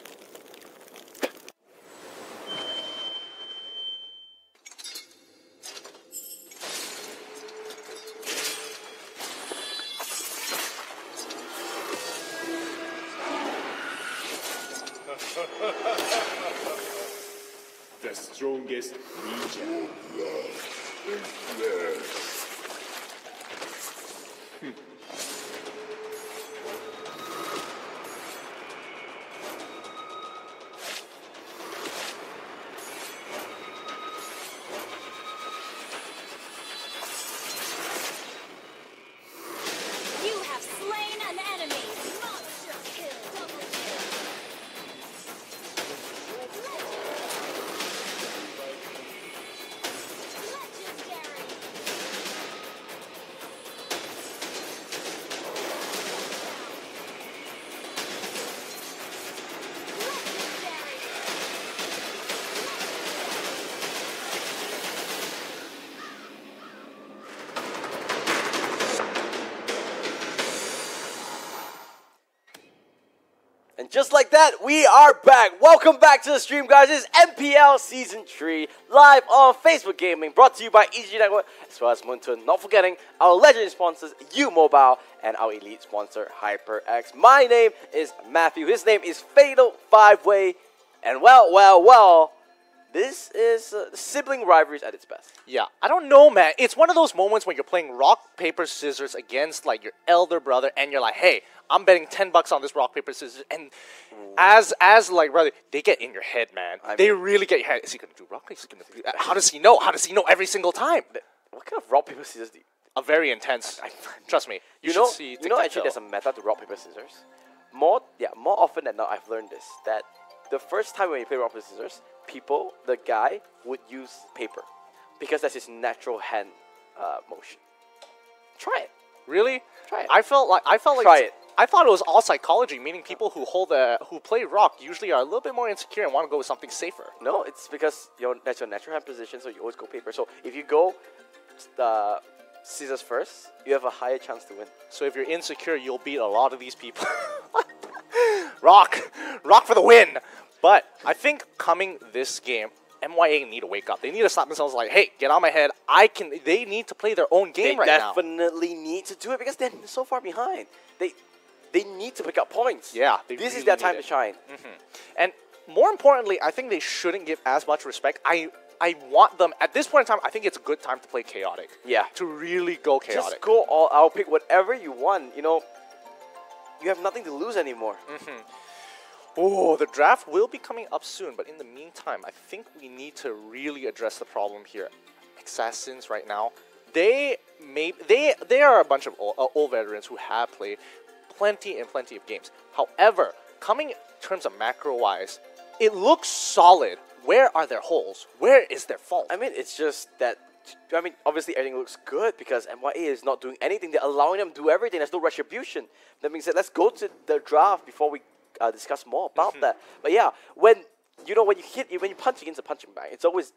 The strongest ninja. You have slain an enemy. Monster kill. Double kill. Legendary. And just like that, we are back. Welcome back to the stream, guys. This is MPL Season 3, live on Facebook Gaming, brought to you by EG Network, as well as Moonton. Not forgetting our legendary sponsors, U-Mobile, and our elite sponsor, HyperX. My name is Matthew. His name is Fatal Five-Way. And well, this is sibling rivalries at its best. Yeah, I don't know, man. It's one of those moments when you're playing rock, paper, scissors against like your elder brother, and you're like, hey, I'm betting $10 on this rock, paper, scissors. And as like brother, they get in your head, man. They really get in your head. Is he gonna do rock? Is he gonna do that? How does he know? How does he know every single time? What kind of rock, paper, scissors do you... A very intense. Trust me. You know, actually, there's a meta to rock, paper, scissors. More often than not, I've learned this, that the first time when you play rock, paper, scissors, the guy would use paper because that's his natural hand motion. Try it. Really? Try it. I felt like Try it. I thought it was all psychology, meaning people who play rock usually are a little bit more insecure and want to go with something safer. No, it's because that's your natural hand position, so you always go paper. So if you go scissors first, you have a higher chance to win. So if you're insecure, you'll beat a lot of these people. Rock for the win. But I think coming this game, MYA need to wake up. They need to stop themselves like, hey, get on my head. They need to play their own game right now. They definitely need to do it because they're so far behind. They need to pick up points. Yeah. This is their time to shine. And more importantly, I think they shouldn't give as much respect. I want them, at this point in time, I think it's a good time to play chaotic. Yeah. To really go chaotic. Just go all out, pick whatever you want. You know, you have nothing to lose anymore. Oh, the draft will be coming up soon, but in the meantime, I think we need to really address the problem here. X-ASSINS right now, they are a bunch of old veterans who have played plenty and plenty of games. However, coming in terms of macro-wise, it looks solid. Where are their holes? Where is their fault? I mean, it's just that, obviously everything looks good because MYA is not doing anything. They're allowing them to do everything. There's no retribution. That being said, let's go to the draft before we discuss more about that. But yeah, when you punch against a punching bag, it's always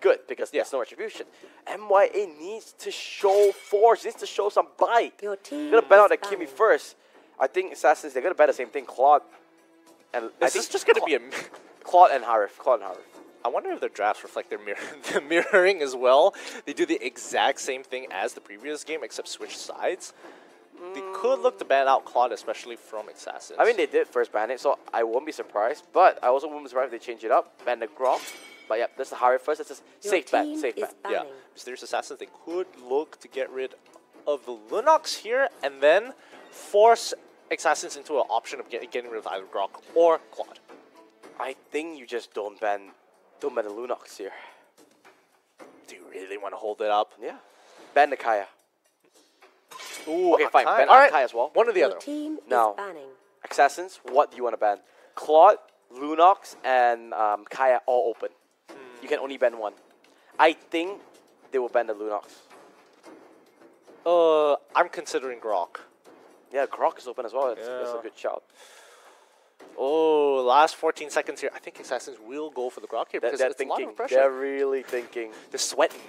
good because there's no retribution. MYA needs to show force, needs to show some bite. Your team They're gonna bet out is that Kimmy first. I think Assassins, they're gonna bet the same thing. Claude and Is this just gonna be a Claude and Harif. I wonder if their drafts reflect their mirroring as well. They do the exact same thing as the previous game, except switch sides. They could look to ban out Claude, especially from X-ASSINS. I mean, they did first ban it, so I won't be surprised. But I also won't be surprised if they change it up. Ban the Grom. But yeah, that's the Harry first. That's a safe bet. team Safe is bet. Yeah, banning. Mysterious Assassins, they could look to get rid of the Lunox here and then force Assassins into an option of getting rid of either Grok or Claude. I think you just don't ban the Lunox here. Do you really want to hold it up? Yeah. Ban the Kaya. Ooh, Okay, fine. Akai. Ban All right, Akai as well. one or the Your other. team Now, is banning. Assassins, what do you want to ban? Claude, Lunox, and Kaya all open. You can only ban one. I think they will ban the Lunox. I'm considering Grok. Yeah, Grok is open as well. That's a good shout. Oh, last 14 seconds here. I think Assassins will go for the Grok here because They're it's a lot thinking. of pressure. They're really thinking. They're sweating.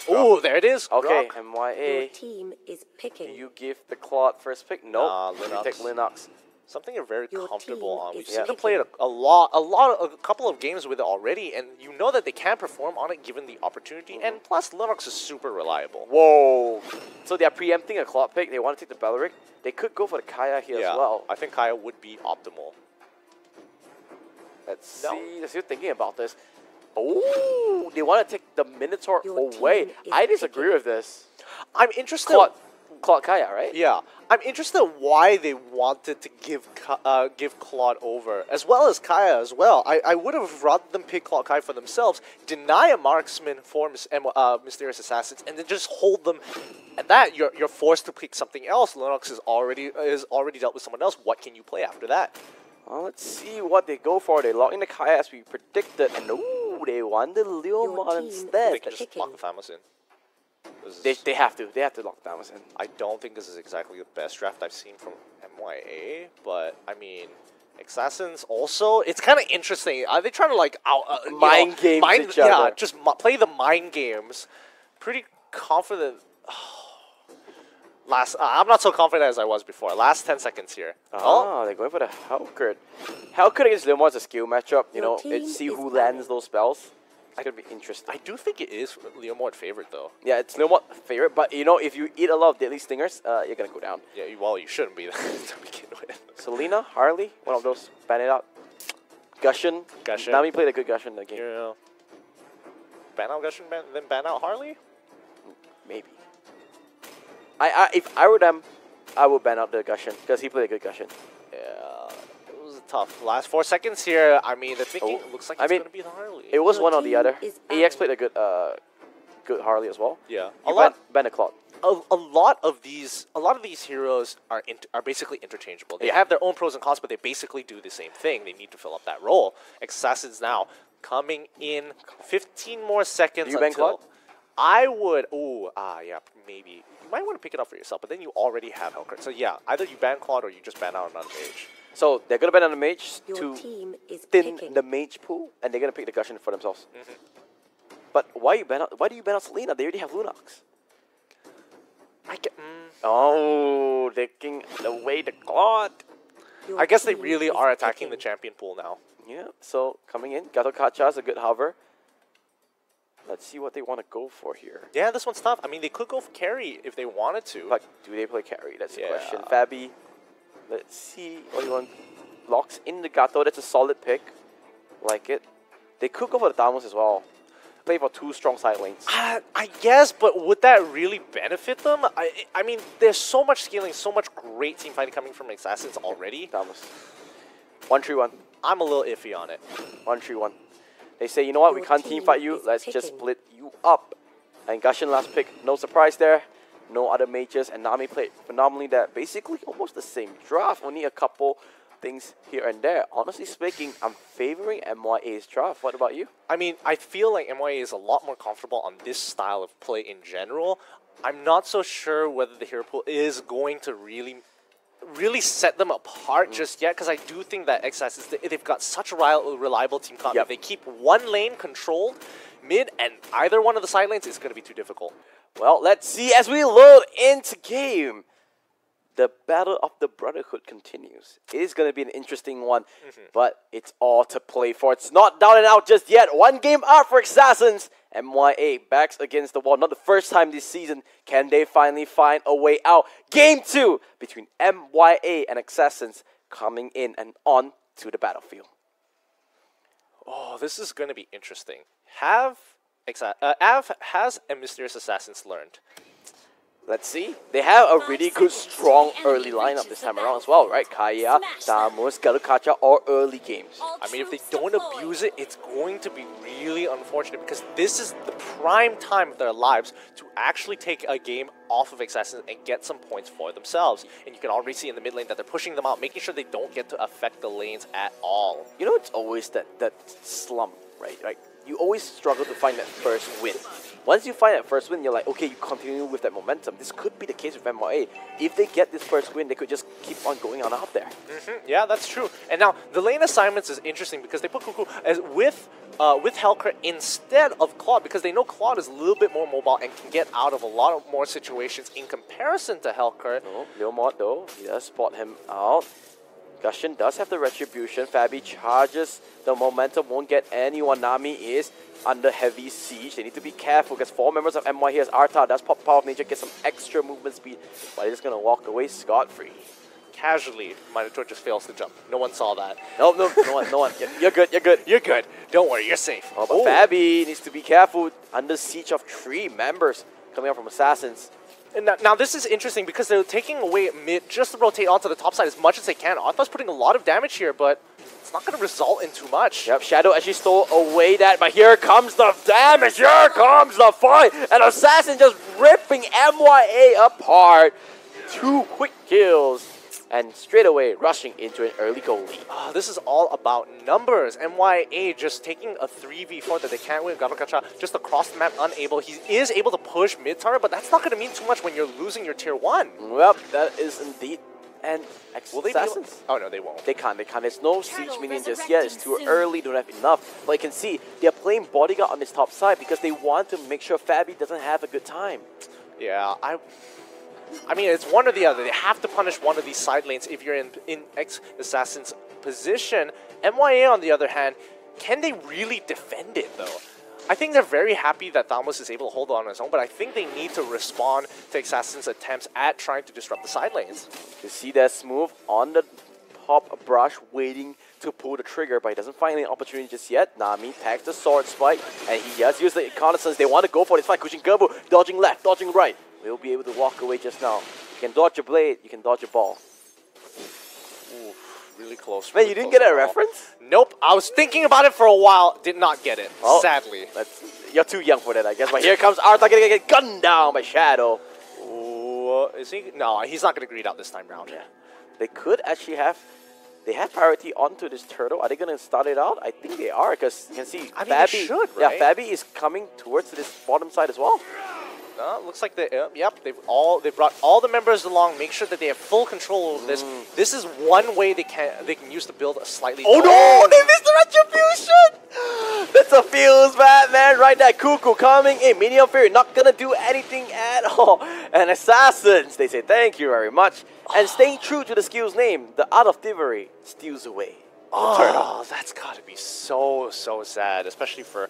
Oh, there it is. Okay, Grok. Your MYA. team is picking. You give the Claude first pick? No. Nah, You Linux. take Linux. Something you're very Your comfortable team on. We've is seen them picking. play it a couple of games with it already, and you know that they can perform on it given the opportunity. And plus, Linux is super reliable. Whoa. So they're preempting a Claude pick. They want to take the Belleric. They could go for the Kaya here Yeah, as well. I think Kaya would be optimal. Let's see. Let's see. Thinking about this. Oh, they want to take the Minotaur Your away. team is I disagree picking. with this. I'm interested. Claude Kaya, right? Yeah, I'm interested why they wanted to give Claude over, as well as Kaya as well. I would have rather them pick Claude Kaya for themselves, deny a marksman for Mysterious Assassins, and then just hold them. At that, you're forced to pick something else. Linux is already dealt with someone else. What can you play after that? Well, let's see what they go for. They lock in the Kaya as we predicted, and ooh, they want the Leomon team instead. They can just lock the Thanos in. They have to. They have to lock Thanos in. I don't think this is exactly the best draft I've seen from MYA, but I mean, Assassins also, it's kind of interesting. Are they trying to like Mind games each other. Yeah, just play the mind games. Pretty confident. I'm not so confident as I was before. Last 10 seconds here. Oh, they're going for the Hellcurt. Hellcurt against Leomon is a skill matchup. You know, team it's see is who lands those spells. It's going to be interesting. I do think it is Leomon favorite though. Yeah, it's Leomon favorite, but you know, if you eat a lot of Deadly Stingers, you're going to go down. Yeah, well, you shouldn't be to begin with. Selena, Harley, one of those. Ban it out. Gushin. Nami played a good Gushin in the game. Yeah. Ban out Gushin, then ban out Harley? Maybe. If I were them, I would ban out the Gushin because he played a good Gushin. Yeah, it was tough. Last 4 seconds here. I mean, the thinking looks like it's going to be the Harley. It was Your one or the team other. is EX played a good Harley as well. Yeah, ban a Claude. A lot of these heroes are basically interchangeable. They have their own pros and cons, but they basically do the same thing. They need to fill up that role. Assassins now coming in 15 more seconds. Do you ban Claude? I would. Yeah, maybe. You might want to pick it up for yourself, but then you already have Hellcurt. So yeah, either you ban Claude or you just ban out another mage. So they're gonna ban on the mage Your to team is thin picking. the mage pool, and they're gonna pick the Gushin for themselves. But why do you ban out Selena? They already have Lunox. Oh, taking away the Claude. Your I guess they team really is are attacking the picking. champion pool now. Yeah. So coming in, Gato Kacha is a good hover. Let's see what they want to go for here. Yeah, this one's tough. I mean, they could go for carry if they wanted to. But do they play carry? That's the Yeah. question. Fabi, let's see what he wants. Locks in the Gato. That's a solid pick. Like it. They could go for the Thanos as well. Play for 2 strong side lanes. I guess, but would that really benefit them? I mean, there's so much scaling, so much great team fighting coming from Assassins already. Thanos. 1-3-1. I'm a little iffy on it. 1-3-1. They say, you know what, we Your can't team team fight you, is let's just picking. split you up. And Gushin last pick, no surprise there. No other mages, and Nami played phenomenally there. Basically, almost the same draft, only a couple things here and there. Honestly speaking, I'm favoring MYA's draft. What about you? I mean, I feel like MYA is a lot more comfortable on this style of play in general. I'm not so sure whether the hero pool is going to really set them apart just yet, because I do think that XS they've got such a reliable team comp. If they keep one lane controlled mid and either one of the side lanes, it's going to be too difficult. Well, let's see as we load into game. The Battle of the Brotherhood continues. It is going to be an interesting one, but it's all to play for. It's not down and out just yet. 1 game out for Assassins. MYA backs against the wall. Not the first time this season. Can they finally find a way out? Game 2 between MYA and Assassins coming in and on to the battlefield. Oh, this is going to be interesting. Has a Mysterious Assassins learned? Let's see. They have a really good, strong early lineup this time around as well, right? Kaya, Damus, Galukacha, or early games. I mean, if they don't abuse it, it's going to be really unfortunate because this is the prime time of their lives to actually take a game off of Assassins and get some points for themselves. And you can already see in the mid lane that they're pushing them out, making sure they don't get to affect the lanes at all. You know, it's always that slump, right? Like, you always struggle to find that first win. Once you find that first win, you're like, okay, you continue with that momentum. This could be the case with MYA. If they get this first win, they could just keep on going on out there. Yeah, that's true. And now, the lane assignments is interesting because they put Cuckoo as with Helker instead of Claude because they know Claude is a little bit more mobile and can get out of a lot of more situations in comparison to Helker. No, Leomod though, he does spot him out. Gushin does have the retribution. Fabi charges. The momentum won't get anyone. Nami is under heavy siege. They need to be careful because 4 members of MY here as Arta does pop Power of Nature, get some extra movement speed, but he's just going to walk away scot-free. Casually, Minotaur just fails to jump. No one saw that. No one. You're good. You're good. Don't worry, you're safe. Oh, but Fabi needs to be careful. Under siege of 3 members coming out from Assassins. And now this is interesting because they're taking away mid just to rotate onto the top side as much as they can. Artha's putting a lot of damage here, but it's not going to result in too much. Yep, Shadow actually stole away that, but here comes the damage, here comes the fight, and Assassin just ripping MYA apart. 2 quick kills, and straight away rushing into an early goal lead. This is all about numbers. MYA just taking a 3v4 that they can't win. Galukacha just across the map, unable. He is able to push mid-tower, but that's not going to mean too much when you're losing your tier 1. Well, that is indeed. And will they Assassins? Oh, no, they won't. They can't. There's no siege minion just yet. It's too early. Don't have enough. But you can see they're playing bodyguard on this top side because they want to make sure Fabi doesn't have a good time. Yeah, I mean, it's one or the other. They have to punish one of these side lanes if you're in X-Assassin's position. MYA, on the other hand, can they really defend it, though? I think they're very happy that Thalmus is able to hold on his own, but I think they need to respond to Assassin's attempts at trying to disrupt the side lanes. You see that smooth on the top brush, waiting to pull the trigger, but he doesn't find any opportunity just yet. Nami tags the sword spike, and he does use the reconnaissance. They want to go for this fight. Kuchin Gerbu dodging left, dodging right. Will be able to walk away just now. You can dodge your blade, you can dodge your ball. Ooh, really close. Man, you didn't get a reference? Nope. I was thinking about it for a while. Did not get it, sadly. You're too young for that, I guess. But here comes Arthur getting get gunned down by Shadow. Ooh, is he? No, he's not going to greed out this time round. Yeah. They could actually have... They have priority onto this turtle. Are they going to start it out? I think they are, because you can see Fabi... they should, right? Yeah, Fabi is coming towards this bottom side as well. Looks like they, yep, they brought all the members along. Make sure that they have full control over this. This is one way they can use to build a slightly. Oh no! They missed the retribution. That's a feels bad man right there. Cuckoo coming in. Minion Fury not gonna do anything at all. And Assassins, they say thank you very much. And staying true to the skill's name, the art of thievery steals away. Oh, that's gotta be so sad, especially for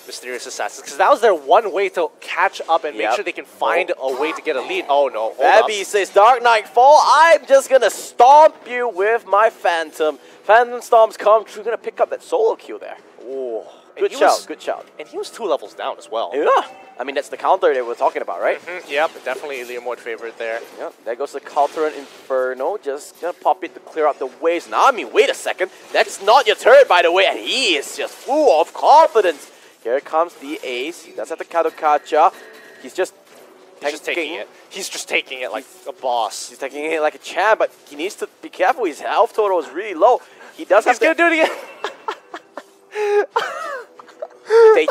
Mysterious Assassins, because that was their one way to catch up and make sure they can find a way to get a lead. Oh no, Fabi says, Dark Knight Fall, I'm just gonna stomp you with my Phantom. Phantom Storms come true, gonna pick up that solo kill there. Oh, good shout, good shout. And he was 2 levels down as well. Yeah, I mean that's the counter they were talking about, right? Yep, definitely Leomord favorite there. Yep, there goes the Calteran Inferno, just gonna pop it to clear out the waves. Now, I mean, wait a second, that's not your turret by the way, and he is just full of confidence. Here comes the ace. He does have the Kadokacha. He's just taking it. He's just taking it like a boss. He's taking it like a champ, but he needs to be careful. His health total is really low. He does have to... He's gonna do it again.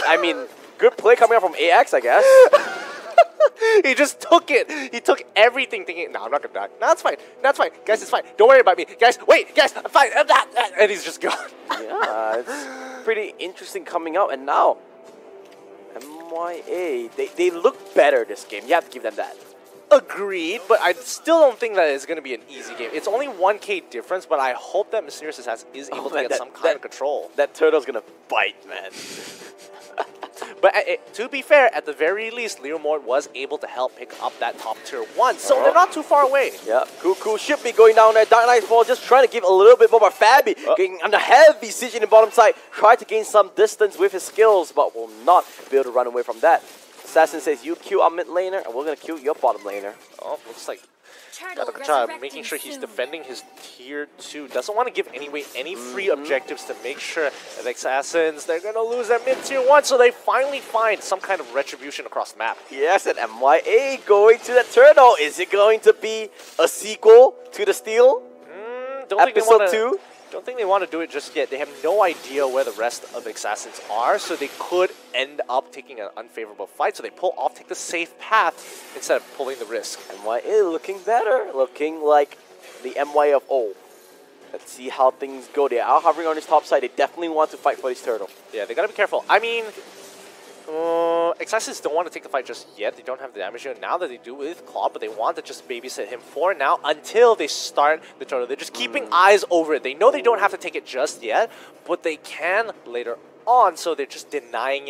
I mean, good play coming out from AX, I guess. He just took it. He took everything thinking, no, I'm not gonna die. No, that's fine. That's fine. Guys, it's fine. Don't worry about me. Guys, wait. Guys, I'm fine. And he's just gone. Yeah, it's pretty interesting coming out. And now, MYA, they look better this game. You have to give them that. Agreed, but I still don't think that it's going to be an easy game. It's only 1k difference, but I hope that Mysterious Assassin is able to get some kind of control. That turtle's going to bite, man. But to be fair, at the very least, Learmore was able to help pick up that top tier 1. So they're not too far away. Yeah, Cuckoo should be going down there. Dark Knight's Fall just trying to give a little bit more, but Fabi getting under heavy siege in the bottom side. Tried to gain some distance with his skills, but will not be able to run away from that. Assassin says, you kill our mid laner, and we're going to kill your bottom laner. Oh, looks like Gato making sure he's defending his tier 2. Doesn't want to give away any free objectives to make sure that X-Assassins, they're going to lose their mid tier 1, so they finally find some kind of retribution across the map. Yes, and MYA going to the turtle. Is it going to be a sequel to the Steel? Episode 2? Don't think they want to do it just yet. They have no idea where the rest of the Assassins are, so they could end up taking an unfavorable fight. So they pull off, take the safe path instead of pulling the risk. MYA looking better, looking like the MY of old. Let's see how things go. They are hovering on this top side. They definitely want to fight for this turtle. Yeah, they gotta be careful. I mean, X-Assassins don't want to take the fight just yet. They don't have the damage here now that they do with Claw, but they want to just babysit him for now until they start the turtle. They're just keeping eyes over it. They know they don't have to take it just yet, but they can later on, so they're just denying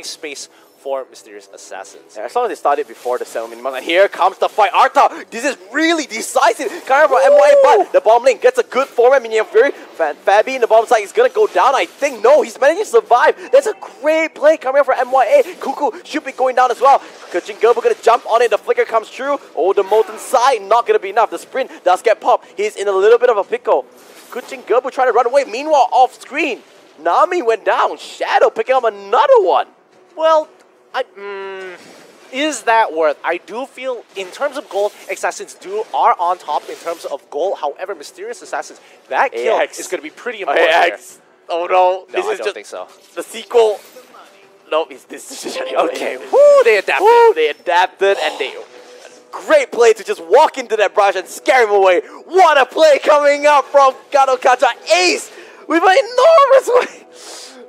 space for Mysterious Assassins. Yeah, as long as they started before the 7 minute mark. And here comes the fight. Arta, this is really decisive. Coming from MYA, but the bottom lane gets a good format. Minion Fury. Fabi in the bottom side is going to go down, I think. No, he's managing to survive. That's a great play coming up from MYA. Cuckoo should be going down as well. Kachin Gerber going to jump on it. The flicker comes through. Oh, the molten side, not going to be enough. The sprint does get popped. He's in a little bit of a pickle. Kachin Gerber trying to run away. Meanwhile, off screen, Nami went down. Shadow picking up another one. Well, is that worth? I do feel, in terms of gold, Assassins are on top in terms of gold. However, Mysterious Assassins, that kill is going to be pretty important here. Oh no, this is I don't think so. The sequel. No, this is okay. Woo, they adapted. Woo, they adapted, and they great play to just walk into that brush and scare him away. What a play coming up from Gato Kacha. Ace with an enormous way.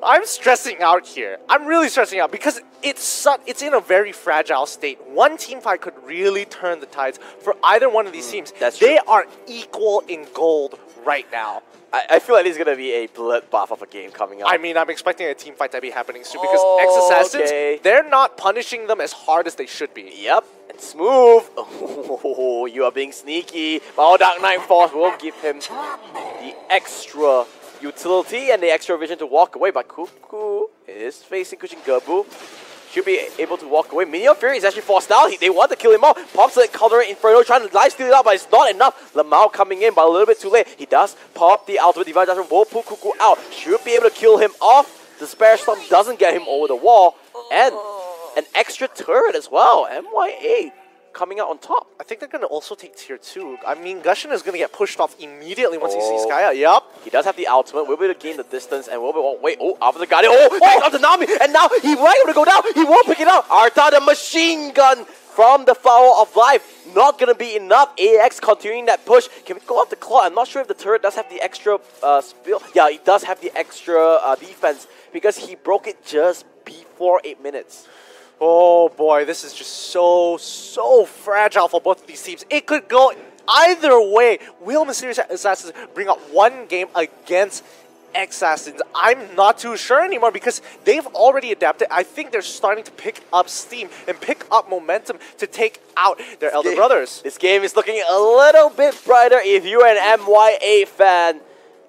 I'm stressing out here. I'm really stressing out because it's in a very fragile state. One team fight could really turn the tides for either one of these teams. They are equal in gold right now. I feel like this is going to be a bloodbath of a game coming up. I mean, I'm expecting a team fight to be happening soon because X-Assassins, they're not punishing them as hard as they should be. Yep. And smooth. Oh, you are being sneaky. But Dark Knight Force will give him the extra utility and the extra vision to walk away, but Cuckoo is facing Kachin Gerbu. Should be able to walk away. Minion Fury is actually forced down. They want to kill him off. Pops the Caldera Inferno, trying to life steal it out, but it's not enough. Lamau coming in, but a little bit too late. He does pop the ultimate divine judgment. Will pull Cuckoo out. Should be able to kill him off. The Spare Storm doesn't get him over the wall. And an extra turret as well. MYA coming out on top. I think they're going to also take tier 2. I mean, Gushin is going to get pushed off immediately once he sees Skya. Yup. He does have the ultimate. We'll be able to gain the distance and we'll be... after the Guardian. Takes out the Nami. And now he might able to go down. He won't pick it up. Arta, the machine gun from the Flower of Life. Not going to be enough. AX continuing that push. Can we go off the claw? I'm not sure if the turret does have the extra spill. Yeah, it does have the extra defense because he broke it just before 8 minutes. Oh boy, this is just so fragile for both of these teams. It could go either way. Will Mysterious Assassins bring up one game against X-Assassins? I'm not too sure anymore because they've already adapted. I think they're starting to pick up steam and pick up momentum to take out their elder brothers. This game is looking a little bit brighter if you're an MYA fan.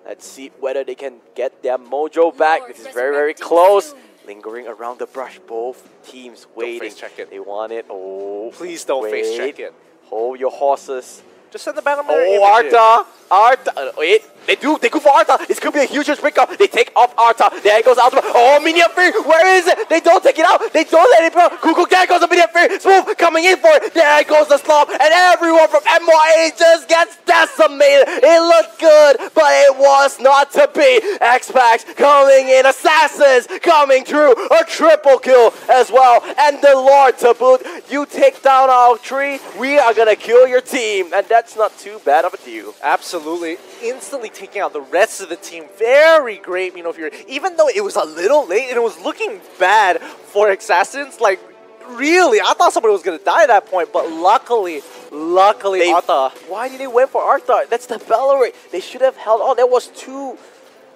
Let's see whether they can get their mojo back. This is very close. Lingering around the brush, both teams waiting. Don't face check it. They want it. Oh, please don't face check it. Hold your horses. Just send the battle mirror. Oh, Arta. Wait, they go for Arta. This could be a huge breakup. They take off Arta. There goes Ultimate. Oh, Minion Fury. Where is it? They don't take it out. They don't let it go. Cuckoo, there goes the Minion Fury. Smooth coming in for it. There goes the slump. And everyone from MYA just gets decimated. It looked good, but it was not to be. XPAX coming in. Assassins coming through. A triple kill as well. And the Lord to boot. You take down our tree, we are going to kill your team. And that's not too bad of a deal. Absolutely. Instantly taking out the rest of the team. Very great, even though it was a little late and it was looking bad for Assassins. Like, really, I thought somebody was going to die at that point, but luckily, Arta. Why did they went for Arta? That's the Valorant. They should have held on. That was too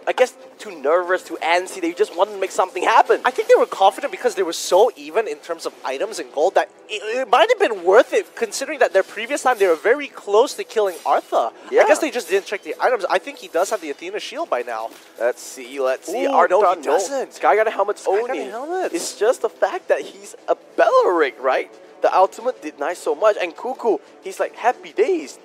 I guess, too nervous, too antsy. They just wanted to make something happen. I think they were confident because they were so even in terms of items and gold that it might have been worth it, considering that their previous time they were very close to killing Artha. Yeah. I guess they just didn't check the items. I think he does have the Athena shield by now. Let's see. Let's see. Ooh, Artha, no, he doesn't. Sky helmet's only. It's just the fact that he's a Bellaric, right? The ultimate did nice so much. And Cuckoo, he's like, happy days.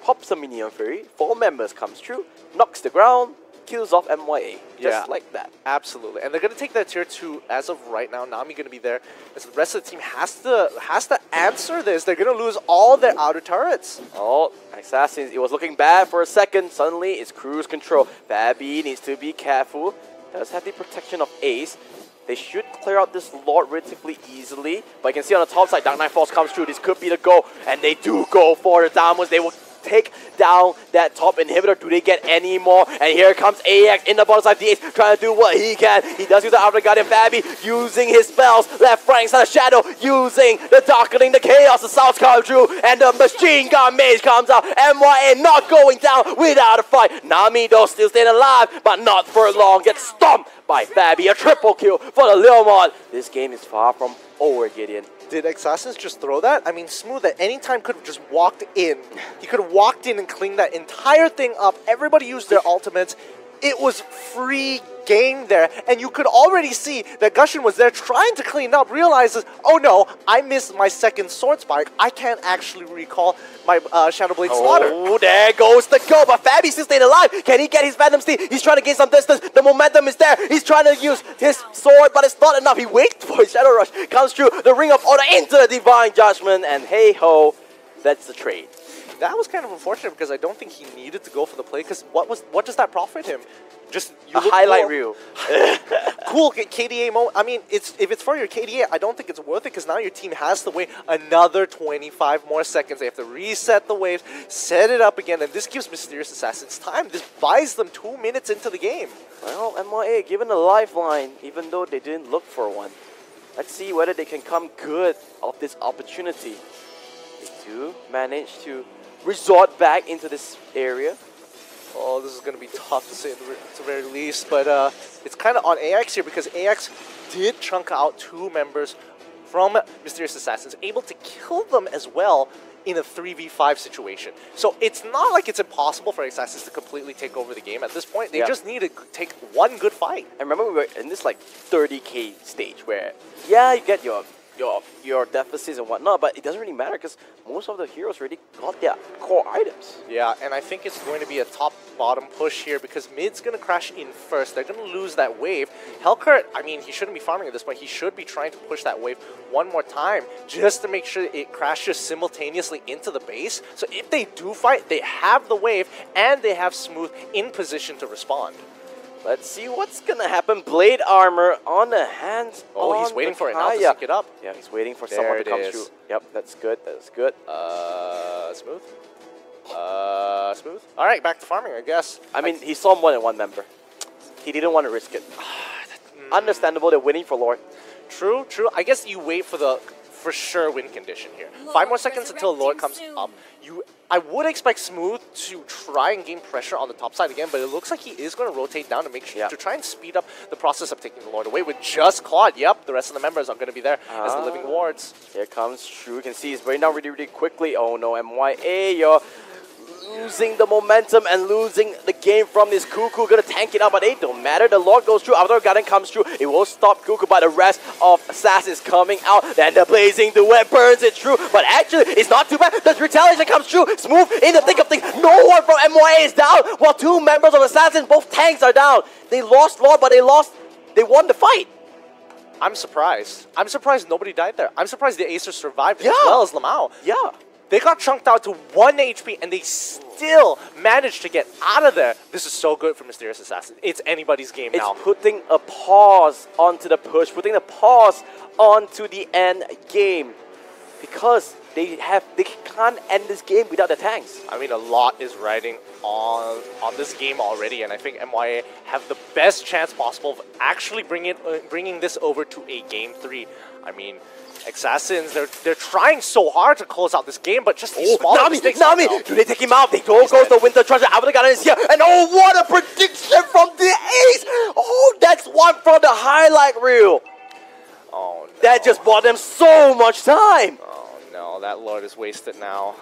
Pops a minion fairy. 4 members comes through. Knocks the ground. Kills off MYA. Just like that. Absolutely. And they're going to take that tier 2 as of right now. Nami going to be there. As the rest of the team has to answer this. They're going to lose all their outer turrets. Oh, Assassins. It was looking bad for a second. Suddenly, it's cruise control. Fabi needs to be careful. Does have the protection of Ace. They should clear out this Lord relatively easily. But you can see on the top side, Dark Knight Force comes through. This could be the go. And they do go for the downwards. They will take down that top inhibitor. Do they get any more? And here comes AX in the bottom side. The Ace trying to do what he can. He does use the Outer Guardian. Fabi using his spells. Left, right, side of Shadow. Using the Darkening, the Chaos. The South comes through. And the Machine Gun Mage comes out. MYA not going down without a fight. Nami though still staying alive, but not for long. Gets stomped by Fabi. A triple kill for the Lil Mod. This game is far from over, Gideon. Did X-ASSINS just throw that? I mean, Smooth at any time could have just walked in. He could have walked in and cleaned that entire thing up. Everybody used their ultimates. It was free game there. And you could already see that Gushin was there trying to clean up, realizes, oh no, I missed my second sword spike. I can't actually recall my Shadow Blade Slaughter. Oh, there goes the go. But Fabi's still staying alive. Can he get his Phantom Steed? He's trying to gain some distance. The momentum is there. He's trying to use his sword, but it's not enough. He waits for his Shadow Rush. Comes through the Ring of Order into the Divine Judgment. And hey ho, that's the trade. That was kind of unfortunate because I don't think he needed to go for the play because what does that profit him? Just a highlight reel. Cool KDA moment. I mean, if it's for your KDA, I don't think it's worth it because now your team has to wait another 25 more seconds. They have to reset the waves, set it up again, and this gives Mysterious Assassins time. This buys them 2 minutes into the game. Well, MYA given a lifeline, even though they didn't look for one. Let's see whether they can come good of this opportunity. They do manage to resort back into this area. Oh, this is going to be tough to say at the very least, but it's kind of on AX here because AX did chunk out 2 members from Mysterious Assassins, able to kill them as well in a 3v5 situation. So it's not like it's impossible for Assassins to completely take over the game at this point. They just need to take one good fight. I remember we were in this like 30k stage where, yeah, you get your deficits and whatnot, but it doesn't really matter because most of the heroes already got their core items. Yeah, and I think it's going to be a top-bottom push here because mid's going to crash in first. They're going to lose that wave. Hellcurt, I mean, he shouldn't be farming at this point. He should be trying to push that wave one more time just to make sure it crashes simultaneously into the base. So if they do fight, they have the wave and they have Smooth in position to respond. Let's see what's gonna happen. Blade armor on the hands. Oh, he's waiting for it now to sync it up. Yeah, he's waiting for someone to come through. Yep, that's good. That's good. Smooth. Smooth. All right, back to farming, I guess. I mean, he saw more than one member. He didn't want to risk it. Understandable. They're winning for Lord. True. True. I guess you wait for the for sure win condition here. 5 more seconds until Lord comes up. I would expect Smooth to try and gain pressure on the top side again, but it looks like he is going to rotate down to make sure to try and speed up the process of taking the Lord away with just Claude. Yep, the rest of the members are going to be there as the living wards. Here comes True. You can see he's breaking down really, really quickly. Oh no, MYA, you're losing the momentum and losing the game from this Cuckoo. Gonna tank it up, but it don't matter. The Lord goes through, Outer Guardian comes through. It will stop Cuckoo, but the rest of Assassins coming out. Then the Blazing Duet burns it through, but actually it's not too bad. The retaliation comes through. Smooth in the thick of things. No one from MYA is down, while 2 members of Assassins, both tanks, are down. They lost Lord, but they won the fight. I'm surprised. I'm surprised nobody died there. I'm surprised the Acers survived as well as Lamau. Yeah. They got chunked out to 1 HP and they still managed to get out of there. This is so good for Mysterious Assassin. It's anybody's game now. It's putting a pause onto the push, putting a pause onto the end game. Because they can't end this game without the tanks. I mean, a lot is riding on this game already, and I think MYA have the best chance possible of actually bringing this over to a Game 3. I mean, Assassins, they're trying so hard to close out this game, but just these small mistakes. Do they take him out? They goes the Winter Treasure. Outer Guardian is here, and oh, what a prediction from the cut from the highlight reel. Oh, no. That just bought them so much time. Oh, no. That Lord is wasted now.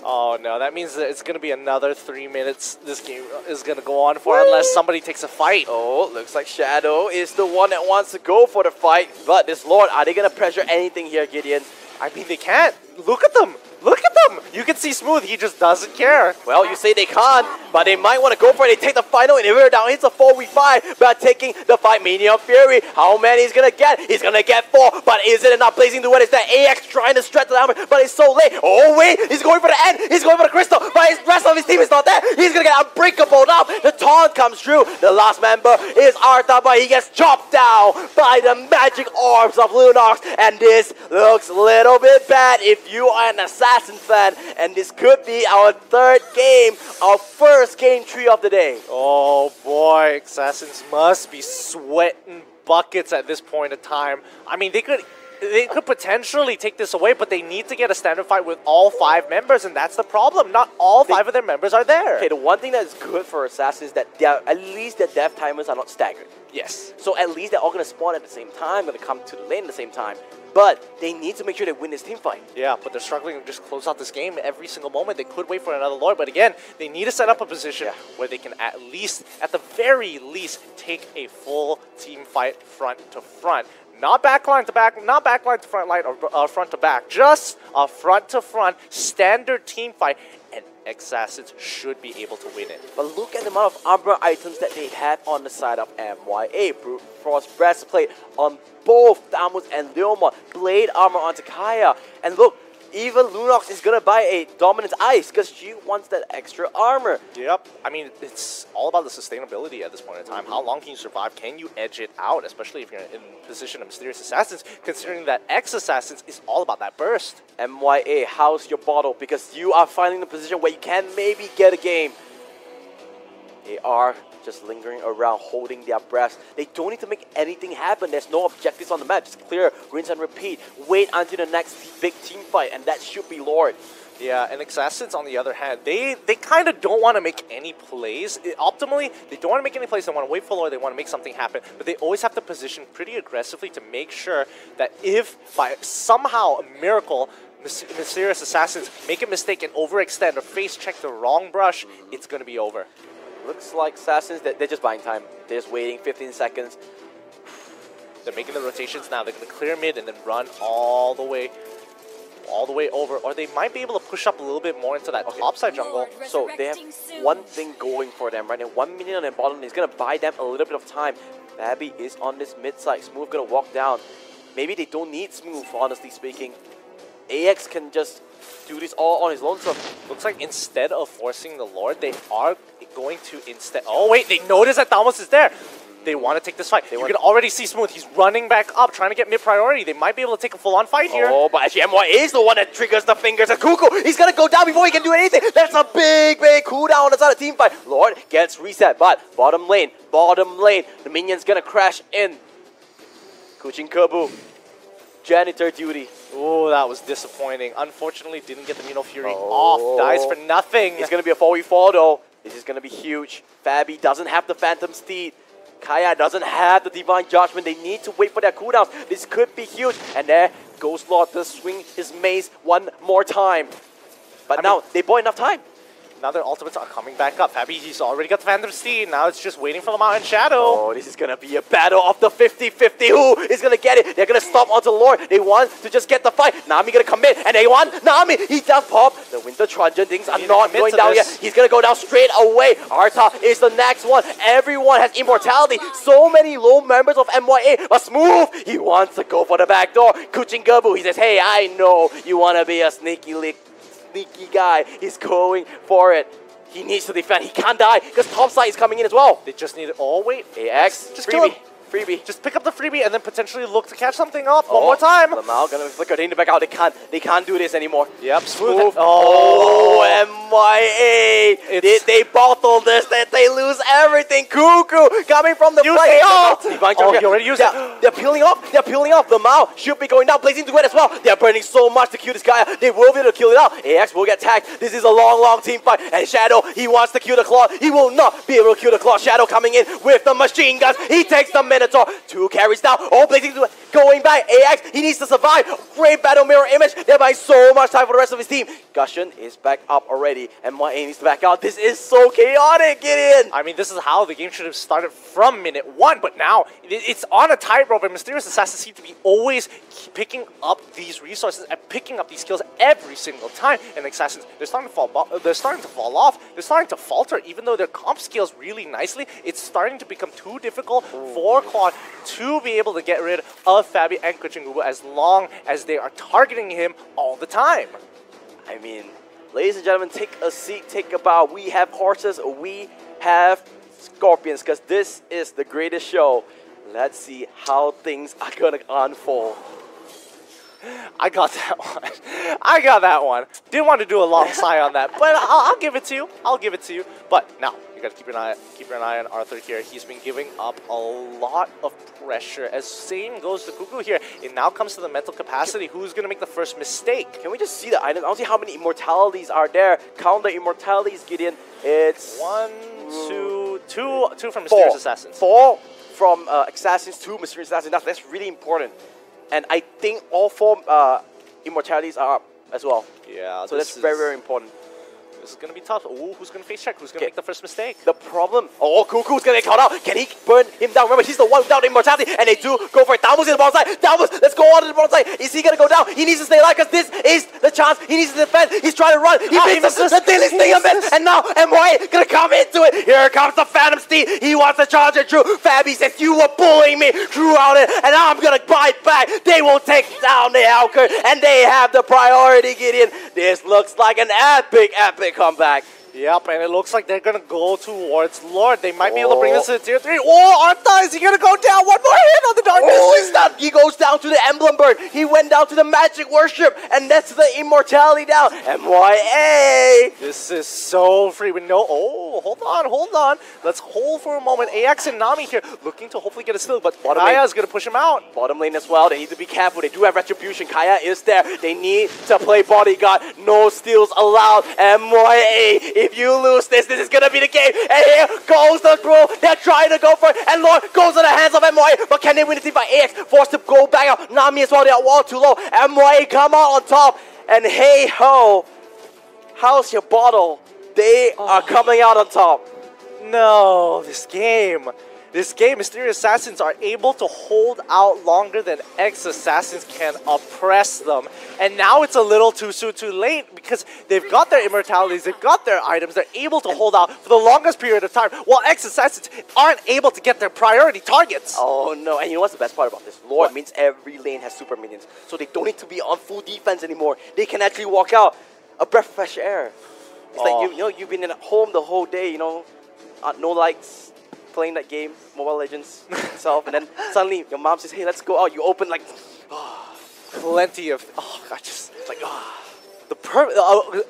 Oh, no. That means that it's going to be another 3 minutes this game is going to go on for unless somebody takes a fight. Oh, looks like Shadow is the one that wants to go for the fight. But this Lord, are they going to pressure anything here, Gideon? I mean, they can't. Look at them. Look at them. You can see Smooth. He just doesn't care. Well, you say they can't, but they might want to go for it. They take the final inhibitor down. It's a 4v5, but taking the fight, Mania Fury. How many he's going to get? He's going to get 4, but is it enough? Blazing the Wind is that AX trying to stretch the hammer, but it's so late. Oh, wait. He's going for the end. He's going for the crystal, but the rest of his team is not there. He's going to get unbreakable now. The taunt comes through. The last member is Arta, but he gets chopped down by the magic arms of Lunox, and this looks a little bit bad if you are an Assassin fan. And this could be our third game, our first game 3 of the day. Oh boy, Assassins must be sweating buckets at this point in time. I mean, they could potentially take this away, but they need to get a standard fight with all 5 members, and that's the problem. Not all 5 of their members are there. Okay, the one thing that is good for Assassins is that at least their death timers are not staggered. Yes. So at least they're all going to spawn at the same time, going to come to the lane at the same time. But they need to make sure they win this team fight. Yeah, but they're struggling to just close out this game every single moment. They could wait for another Lord, but again, they need to set up a position where they can at the very least, take a full team fight front to front. Not backline to back, not backline to front line or front to back. Just a front to front standard team fight, and Assassins should be able to win it. But look at the amount of armor items that they have on the side of MYA. Brute Force Breastplate on both Damus and Leomon. Blade armor onto Kaya. And look, even Lunox is going to buy a Dominance Ice because she wants that extra armor. Yep. I mean, it's all about the sustainability at this point in time. How long can you survive? Can you edge it out, especially if you're in position of Mysterious Assassins, considering that X-Assassins is all about that burst. MYA, how's your bottle? Because you are finding the position where you can maybe get a game. They are just lingering around, holding their breaths. They don't need to make anything happen. There's no objectives on the map. Just clear, rinse and repeat. Wait until the next big team fight, and that should be Lord. Yeah, and Assassins, on the other hand, they kind of don't want to make any plays. Optimally, they don't want to make any plays. They want to wait for Lord. They want to make something happen. But they always have to position pretty aggressively to make sure that if, by somehow a miracle, Mysterious Assassins make a mistake and overextend or face check the wrong brush, it's going to be over. Looks like Assassins, they're just buying time. They're just waiting 15 seconds. They're making the rotations now. They're going to clear mid and then run all the way over. Or they might be able to push up a little bit more into that topside jungle. So they have one thing going for them right now. 1 minute on their bottom is going to buy them a little bit of time. Babby is on this mid side. Smooth going to walk down. Maybe they don't need Smooth, honestly speaking. AX can just do this all on his lonesome. Looks like instead of forcing the Lord, they are going to instead... Oh wait, they notice that Damus is there. They want to take this fight. You can already see Smooth. He's running back up, trying to get mid-priority. They might be able to take a full-on fight here. Oh, but actually MY is the one that triggers the fingers of Cuckoo. He's going to go down before he can do anything. That's a big, big cooldown on the side of team fight. Lord gets reset, but bottom lane. The minion's going to crash in. Kuchin Kebu. Janitor duty. Oh, that was disappointing. Unfortunately, didn't get the Mino Fury off. Dies for nothing. It's going to be a 4v4 though. This is going to be huge. Fabi doesn't have the Phantom Steed. Kaya doesn't have the Divine Judgment. They need to wait for their cooldowns. This could be huge. And there goes Lord to swing his mace one more time. But now, they bought enough time. Now their ultimates are coming back up. Fabi, he's already got the Phantom Steed. Now it's just waiting for the Mountain Shadow. Oh, this is going to be a battle of the 50-50. Who is going to get it? They're going to stop onto Lord. They want to just get the fight. Nami going to come in. And they want Nami. He does pop. The Winter Truncheon things are not going down yet. He's going to go down straight away. Arta is the next one. Everyone has immortality. So many low members of MYA. But Smooth, he wants to go for the back door. Kuchin Kebu, he says, hey, I know you want to be a sneaky guy. He's going for it. He needs to defend. He can't die because topside is coming in as well. They just need it. Oh, wait. AX, just freebie. Just pick up the freebie and then potentially look to catch something up one more time. Lamau gonna flicker. They need to back out. They can't do this anymore. Yep. Smooth. Oh, MYA. They bottle this. They lose everything. Cuckoo coming from the play. He already used it. They're peeling off. Lamau should be going down. Blazing to it as well. They're burning so much to kill this guy. They will be able to kill it out. AX will get tagged. This is a long team fight. And Shadow, he wants to kill the Claw. He will not be able to kill the Claw. Shadow coming in with the machine guns. He takes the minute. Minotaur. 2 carries down. Oh, blazing going back. AX, he needs to survive. Great battle mirror image. They're buying so much time for the rest of his team. Gushin is back up already, and MYA needs to back out. This is so chaotic. Get in. I mean, this is how the game should have started from minute 1, but now it's on a tightrope, and Mysterious Assassins seem to be always picking up these resources and picking up these kills every single time. And Assassins, they're starting to fall off. They're starting to falter, even though their comp scales really nicely. It's starting to become too difficult for Quad to be able to get rid of Fabi and Kuchingubu as long as they are targeting him all the time. I mean, ladies and gentlemen, take a seat, take a bow. We have horses, we have scorpions, because this is the greatest show. Let's see how things are gonna unfold. I got that one. I got that one. Didn't want to do a long sigh on that, but I'll give it to you. I'll give it to you. But now you got to keep an eye on Arthur here. He's been giving up a lot of pressure. As same goes to Cuckoo here. It now comes to the mental capacity. Who's gonna make the first mistake? Can we just see the items? I don't see how many immortalities are there. Count the immortalities, Gideon. It's 1, 2 from Mysterious Assassins. 4 from Assassins, 2 Mysterious Assassins. That's really important. And I think all 4 immortalities are up as well. Yeah, so that's very, very important. This is going to be tough. Ooh, who's going to face check? Who's going to make the first mistake? The problem... Oh, Cuckoo's going to get caught out. Can he burn him down? Remember, he's the one without immortality. And they do go for it. Damus is the bottom side. Damus, let's go on to the bottom side. Is he going to go down? He needs to stay alive because this is the chance. He needs to defend. He's trying to run. He misses the daily sting of it. And now MY going to come into it. Here comes the Phantom Steed. He wants to charge it through. Fabi says, you were bullying me throughout it. And I'm going to bite back. They will take down the Hellcurt. And they have the priority, Gideon. This looks like an epic, epic comeback. Yep, and it looks like they're going to go towards Lord. They might be able to bring this to tier 3. Oh, Artha, is he going to go down? One more hit on the darkness. Oh, he's not. He goes down to the Emblem Bird. He went down to the Magic Worship, and that's the immortality down. MYA. This is so free with no... Oh, hold on. Let's hold for a moment. AX and Nami here looking to hopefully get a steal, but Kaya is going to push him out. Bottom lane as well. They need to be careful. They do have Retribution. Kaya is there. They need to play bodyguard. No steals allowed. MYA. If you lose this is going to be the game. And here goes the crew. They're trying to go for it. And Lord goes to the hands of MYA. But can they win the team by AX? Forced to go back out. Nami as well. They are wall too low. MYA come out on top. And hey ho. How's your bottle? They are coming out on top. No, this game, Mysterious Assassins are able to hold out longer than X-Assassins can oppress them. And now it's a little too soon, too late, because they've got their immortalities, they've got their items, they're able to hold out for the longest period of time, while X-Assassins aren't able to get their priority targets. Oh no, and you know what's the best part about this? Lord means every lane has super minions, so they don't need to be on full defense anymore. They can actually walk out. A breath of fresh air. It's like, you know, you've been at home the whole day, you know, no lights, playing that game, Mobile Legends itself, and then suddenly your mom says, hey, let's go out. You open like, plenty of, it's like,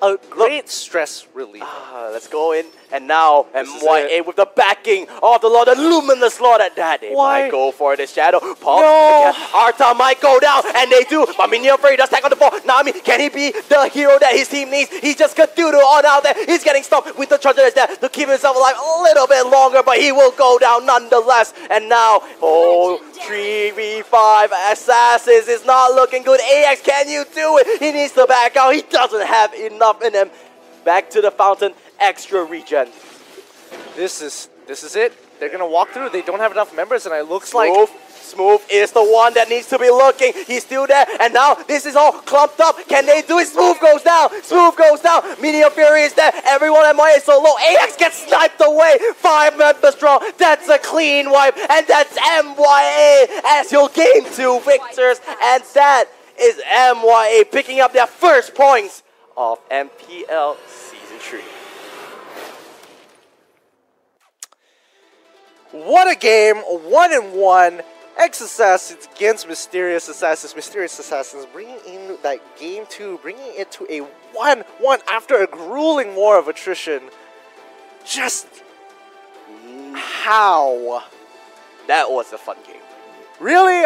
a great stress relief. Let's go in, and now MYA with the backing of the Lord, the Luminous Lord at that. They might go for the shadow. Arta might go down, and they do. But Minion Fury does tag on the ball. Nami, can he be the hero that his team needs? He's just Cthulhu on out there. He's getting stopped with the Charger there to keep himself alive a little bit longer, but he will go down nonetheless. And now, 3v5 Assassins is not looking good. AX, can you do it? He needs to back out. He doesn't have enough in him. Back to the fountain, extra regen. This is it. They're gonna walk through. They don't have enough members, and it looks like Smooth is the one that needs to be looking. He's still there, and now this is all clumped up. Can they do it? Smooth goes down. Smooth goes down. Minion Fury is there. Everyone at MYA is so low. AX gets sniped away. 5 members strong. That's a clean wipe, and that's MYA as your game 2 victors, and that is MYA picking up their first points of MPL Season 3. What a game, 1-1. X-Assassins against Mysterious Assassins. Mysterious Assassins bringing in that game 2, bringing it to a 1-1 after a grueling war of attrition. Just how? That was a fun game. Really?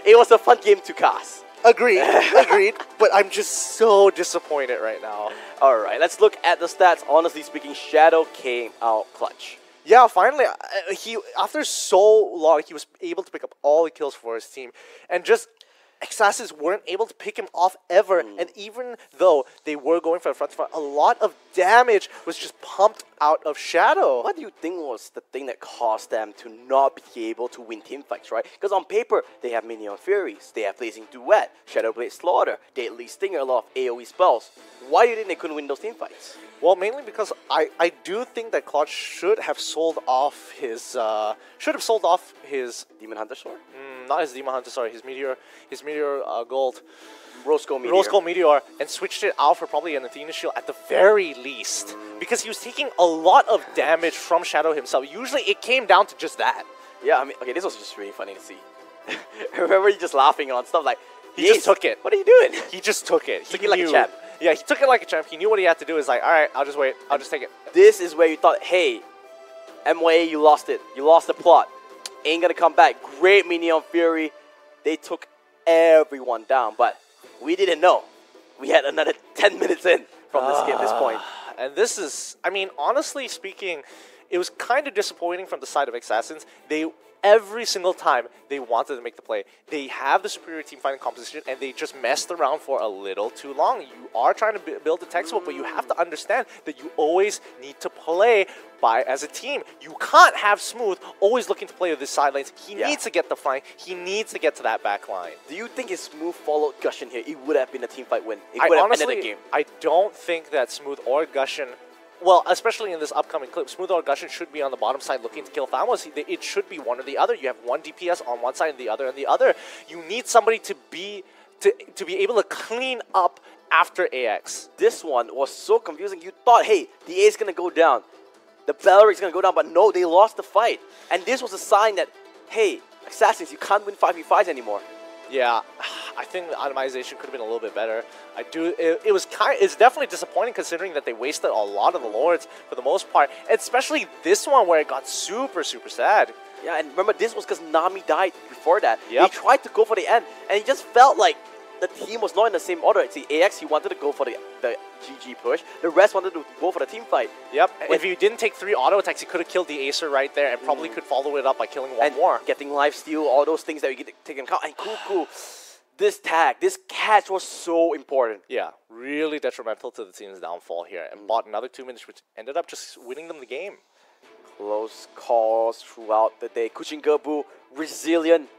It was a fun game to cast. Agreed, but I'm just so disappointed right now. Alright, let's look at the stats. Honestly speaking, Shadow came out clutch. Yeah, finally, he after so long, he was able to pick up all the kills for his team, and just XASSINS weren't able to pick him off ever. And even though they were going for the front to front, a lot of damage was just pumped out of Shadow. What do you think was the thing that caused them to not be able to win team fights, right? Because on paper, they have Minion Furies, they have Blazing Duet, Shadowblade Slaughter, Deadly Stinger, a lot of AoE spells. Why do you think they couldn't win those team fights? Well, mainly because I do think that Claude should have sold off his Demon Hunter Sword? Not his Demon Hunter, sorry, his Meteor Gold. Rose Gold Meteor. Rose Gold Meteor, and switched it out for probably an Athena Shield at the very least. Because he was taking a lot of damage from Shadow himself. Usually it came down to just that. Yeah, I mean, okay, this was just really funny to see. I remember you just laughing on stuff like, he just took it. What are you doing? He just took it. He took it like a champ. Yeah, he took it like a champ. He knew what he had to do. Is like, all right, I'll just wait. I'll just take it. This is where you thought, hey, MYA, you lost it. You lost the plot. Ain't gonna come back. Great Minion Fury. They took everyone down, but we didn't know. We had another 10 minutes in from this game at this point. And this is, I mean, honestly speaking, it was kind of disappointing from the side of XASSINS. Every single time they wanted to make the play, they have the superior team fighting composition, and they just messed around for a little too long. You are trying to build a textbook, but you have to understand that you always need to play as a team. You can't have Smooth always looking to play with his side lanes. He needs to get the flank. He needs to get to that back line. Do you think if Smooth followed Gushin here, it would have been a team fight win? It would have ended the game. I don't think that Smooth or Gushin, well, especially in this upcoming clip, Smooth or Gushin should be on the bottom side looking to kill Thamos. It should be one or the other. You have one DPS on one side and the other on the other. You need somebody to be able to clean up after AX. This one was so confusing. You thought, hey, the A is going to go down. The Baloric's going to go down, but no, they lost the fight. And this was a sign that, hey, XASSINS, you can't win 5v5s anymore. Yeah, I think the itemization could have been a little bit better. It's definitely disappointing considering that they wasted a lot of the Lords for the most part, especially this one where it got super, super sad. Yeah, and remember, this was because Nami died before that. Yep. He tried to go for the end, and he just felt like the team was not in the same order. See, AX, he wanted to go for the GG push. The rest wanted to go for the team fight. Yep. If you didn't take 3 auto attacks, you could have killed the Acer right there and probably could follow it up by killing one more. Getting lifesteal, all those things that we get taken account. And Cuckoo, this tag, this catch was so important. Yeah, really detrimental to the team's downfall here. And bought another 2 minutes, which ended up just winning them the game. Close calls throughout the day. Kuchin Gerbu, resilient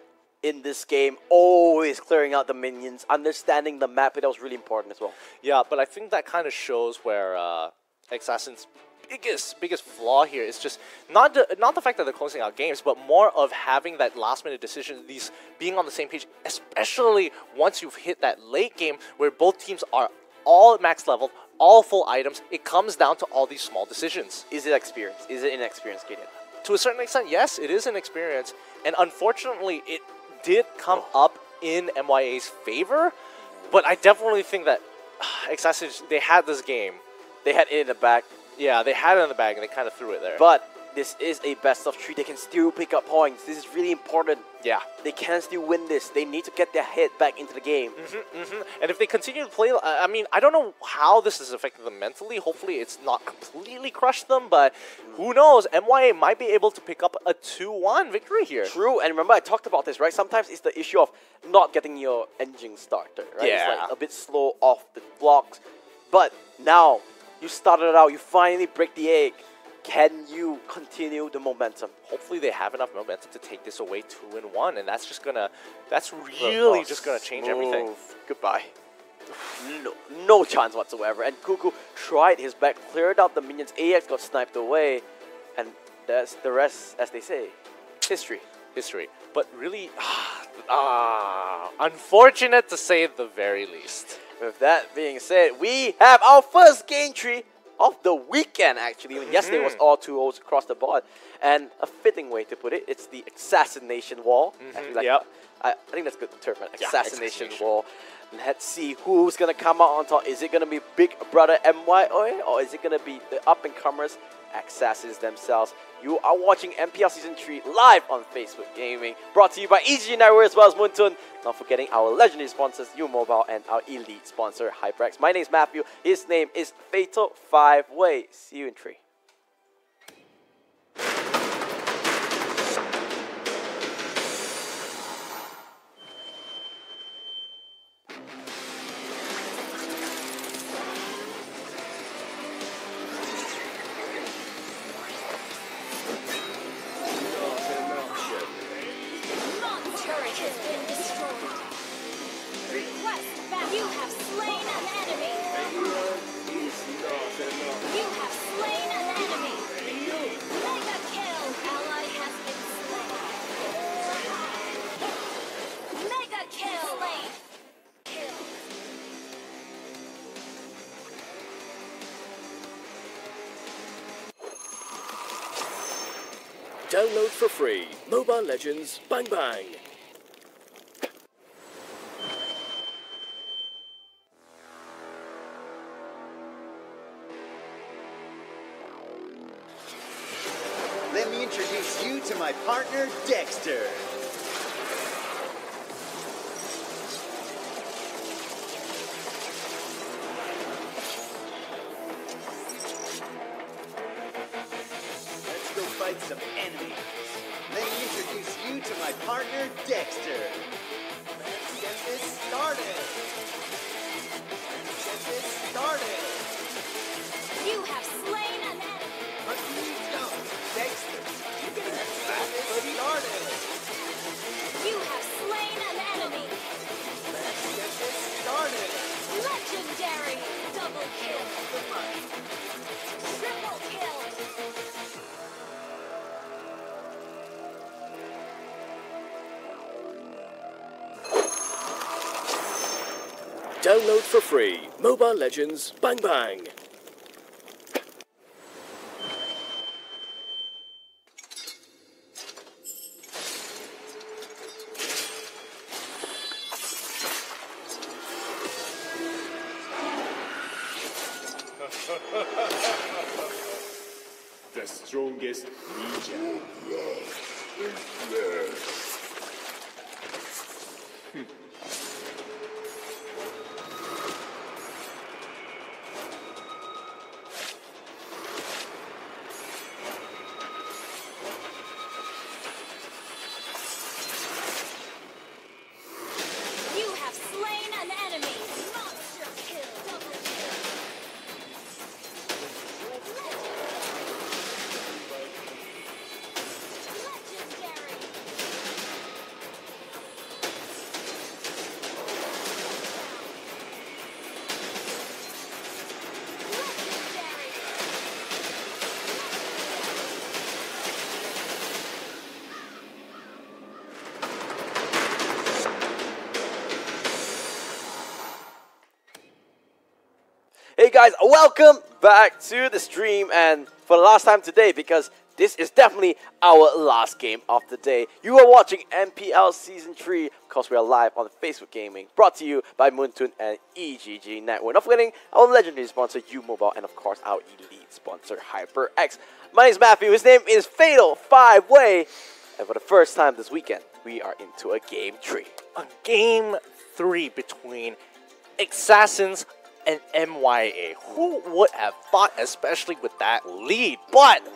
in this game, always clearing out the minions, understanding the map. That was really important as well. Yeah, but I think that kind of shows where XASSINS' biggest flaw here is just not the fact that they're closing out games, but more of having that last-minute decision, these being on the same page, especially once you've hit that late game where both teams are all at max level, all full items. It comes down to all these small decisions. Is it experience? Is it inexperience, Gideon? To a certain extent, yes, it is an experience, and unfortunately, it did come up in MYA's favor, but I definitely think that XASSINS, they had this game. They had it in the bag. Yeah, they had it in the bag, and they kind of threw it there. But this is a best of 3. They can still pick up points. This is really important. Yeah. They can still win this. They need to get their head back into the game. And if they continue to play, I mean, I don't know how this has affected them mentally. Hopefully it's not completely crushed them, but who knows? MYA might be able to pick up a 2-1 victory here. True, and remember I talked about this, right? Sometimes it's the issue of not getting your engine started, right? Yeah. It's like a bit slow off the blocks. But now, you started it out, you finally break the egg. Can you continue the momentum? Hopefully they have enough momentum to take this away 2-1, and that's just gonna, that's really just gonna change everything. Goodbye. No chance whatsoever. And Cuckoo tried his best, cleared out the minions. AX got sniped away, and that's the rest, as they say, history. But really, unfortunate to say the very least. With that being said, we have our first game tree of the weekend, actually. Yesterday was all 2-0s across the board. And a fitting way to put it, it's the assassination wall. I think that's a good term, right? Assassination wall. Let's see who's going to come out on top. Is it going to be Big Brother MYOA, or is it going to be the up-and-comers, XASSINS themselves? You are watching MPL Season 3 live on Facebook Gaming, brought to you by EG Network as well as Moontun. Not forgetting our legendary sponsors, U-Mobile, and our elite sponsor, HyperX. My name is Matthew. His name is Fatal 5-Way. See you in 3. Download for free. Mobile Legends Bang Bang. Let me introduce you to my partner, Dexter. Let's go fight some enemies. Let me introduce you to my partner, Dexter. Let's get this started. Let's get this started. You have slain an enemy. But please don't. Dexter, you can get this started. You have slain an enemy. Let's get this started. Legendary. Double kill. Triple kill. Download for free. Mobile Legends Bang Bang. The strongest ninja. You have slain an enemy. Monster kill. Double kill. Legendary. Legendary. Hey guys, welcome back to the stream, and for the last time today, because this is definitely our last game of the day. You are watching MPL Season 3, because we are live on Facebook Gaming, brought to you by Moontun and EGG Network. Not forgetting our legendary sponsor, U-Mobile, and of course our elite sponsor, HyperX. My name is Matthew, his name is Fatal 5-Way, and for the first time this weekend, we are into a Game 3. A Game 3 between X-ASSINS and MYA. Who would have thought, especially with that lead? But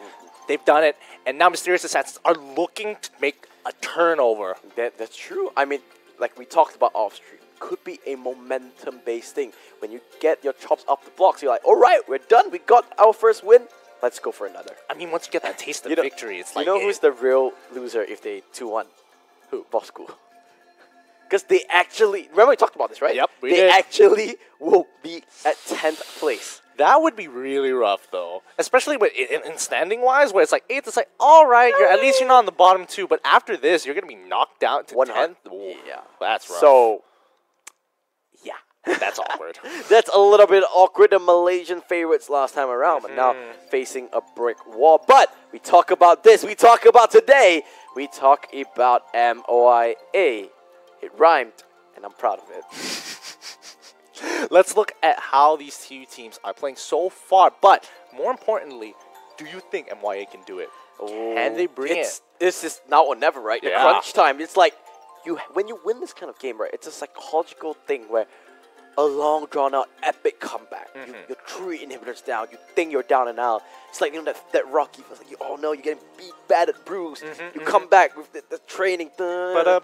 they've done it, and now Mysterious Assassins are looking to make a turnover. That's true. I mean, like we talked about off stream, could be a momentum-based thing. When you get your chops off the blocks, you're like, all right, we're done. We got our first win. Let's go for another. I mean, once you get that taste of victory, it's like... You know who's the real loser if they 2-1? Who? Bosskurr. Because they actually... Remember we talked about this, right? Yep, we did. They actually will be at 10th place. That would be really rough, though. Especially with, in standing-wise, where it's like 8th, it's like, all right, at least you're not on the bottom 2. But after this, you're going to be knocked down to 10th. Ooh, yeah. That's rough. So, yeah. That's awkward. That's a little bit awkward. The Malaysian favorites last time around, but now facing a brick wall. But we talk about this. We talk about today. We talk about MOIA. It rhymed, and I'm proud of it. Let's look at how these two teams are playing so far. But more importantly, do you think MYA can do it? Can they bring it? This is now or never, right? The crunch time. It's like when you win this kind of game, right? It's a psychological thing where a long, drawn-out, epic comeback. You're 3 inhibitors down. You think you're down and out. It's like, you know, that Rocky feels like, oh no, you're getting beat, battered, bruised. You come back with the training. And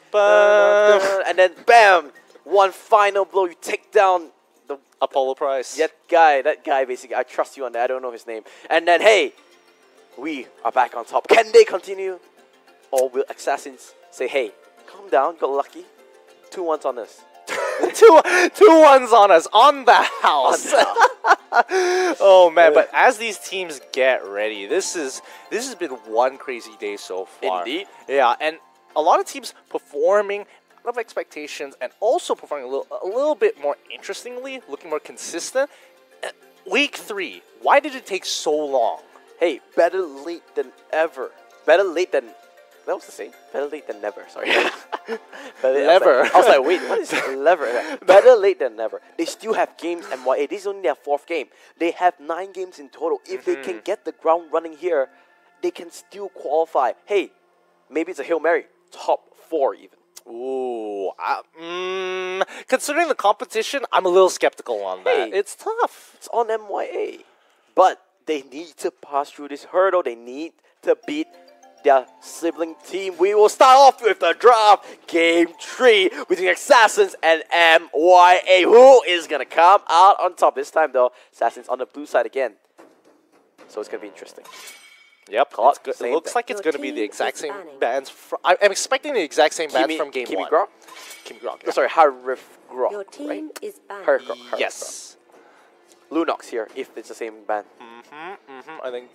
then, bam! One final blow. You take down the Apollo Price. That guy, basically. I trust you on that. I don't know his name. And then, hey, we are back on top. Can they continue? Or will Assassins say, hey, calm down, got lucky. 2-1s on us. two 1s on us, on the house. Oh man, but as these teams get ready, this has been one crazy day so far. Indeed. Yeah, and a lot of teams performing above expectations and also performing a little bit more interestingly, looking more consistent. Week 3, why did it take so long? Hey, better late than ever. Better late than... That was the same. Better late than never. Sorry. Never. I was like, wait, what is never? Better late than never. They still have games, MYA. This is only their 4th game. They have 9 games in total. If they can get the ground running here, they can still qualify. Hey, maybe it's a Hail Mary. Top 4 even. Ooh. Considering the competition, I'm a little skeptical on that. Hey, it's tough. It's on MYA. But they need to pass through this hurdle. They need to beat their sibling team. We will start off with the draft. Game 3 between X-ASSINS and MYA. Who is going to come out on top? This time, though, Assassins on the blue side again. So it's going to be interesting. Yep, it looks like it's going to be the exact same bands. I'm expecting the exact same bands from game 1. Grok? Kimi Grok. Oh, sorry, Harif Grok. Your team is banned. Grok. Yes. Lunox here, if it's the same band. I think.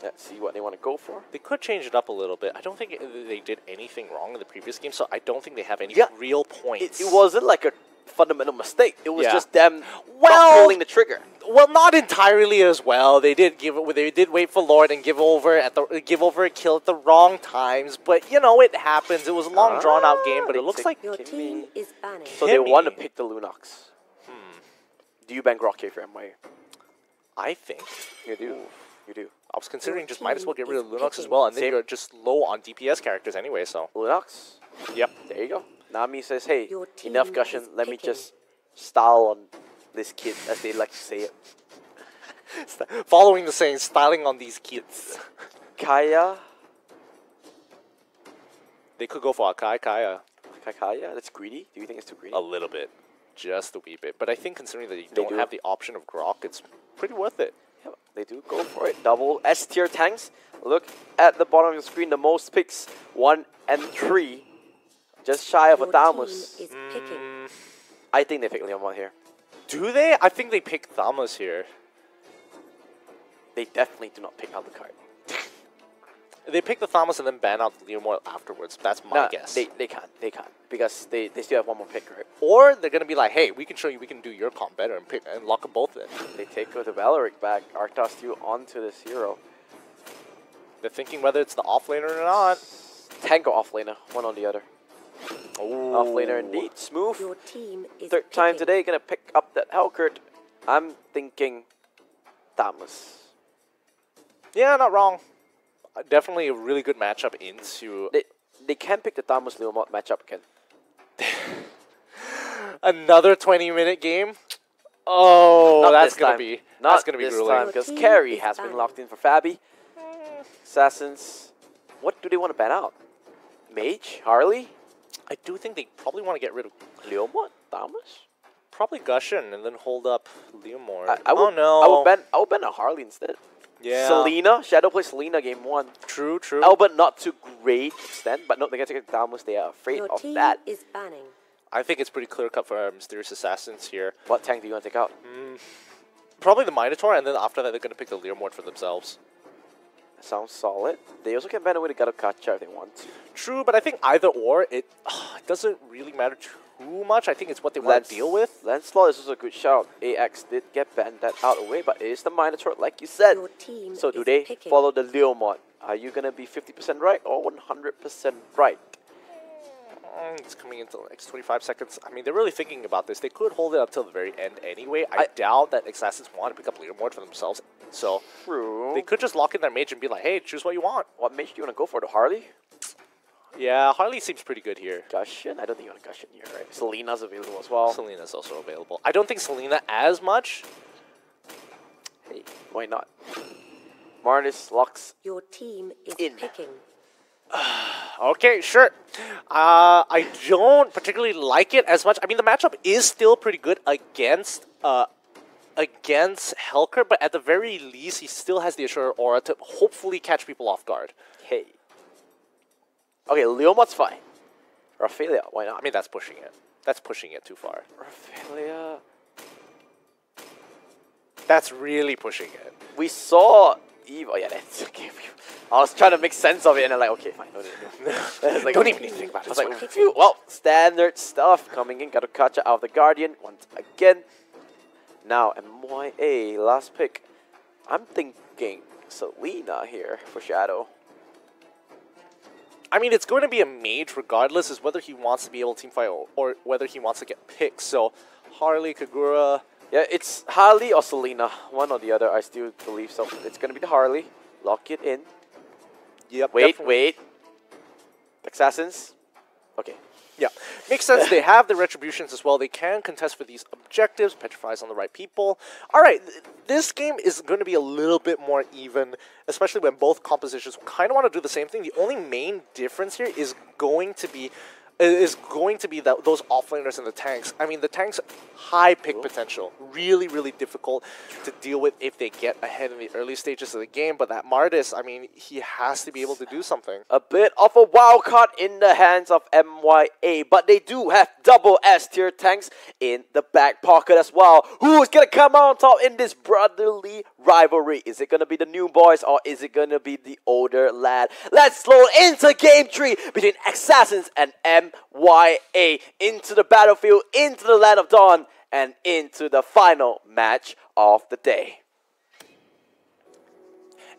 Let's see what they want to go for. They could change it up a little bit. I don't think they did anything wrong in the previous game, so I don't think they have any real points. It wasn't like a fundamental mistake. It was just them not pulling the trigger. Well, not entirely as well. They did wait for Lord and give over a kill at the wrong times, but you know it happens. It was a long drawn out game, but it looks like your team is banning. So they want to pick the Lunox. Do you ban Grok here for MYA? I think you do. You do. I was considering just might as well get rid of Lunox as well, and then you're just low on DPS characters anyway, so. Lunox? Yep. There you go. Nami says, hey, enough gushing, let me just style on this kid, as they like to say it. Following the saying, styling on these kids. Kaya? They could go for a Kaya. Kaya? That's greedy? Do you think it's too greedy? A little bit. Just a wee bit. But I think considering that you don't have the option of Grok, it's pretty worth it. Yeah, they do go for it. Double S tier tanks. Look at the bottom of the screen. The most picks, 1 and 3. Just shy of a Thamus. I think they pick Leomon here. Do they? I think they pick Thamus here. They definitely do not pick out the card. They pick the Thamus and then ban out the Leomon afterwards. That's my guess. They can't. They can't. Because they still have one more pick, right? Or they're going to be like, hey, we can show you we can do your comp better and lock them both in. They take with the Valoric back. Arctos still onto this hero. They're thinking whether it's the offlaner or not. Tank or offlaner. One on the other. Ooh. Offlaner indeed. Smooth. Your team is 3rd time today. Going to pick up that Helkert. I'm thinking Thamus. Yeah, not wrong. Definitely a really good matchup into... They can pick the Thamus Leomot matchup again. Another 20-minute game? Oh, that's going to be grueling. Because Carry has been locked in for Fabi. Assassins. What do they want to ban out? Mage? Harley? I do think they probably want to get rid of Leomot? Thamus? Probably Gushin and then hold up Leomord. I would ban a Harley instead. Yeah. Selena, Shadow plays Selena game 1. True. Albert not to great extent, but no, they get to get Thamus. They are afraid of that. Is banning. I think it's pretty clear cut for our Mysterious Assassins here. What tank do you want to take out? Probably the Minotaur, and then after that they're going to pick the Leomord for themselves. Sounds solid. They also can ban away the Garukacha if they want to. True, but I think either or, it doesn't really matter too much. I think it's what they want to deal with. Lancelot is also a good shout. AX did get banned that out away, but it is the Minotaur, like you said. So do they follow the Leomod? Are you going to be 50% right or 100% right? It's coming into the next 25 seconds. I mean, they're really thinking about this. They could hold it up till the very end anyway. I doubt that Assassins want to pick up Leomord for themselves. So they could just lock in their mage and be like, hey, choose what you want. What mage do you want to go for? The Harley? Yeah, Harley seems pretty good here. Gushin? I don't think you want to Gushin here, right? Selena's available as well. Selena's also available. I don't think Selena as much. Hey, why not? Marnis locks Your team is picking. Okay, sure. I don't particularly like it as much. I mean, the matchup is still pretty good against Helker, but at the very least, he still has the Assured Aura to hopefully catch people off guard. Hey. Okay, Leomod's fine. Raphaelia, why not? I mean, that's pushing it. That's pushing it too far. Raphaelia. That's really pushing it. We saw Eve. Oh, yeah, that's okay. I was trying to make sense of it, and I'm like, okay, fine. No. Like, don't even need to think about it. I was like, phew, well, standard stuff coming in. Got to catch out of the Guardian once again. Now, MYA, last pick. I'm thinking Selena here for Shadow. I mean, it's going to be a mage regardless, is whether he wants to be able to team fight or whether he wants to get picked. So, Harley, Kagura. Yeah, it's Harley or Selena. One or the other, I still believe so. It's going to be the Harley. Lock it in. Yep. Wait. Assassins. Okay. Yeah, makes sense. They have the retributions as well. They can contest for these objectives. Petrifies on the right people. All right, this game is going to be a little bit more even, especially when both compositions kind of want to do the same thing. The only main difference here is going to be those offlaners and the tanks. I mean, the tanks, high pick potential. Really, really difficult to deal with if they get ahead in the early stages of the game. But that Mardis, I mean, he has to be able to do something. A bit of a wild card in the hands of MYA, but they do have double S tier tanks in the back pocket as well. Who's going to come out on top in this brotherly rivalry? Is it going to be the new boys or is it going to be the older lad? Let's slow into game 3 between Assassins and MYA. Into the battlefield, into the land of dawn, and into the final match of the day.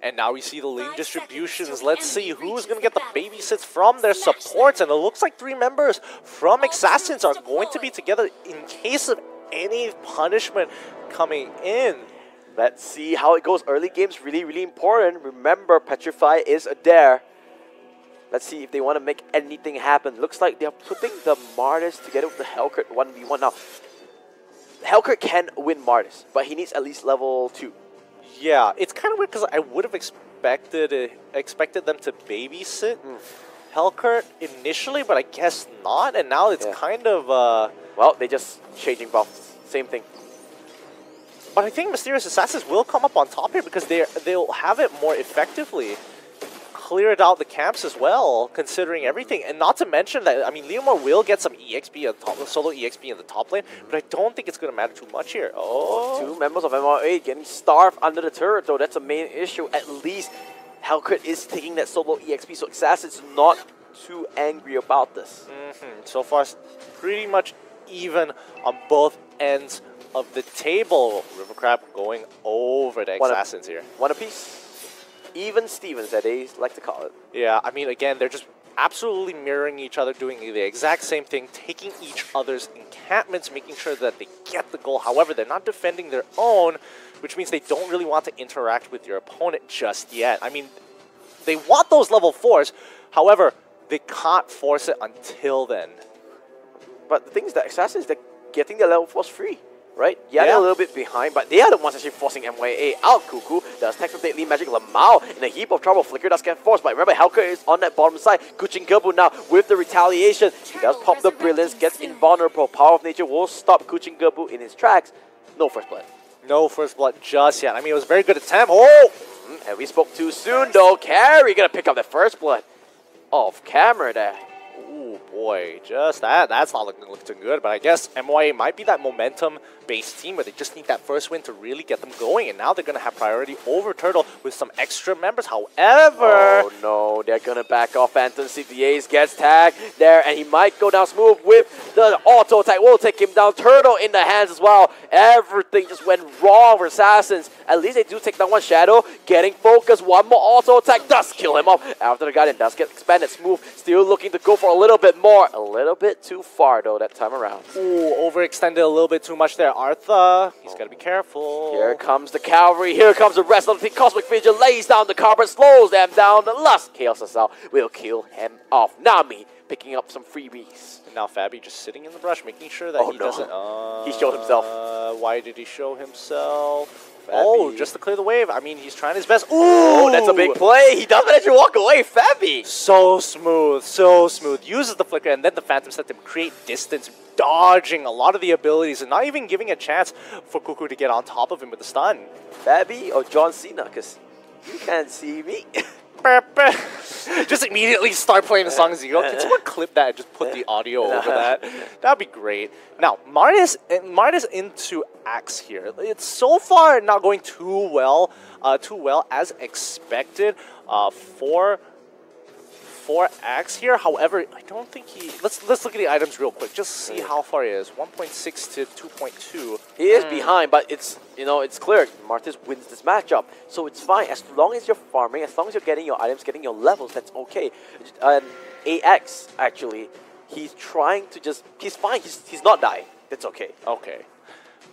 And now we see the lane distributions. Let's see who's going to get the babysits from their supports. And it looks like 3 members from Assassins are going to be together in case of any punishment coming in. Let's see how it goes. Early game's really, really important. Remember, Petrify is a dare. Let's see if they want to make anything happen. Looks like they're putting the Mardis together with the Hellcurt 1v1. Now, Hellcurt can win Mardis, but he needs at least level 2. Yeah, it's kind of weird because I would have expected them to babysit Hellcurt initially, but I guess not. And now it's kind of... well, they just changing buffs. Same thing. But I think Mysterious Assassins will come up on top here because they'll have it more effectively. Cleared out the camps as well, considering everything. And not to mention that, I mean, Leomar will get some EXP, solo EXP in the top lane, but I don't think it's going to matter too much here. Oh, 2 members of MRA getting starved under the turret, though. That's a main issue. At least Hellcurt is taking that solo EXP, so Assassin's not too angry about this. So far, pretty much even on both ends of the table. Rivercrab going over the Assassins here. One apiece. Even Stevens, that they like to call it. Yeah, I mean, again, they're just absolutely mirroring each other, doing the exact same thing, taking each other's encampments, making sure that they get the goal. However, they're not defending their own, which means they don't really want to interact with your opponent just yet. I mean, they want those level 4s. However, they can't force it until then. But the thing is that Assassins, they're getting their level 4s free. Right? Yeah, they're a little bit behind, but they are the ones actually forcing MYA out. Cuckoo does tech from Deadly Magic. Lamau in a heap of trouble. Flicker does get forced, but remember, Hellcurt is on that bottom side. Kuchin Gerbu now with the retaliation. He does pop the Brilliance, gets invulnerable. Power of Nature will stop Kuchin Gerbu in his tracks. No first blood. No first blood just yet. I mean, it was a very good attempt. Oh! And we spoke too soon, though. Carry gonna pick up the first blood off camera there. Ooh, boy, just that's not looking too good, but I guess MYA might be that momentum-based team where they just need that first win to really get them going, and now they're going to have priority over Turtle with some extra members. However... Oh, no, they're going to back off. Phantom CPAs gets tagged there, and he might go down smooth with the auto attack. Will take him down. Turtle in the hands as well. Everything just went wrong for Assassins. At least they do take down one Shadow, getting focused. One more auto attack does kill him off after the Guardian does get expanded. Smooth still looking to go for a little bit more. A little bit too far, though, that time around. Ooh, overextended a little bit too much there. Artha, he's got to be careful. Here comes the cavalry. Here comes the rest of the team. Cosmic Vision lays down the carpet, slows them down. The last Chaos Assault will kill him off. Nami picking up some freebies. And now Fabi just sitting in the brush, making sure that he doesn't... he showed himself. Why did he show himself? Oh, just to clear the wave. I mean, he's trying his best. Ooh! Oh, that's a big play. He doesn't let you walk away, Fabi. So smooth, so smooth. Uses the flicker, and then the Phantom set to create distance, dodging a lot of the abilities, and not even giving a chance for Cuckoo to get on top of him with the stun. Fabi or John Cena, because you can't see me. Just immediately start playing the song as you go. Can someone clip that and just put the audio over that? That'd be great. Now, Mardis into Axe here. It's so far not going too well as expected for Axe here. However, I don't think he... Let's look at the items real quick. Just see how far he is. 1.6 to 2.2. He is behind, but it's you know, it's clear Martis wins this matchup. So it's fine. As long as you're farming, as long as you're getting your items, getting your levels, that's okay. And AX, actually, he's trying to just... He's fine. He's not dying. That's okay. Okay.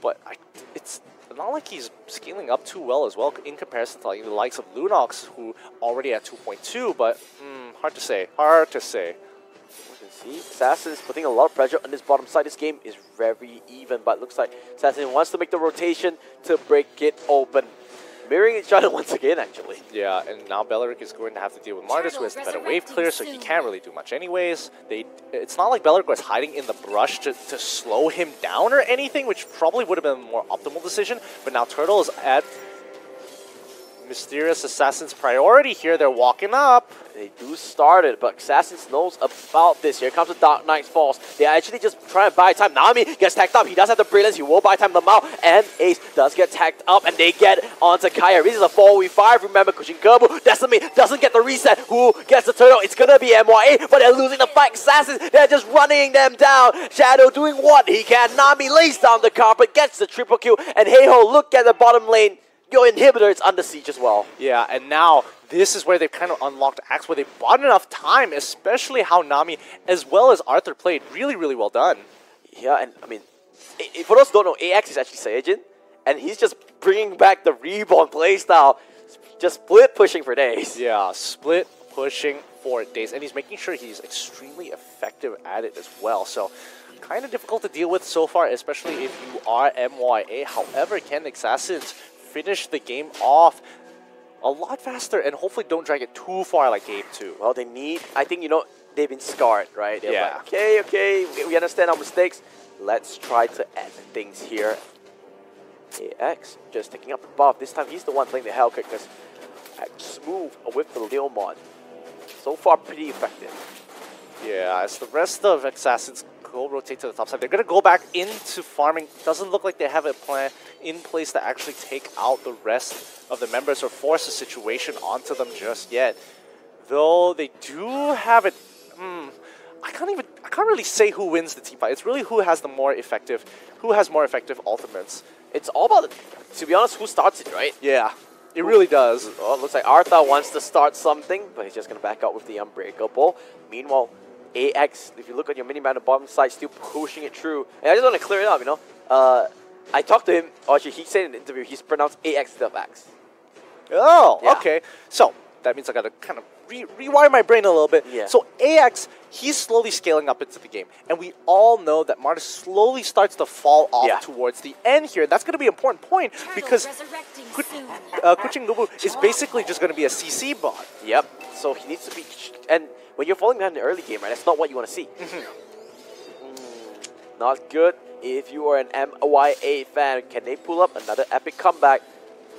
But it's not like he's scaling up too well as well in comparison to like, the likes of Lunox, who already at 2.2, but hard to say. Hard to say. You can see Assassin's putting a lot of pressure on this bottom side. This game is very even, but it looks like Assassin wants to make the rotation to break it open. Mirroring each other once again, actually. Yeah, and now Belleric is going to have to deal with Martis, who has the better wave clear, so he can't really do much anyways. It's not like Belleric was hiding in the brush to slow him down or anything, which probably would have been a more optimal decision. But now Turtle is at Mysterious Assassin's priority here. They're walking up. They do start it, but Assassins knows about this. Here comes the Dark Knight's Falls. They are actually just trying to buy time. Nami gets tagged up. He does have the Brilliance. He will buy time the Mao. And Ace does get tagged up, and they get onto Kaya. This is a 4v5. Remember, Kushin Gerbu, Decimate doesn't get the reset. Who gets the turtle? It's going to be MYA, but they're losing the fight. Assassins, they're just running them down. Shadow doing what he can. Nami lays down the carpet, gets the triple kill, and hey-ho, look at the bottom lane. Your inhibitor is under siege as well. Yeah, and now this is where they've kind of unlocked Axe, where they bought enough time, especially how Nami as well as Arthur played. Really, really well done. Yeah, and I mean, for those who don't know, AX is actually Saiyajin, and he's just bringing back the Reborn playstyle, just split pushing for days. Yeah, split pushing for days, and he's making sure he's extremely effective at it as well. So, kind of difficult to deal with so far, especially if you are MYA. However, can Assassins finish the game off a lot faster and hopefully don't drag it too far like game 2. Well, they need, I think, you know, they've been scarred, right? They're yeah. Like, okay, we understand our mistakes. Let's try to end things here. AX just taking up the buff. This time he's the one playing the Hellcat because smooth with the Leomon. So far, pretty effective. Yeah, as the rest of Assassins go rotate to the top side, they're going to go back into farming. Doesn't look like they have a plan in place to actually take out the rest of the members or force a situation onto them just yet. Though they do have it. I can't really say who wins the team fight. It's really who has more effective ultimates. It's all about, to be honest, who starts it, right? Yeah, it really does. Oh, it looks like Arthur wants to start something, but he's just going to back out with the Unbreakable. Meanwhile, AX, if you look at your mini-map on the bottom side, still pushing it through. And I just want to clear it up, you know. I talked to him, actually he said in the interview, he's pronounced AX instead of Axe. Oh, yeah. Okay. So, that means I got to kind of rewire my brain a little bit. Yeah. So, AX, he's slowly scaling up into the game. And we all know that Martis slowly starts to fall off towards the end here. That's going to be an important point because Kuching Lubu is basically just going to be a CC bot. Yep. So, he needs to be... And when you're falling behind in the early game, right, that's not what you want to see. Not good. If you are an MYA fan, can they pull up another epic comeback?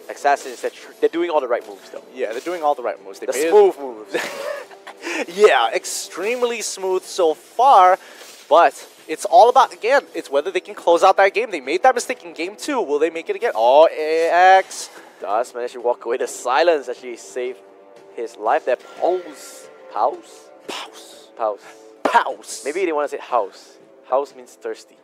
Assassins, they're doing all the right moves, though. Yeah, they're doing all the right moves. The smooth moves. Yeah, extremely smooth so far, but it's all about, again, it's whether they can close out that game. They made that mistake in game 2. Will they make it again? Oh, AX does manage to walk away. The silence actually saved his life there. Pause. Maybe they want to say house. House means thirsty.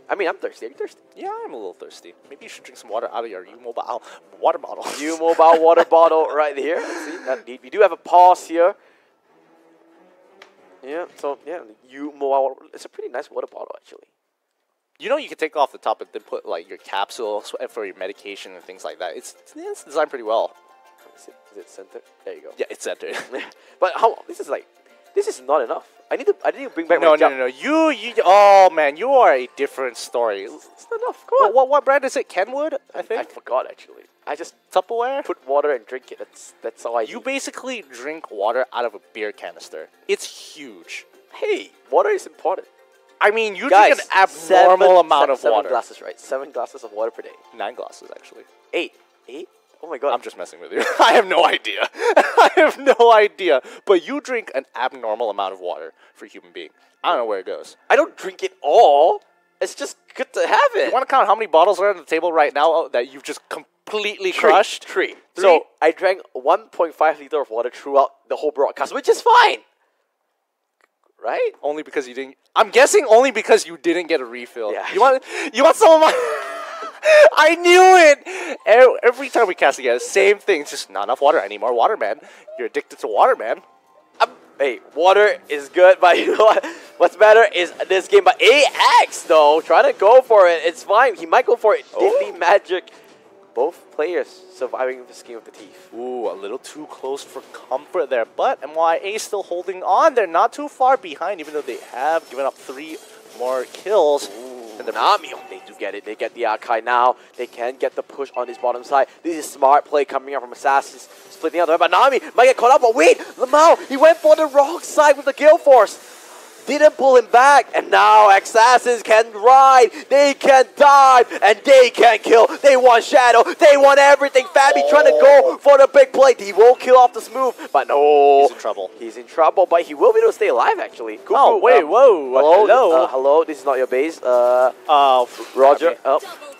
I mean, I'm thirsty. Are you thirsty? Yeah, I'm a little thirsty. Maybe you should drink some water out of your U-Mobile water bottle. U-Mobile water bottle right here. Let's see, we do have a pause here. Yeah, so, yeah, U-Mobile. It's a pretty nice water bottle, actually. You know, you can take off the top and then put, like, your capsules for your medication and things like that. It's designed pretty well. Is it centered? There you go. Yeah, it's centered. But this is not enough. I need to bring back no, my jump. No. You, oh man, you are a different story. It's not enough. Come on. What brand is it? Kenwood, I think. I forgot actually. I just Tupperware. Put water and drink it. That's all I do. You basically drink water out of a beer canister. It's huge. Hey, water is important. I mean, you drink an abnormal amount of water. 7 glasses, right? 7 glasses of water per day. 9 glasses, actually. 8. Oh my god. I'm just messing with you. I have no idea. I have no idea. But you drink an abnormal amount of water for a human being. I don't know where it goes. I don't drink it all. It's just good to have it. You want to count how many bottles are on the table right now that you've just completely crushed? Three. So I drank 1.5 liter of water throughout the whole broadcast, which is fine. Right? Only because you didn't... I'm guessing only because you didn't get a refill. Yeah. You want some of my... I knew it! Every time we cast again, same thing. It's just not enough water. I need more water, man. You're addicted to water, man. Hey, water is good, but you know what? What's better is this game. But AX, though, trying to go for it. It's fine. He might go for it. Daily Magic. Both players surviving the skin of the teeth. Ooh, a little too close for comfort there. But MYA still holding on. They're not too far behind, even though they have given up 3 more kills. And the Nami, they do get it. They get the Akai now. They can get the push on his bottom side. This is smart play coming out from Assassins. Splitting out the way, but Nami might get caught up. But wait, Lamau, he went for the wrong side with the Gale Force. Didn't pull him back, and now Assassins can ride, they can dive, and they can kill. They want Shadow, they want everything. Fabi trying to go for the big play. He will kill off the smooth, but no. He's in trouble. He's in trouble, but he will be able to stay alive, actually. Cool, oh, wait, whoa. Hello? Hello, this is not your base. Roger.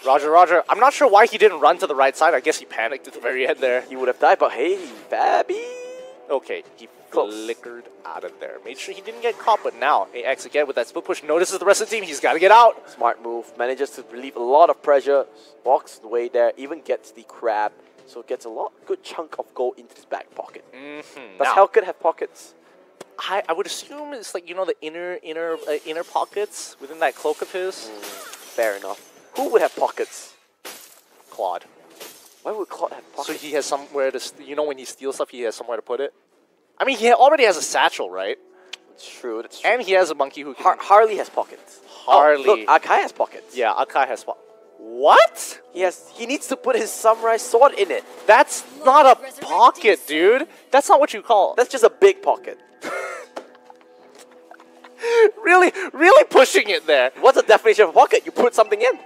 Roger. I'm not sure why he didn't run to the right side. I guess he panicked at the very end there. He would have died, but hey, Fabi. Okay, he flickered out of there. Made sure he didn't get caught, but now AX again with that split push notices the rest of the team. He's got to get out. Smart move. Manages to relieve a lot of pressure. Walks the way there. Even gets the crab. So gets a good chunk of gold into his back pocket. Does Helkut have pockets? I would assume it's like, you know, the inner pockets within that cloak of his. Fair enough. Who would have pockets? Claude. Why would Claude have pockets? So he has somewhere to, you know, when he steals stuff, he has somewhere to put it. I mean, he already has a satchel, right? That's true. That's true. And he has a monkey who can... Harley has pockets. Harley. Oh, look, Akai has pockets. Yeah, Akai has pockets. What? He needs to put his samurai sword in it. That's not a pocket, dude. That's not what you call... That's just a big pocket. really pushing it there. What's the definition of a pocket? You put something in.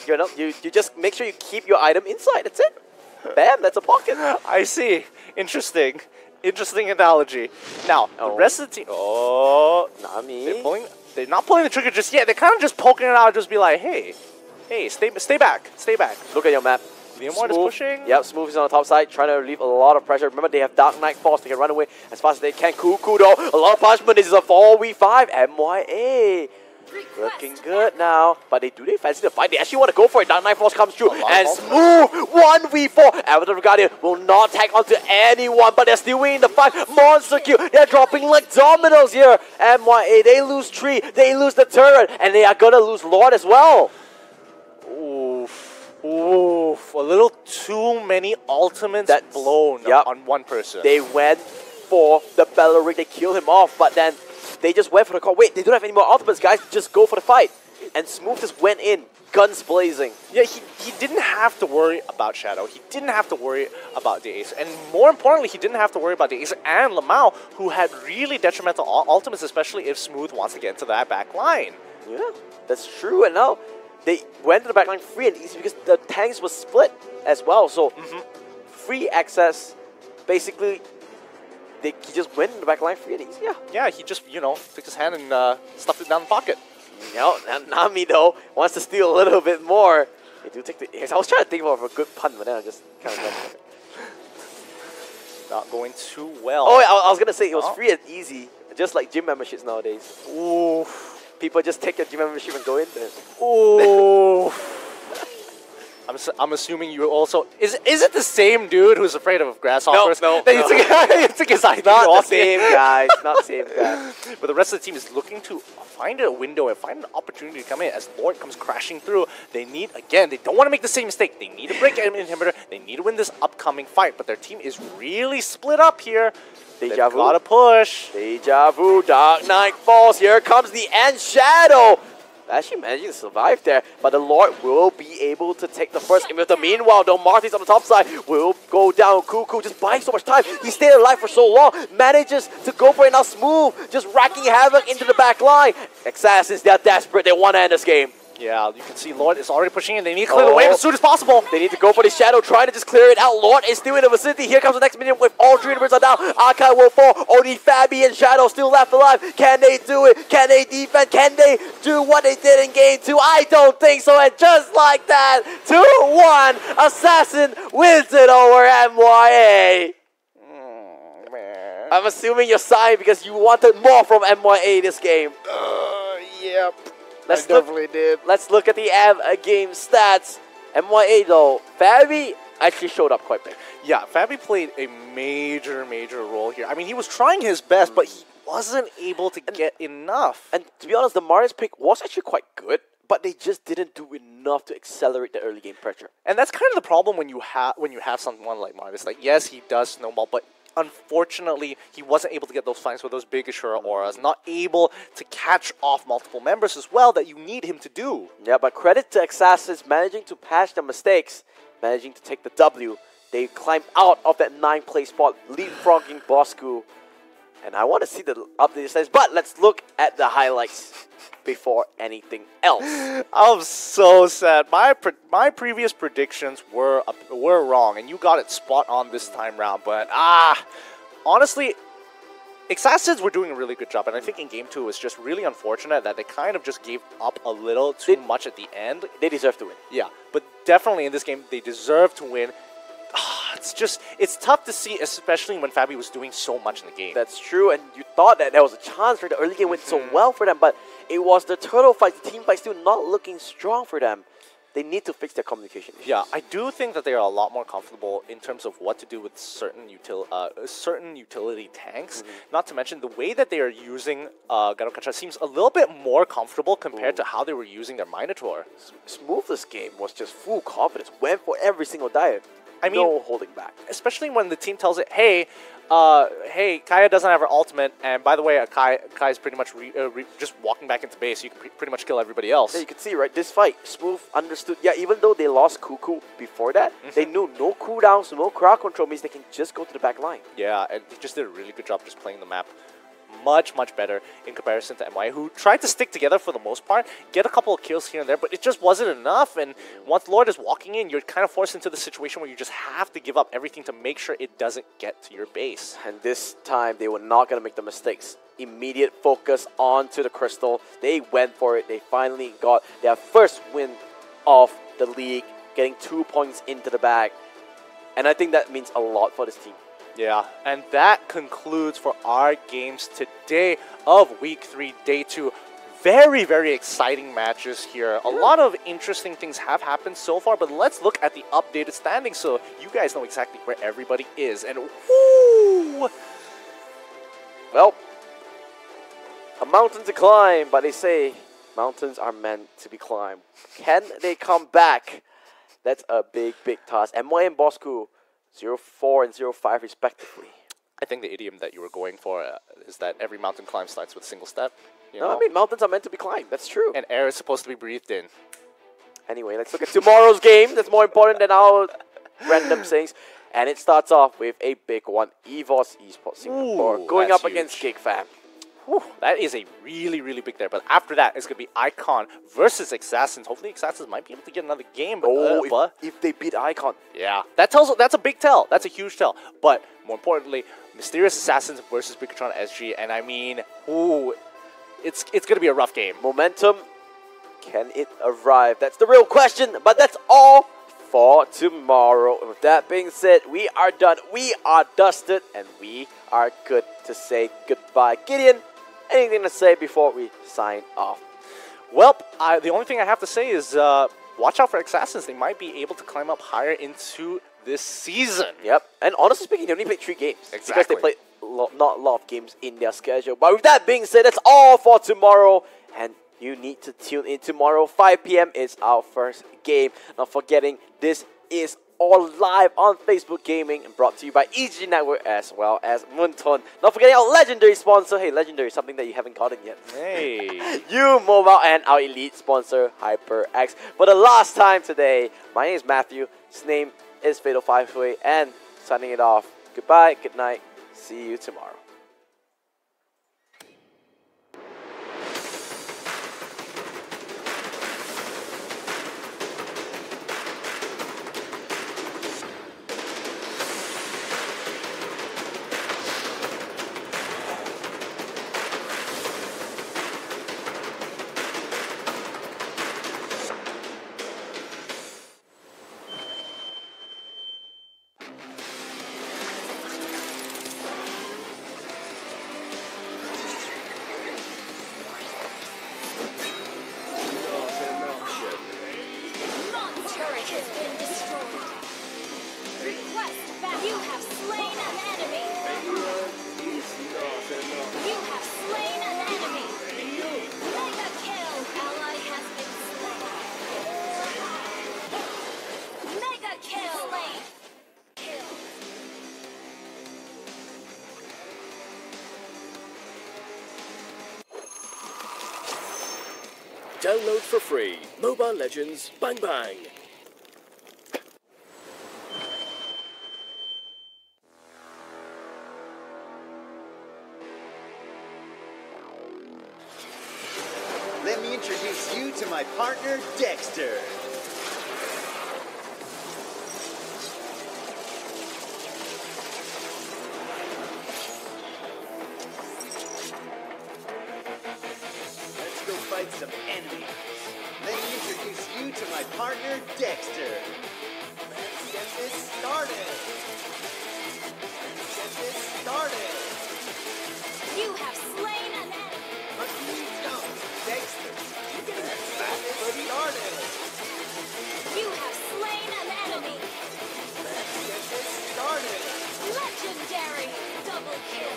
You know, you just make sure you keep your item inside. That's it. Bam, that's a pocket. I see. Interesting analogy. Now, the rest of the team... Oh, Nami. They're not pulling the trigger just yet. They're kind of just poking it out, just be like, hey, stay back. Look at your map. Leomord is pushing. Yep, Smooth is on the top side, trying to relieve a lot of pressure. Remember, they have Dark Knight Force. They can run away as fast as they can. Cuckoo, though. A lot of punishment. This is a 4v5. MYA. Looking good now. But they fancy the fight. They actually want to go for it. Dark Knight Force comes through. And Smooth, 1v4. Avatar Guardian will not tag onto anyone, but they're still winning the fight. Monster kill. They're dropping like dominoes here. MYA, they lose 3. They lose the turret. And they are going to lose Lord as well. Oof, a little too many ultimates blown on one person. They went for the Bellaric. They killed him off, but then they just went for the call. Wait, they don't have any more ultimates, guys. Just go for the fight. And Smooth just went in, guns blazing. Yeah, he didn't have to worry about Shadow. He didn't have to worry about the Ace. And more importantly, he didn't have to worry about the Ace and Lamau, who had really detrimental ultimates, especially if Smooth wants to get into that back line. Yeah, that's true. And now they went to the backline free and easy because the tanks was split as well. So free access, basically, he just went in the backline free and easy. Yeah, he just, you know, took his hand and stuffed it down the pocket. You know, and Nami, though, wants to steal a little bit more. They do take the... I was trying to think of a good pun, but then I just kind of... Not going too well. Oh, I was going to say, it was free and easy, just like gym memberships nowadays. Ooh. People just take your gym membership and go in there. Ooh. I'm assuming you also... Is it the same dude who's afraid of grasshoppers? No. You took his ID. Not the same guy. Not the same guy. But the rest of the team is looking to find a window and find an opportunity to come in as Lord comes crashing through. They need, again, they don't want to make the same mistake. They need to break an inhibitor. They need to win this upcoming fight. But their team is really split up here. Deja vu. Gotta push. Deja vu. Dark Knight falls. Here comes the end Shadow. Actually managing to survive there, but the Lord will be able to take the first inhibitor. Meanwhile, though, Marty's on the top side will go down. Cuckoo just buying so much time. He stayed alive for so long, manages to go for it now. Smooth, just racking havoc into the back line. Assassins, they're desperate. They want to end this game. Yeah, you can see Lord is already pushing in. They need to clear the wave as soon as possible. They need to go for the Shadow, trying to just clear it out. Lord is still in the vicinity. Here comes the next minion with all 3 inhibitors are down. Akai will fall. Only Fabi and Shadow still left alive. Can they do it? Can they defend? Can they do what they did in game 2? I don't think so. And just like that, 2-1, Assassin wins it over MYA. I'm assuming you're sighing because you wanted more from MYA this game. Yep. I definitely did. Let's look at the game stats. MYA though, Fabi actually showed up quite big. Yeah, Fabi played a major role here. I mean, he was trying his best, but he wasn't able to get enough. And to be honest, the Marius pick was actually quite good, but they just didn't do enough to accelerate the early game pressure. And that's kind of the problem when you have someone like Marius. Like, yes, he does snowball, but unfortunately, he wasn't able to get those flanks with those big Ashura auras, not able to catch off multiple members as well that you need him to do. Yeah, but credit to XASSINS managing to patch their mistakes, managing to take the W. They climbed out of that 9th place spot, leapfrogging Bosskurr. And I want to see the updated stats, but let's look at the highlights before anything else. I'm so sad. My previous predictions were wrong, and you got it spot on this time round. But honestly, XASSINS were doing a really good job, and I think in Game 2 it was just really unfortunate that they kind of just gave up a little too much at the end. They deserve to win. Yeah, but definitely in this game they deserve to win. It's tough to see, especially when Fabi was doing so much in the game. That's true, and you thought that there was a chance for the early game went so well for them, but it was the turtle fight, the team fight still not looking strong for them. They need to fix their communication issues. Yeah, I do think that they are a lot more comfortable in terms of what to do with certain utility tanks. Not to mention the way that they are using Garukacha seems a little bit more comfortable compared to how they were using their Minotaur. Smoothless game was just full confidence, went for every single dive. I mean, no holding back. Especially when the team tells it, hey, Kaya doesn't have her ultimate, and by the way, Kaya's pretty much just walking back into base. You can pretty much kill everybody else. Yeah, you can see, right? This fight, Smooth understood. Yeah, even though they lost Cuckoo before that, they knew no cooldowns, no crowd control means they can just go to the back line. Yeah, and they just did a really good job just playing the map. Much better in comparison to MY, who tried to stick together for the most part, get a couple of kills here and there, but it just wasn't enough. And once Lord is walking in, you're kind of forced into the situation where you just have to give up everything to make sure it doesn't get to your base. And this time, they were not going to make the mistakes. Immediate focus onto the crystal. They went for it. They finally got their first win of the league, getting 2 points into the bag. And I think that means a lot for this team. Yeah, and that concludes for our games today of Week 3, Day 2. Very exciting matches here. A lot of interesting things have happened so far, but let's look at the updated standings so you guys know exactly where everybody is. And whoo! Well, a mountain to climb, but they say mountains are meant to be climbed. Can they come back? That's a big task. MY and Bosskurr, 0-4 and 0-5 respectively. I think the idiom that you were going for is that every mountain climb starts with a single step. I mean, mountains are meant to be climbed. That's true. And air is supposed to be breathed in. Anyway, let's look at tomorrow's game. That's more important than our random sayings. And it starts off with a big one. EVOS Esports Singapore going up against GigFam. Whew, that is a really big there. But after that, it's going to be Icon versus XASSINS. Hopefully, XASSINS might be able to get another game. But, if they beat Icon. Yeah, that's a big tell. That's a huge tell. But more importantly, Mysterious Assassins versus Bigotron SG. And I mean, it's going to be a rough game. Momentum, can it arrive? That's the real question. But that's all for tomorrow. And with that being said, we are done. We are dusted. And we are good to say goodbye. Gideon, anything to say before we sign off? Well, the only thing I have to say is watch out for XASSINS. They might be able to climb up higher into this season. Yep. And honestly speaking, they only played 3 games. Exactly. Because they played not a lot of games in their schedule. But with that being said, that's all for tomorrow. And you need to tune in tomorrow. 5 p.m. is our first game. Not forgetting, this is all live on Facebook Gaming and brought to you by EG Network as well as Moonton. Not forgetting our legendary sponsor. Hey, legendary, something that you haven't gotten yet. Hey. You Mobile and our elite sponsor, HyperX. For the last time today, my name is Matthew. His name is Fatal Five-Way. And signing it off. Goodbye, good night. See you tomorrow. Download for free. Mobile Legends Bang Bang. Let me introduce you to my partner, Dexter. Let's go fight some enemies. Let me introduce you to my partner, Dexter. Let's get this started. Let's get this started. You have slain an enemy. But please don't, Dexter. You can get this started. You have slain an enemy. Let's get this started. Legendary. Double kill.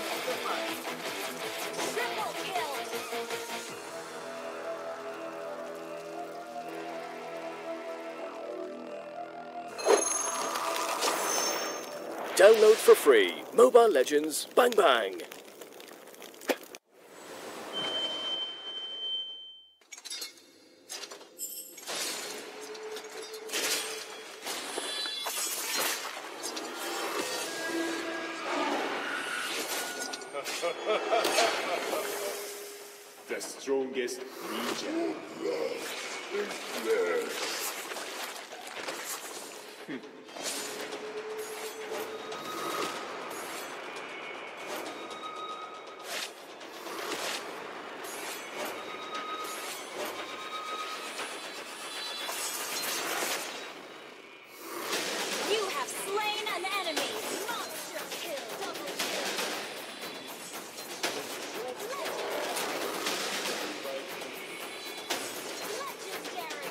Triple kill. Download for free. Mobile Legends Bang Bang. The strongest ninja. You have slain an enemy. Monster kill. Double kill. Legendary. Legendary.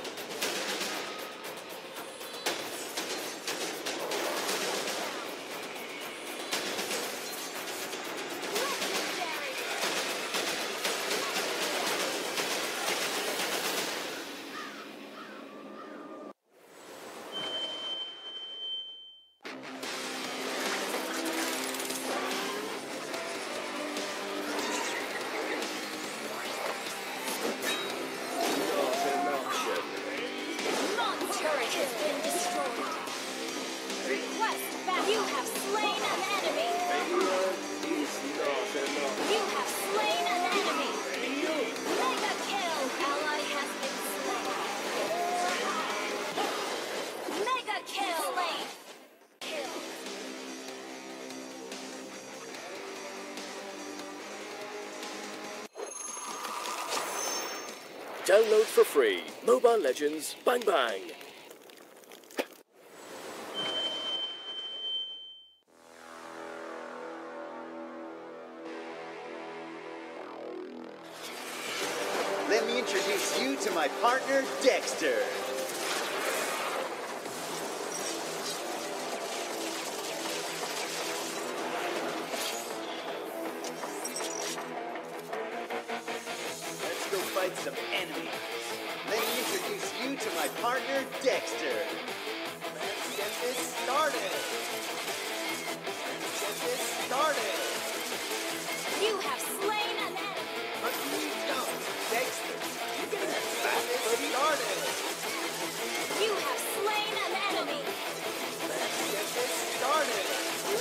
Turret has been destroyed. Request back. You have slain an enemy. You have slain an enemy. Mega kill. Ally has been slain. Mega kill. Slain. Kill. Download for free. Mobile Legends Bang Bang. Let me introduce you to my partner, Dexter. Let's go fight some enemies. Let me introduce you to my partner, Dexter. Let's get this started. Let's get this started. You have slain an enemy. But please don't, Dexter. You can get this started. You have slain an enemy. Let's get this started.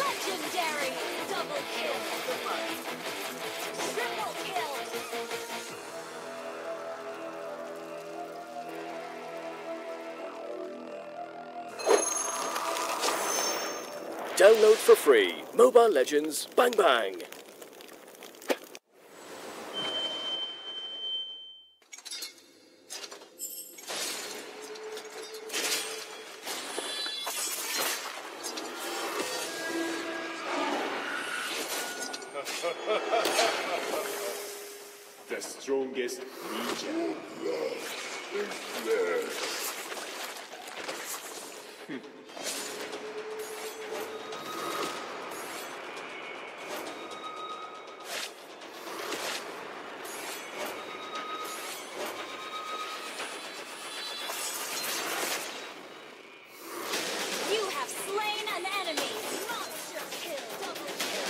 Legendary. Double kill. Triple kill. Download for free. Mobile Legends Bang Bang. The strongest ninja. You have slain an enemy. Monster kill. Double kill.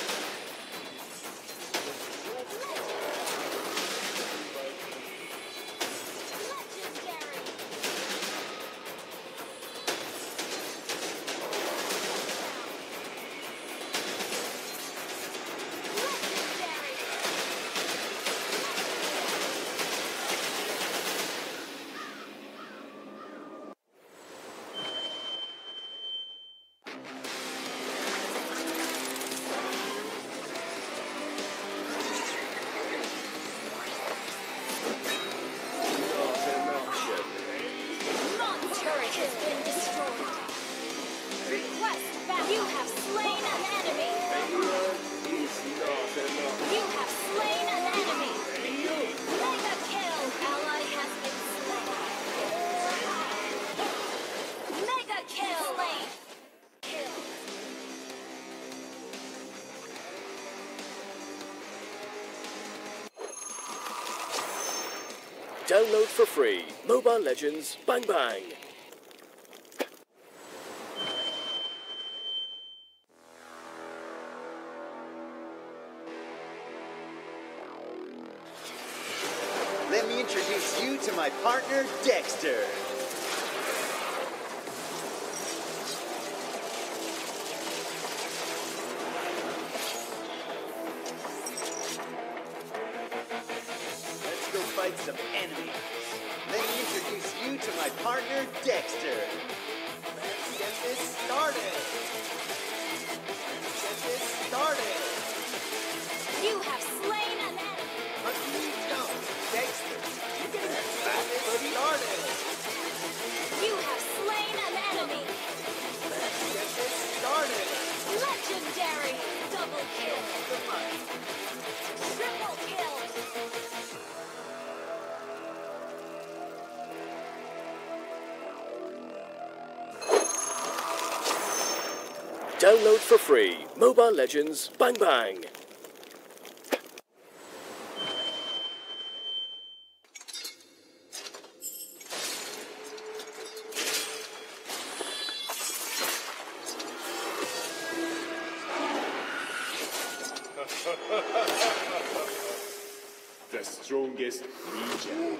Download for free. Mobile Legends Bang Bang. Let me introduce you to my partner, Dexter. Let's go fight some enemies. Let me introduce you to my partner, Dexter. Let's get this started. Let's get this started. You have slain an enemy. But you don't, Dexter. Let's get this started. You have slain an enemy. Let's get this started. Legendary. Double kill. Triple kill. Download for free. Mobile Legends Bang Bang. The strongest ninja.